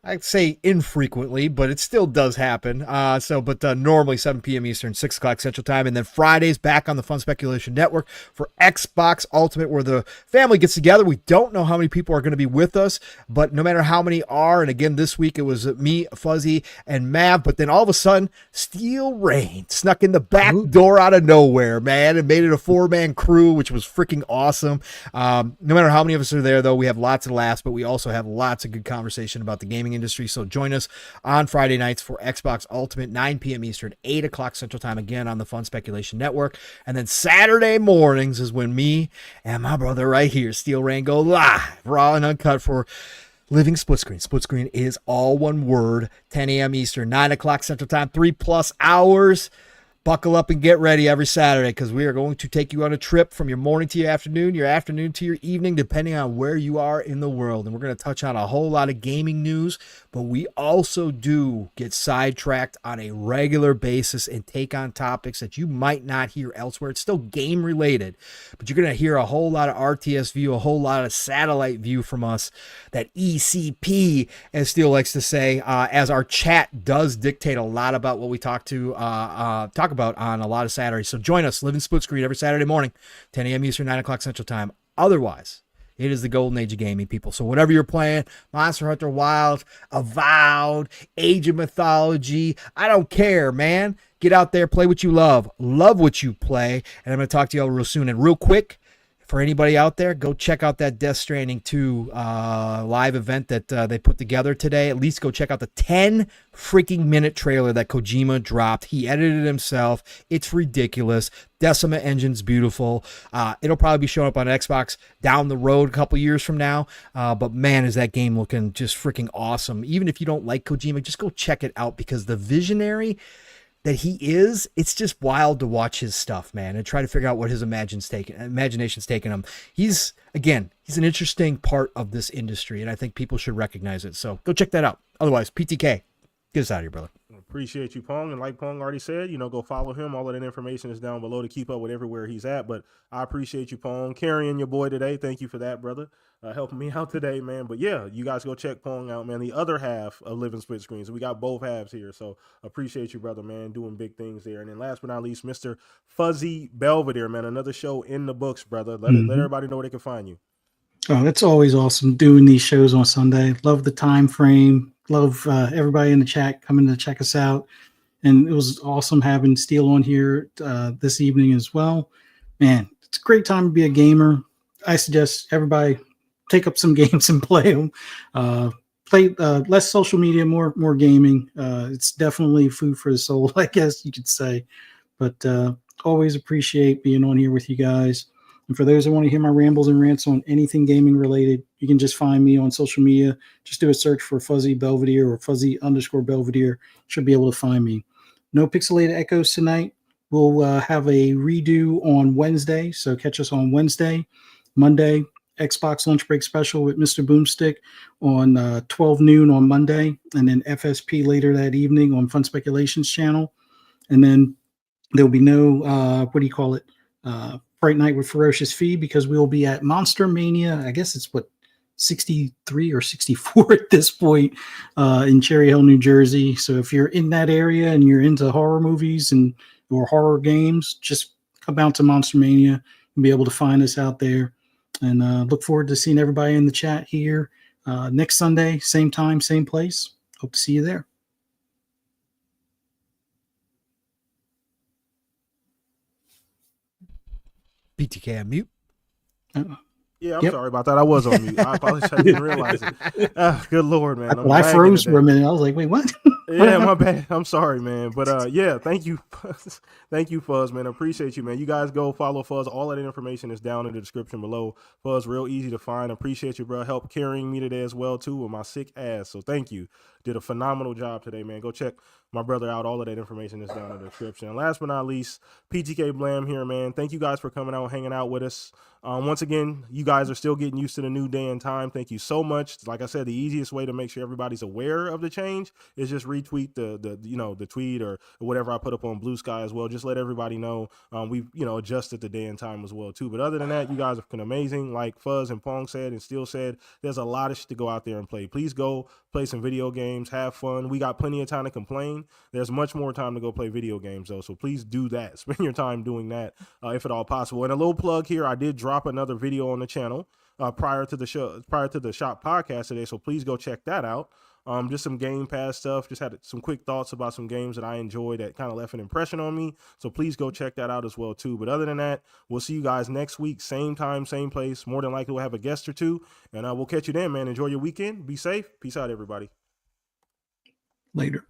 I'd say infrequently, but it still does happen. Normally 7 p.m. Eastern, 6 o'clock Central Time. And then Fridays back on the Fun Speculation Network for Xbox Ultimate, where the family gets together. We don't know how many people are going to be with us, but no matter how many are, and again, this week it was me, Fuzzy, and Mav, but then all of a sudden, Steel Rain snuck in the back door out of nowhere, man, and made it a 4-man crew, which was freaking awesome. No matter how many of us are there, though, we have lots of laughs, but we also have lots of good conversation about the gaming industry. So join us on Friday nights for Xbox Ultimate, 9 p.m. Eastern, 8 o'clock Central Time, again on the Fun Speculation Network. And then Saturday mornings is when me and my brother right here, Steel Rain, go live, raw and uncut for Living Split Screen. Split Screen is all one word, 10 a.m. Eastern, 9 o'clock Central Time, 3+ hours. Buckle up and get ready every Saturday, because we are going to take you on a trip from your morning to your afternoon to your evening, depending on where you are in the world. And we're going to touch on a whole lot of gaming news, but we also do get sidetracked on a regular basis and take on topics that you might not hear elsewhere. It's still game related, but you're going to hear a whole lot of RTS view, a whole lot of satellite view from us, that ECP, as Steel likes to say, as our chat does dictate a lot about what we talk about on a lot of Saturdays. So join us, Living Split Screen, every Saturday morning, 10 a.m. Eastern, 9 o'clock Central Time. Otherwise, it is the golden age of gaming, people. So whatever you're playing, Monster Hunter Wild, Avowed, Age of Mythology, I don't care, man. Get out there, play what you love what you play, and I'm going to talk to you all real soon. And real quick, for anybody out there, go check out that Death Stranding 2 live event that they put together today. At least go check out the 10 freaking minute trailer that Kojima dropped. He edited it himself. It's ridiculous. Decima Engine's beautiful. It'll probably be showing up on Xbox down the road a couple years from now. But man, is that game looking just freaking awesome. Even if you don't like Kojima, just go check it out, because the visionary that he is, it's just wild to watch his stuff, man, and try to figure out what his imagination's taking him. He's an interesting part of this industry, and I think people should recognize it. So go check that out. Otherwise, PTK, get us out of here, brother. Appreciate you, Pong. And like Pong already said, go follow him. All of that information is down below to keep up with everywhere he's at. But I appreciate you, Pong, carrying your boy today. Thank you for that, brother. Helping me out today, man. But yeah, you guys go check Pong out, man. The other half of Living Split Screens. We got both halves here. So appreciate you, brother, man, doing big things there. And then last but not least, Mr. Fuzzy Belvedere, man. Another show in the books, brother. Let everybody know where they can find you. Oh, it's always awesome doing these shows on Sunday. Love the time frame. Love everybody in the chat coming to check us out. And it was awesome having Steel on here this evening as well. Man, it's a great time to be a gamer. I suggest everybody take up some games and play them. Play less social media, more gaming. It's definitely food for the soul, I guess you could say. But always appreciate being on here with you guys. And for those that want to hear my rambles and rants on anything gaming related, you can just find me on social media. Just do a search for Fuzzy Belvedere or Fuzzy_Belvedere. Should be able to find me. No pixelated echoes tonight. We'll have a redo on Wednesday, so catch us on Wednesday. Monday, Xbox lunch break special with Mr. Boomstick on 12 noon on Monday, and then FSP later that evening on Fun Speculations channel. And then there'll be no, Fright Night with Ferocious Fee, because we'll be at Monster Mania. I guess it's 63 or 64 at this point in Cherry Hill, New Jersey. So if you're in that area and you're into horror movies or horror games, just come out to Monster Mania and be able to find us out there. And look forward to seeing everybody in the chat here next Sunday, same time, same place. Hope to see you there. BTK on mute. Yeah, I'm sorry about that. I was on mute. I apologize. I didn't realize it. Good Lord, man. I froze for a minute. I was like, wait, what? Yeah, my bad. I'm sorry, man. But yeah, thank you. Thank you, Fuzz, man. I appreciate you, man. You guys go follow Fuzz. All that information is down in the description below. Fuzz, real easy to find. Appreciate you, bro. Help carrying me today as well, too, with my sick ass. So thank you. Did a phenomenal job today, man. Go check my brother out. All of that information is down in the description. And last but not least, PTK Blam here, man. Thank you guys for coming out, hanging out with us. Once again, you guys are still getting used to the new day and time. Thank you so much. Like I said, the easiest way to make sure everybody's aware of the change is just retweet the tweet or whatever I put up on Blue Sky as well. Just let everybody know we've adjusted the day and time as well too. But other than that, you guys have been amazing. Like Fuzz and Pong said and Steel said, there's a lot of shit to go out there and play. Please go play some video games, have fun. We got plenty of time to complain. There's much more time to go play video games though, so please do that. Spend your time doing that if at all possible. And a little plug here, I did drop another video on the channel prior to the shop podcast today, so please go check that out. Just some Game Pass stuff. Just had some quick thoughts about some games that I enjoyed that kind of left an impression on me. So please go check that out as well too. But other than that, we'll see you guys next week, same time, same place. More than likely we'll have a guest or two, and we'll catch you then, man. Enjoy your weekend. Be safe. Peace out, everybody. Later.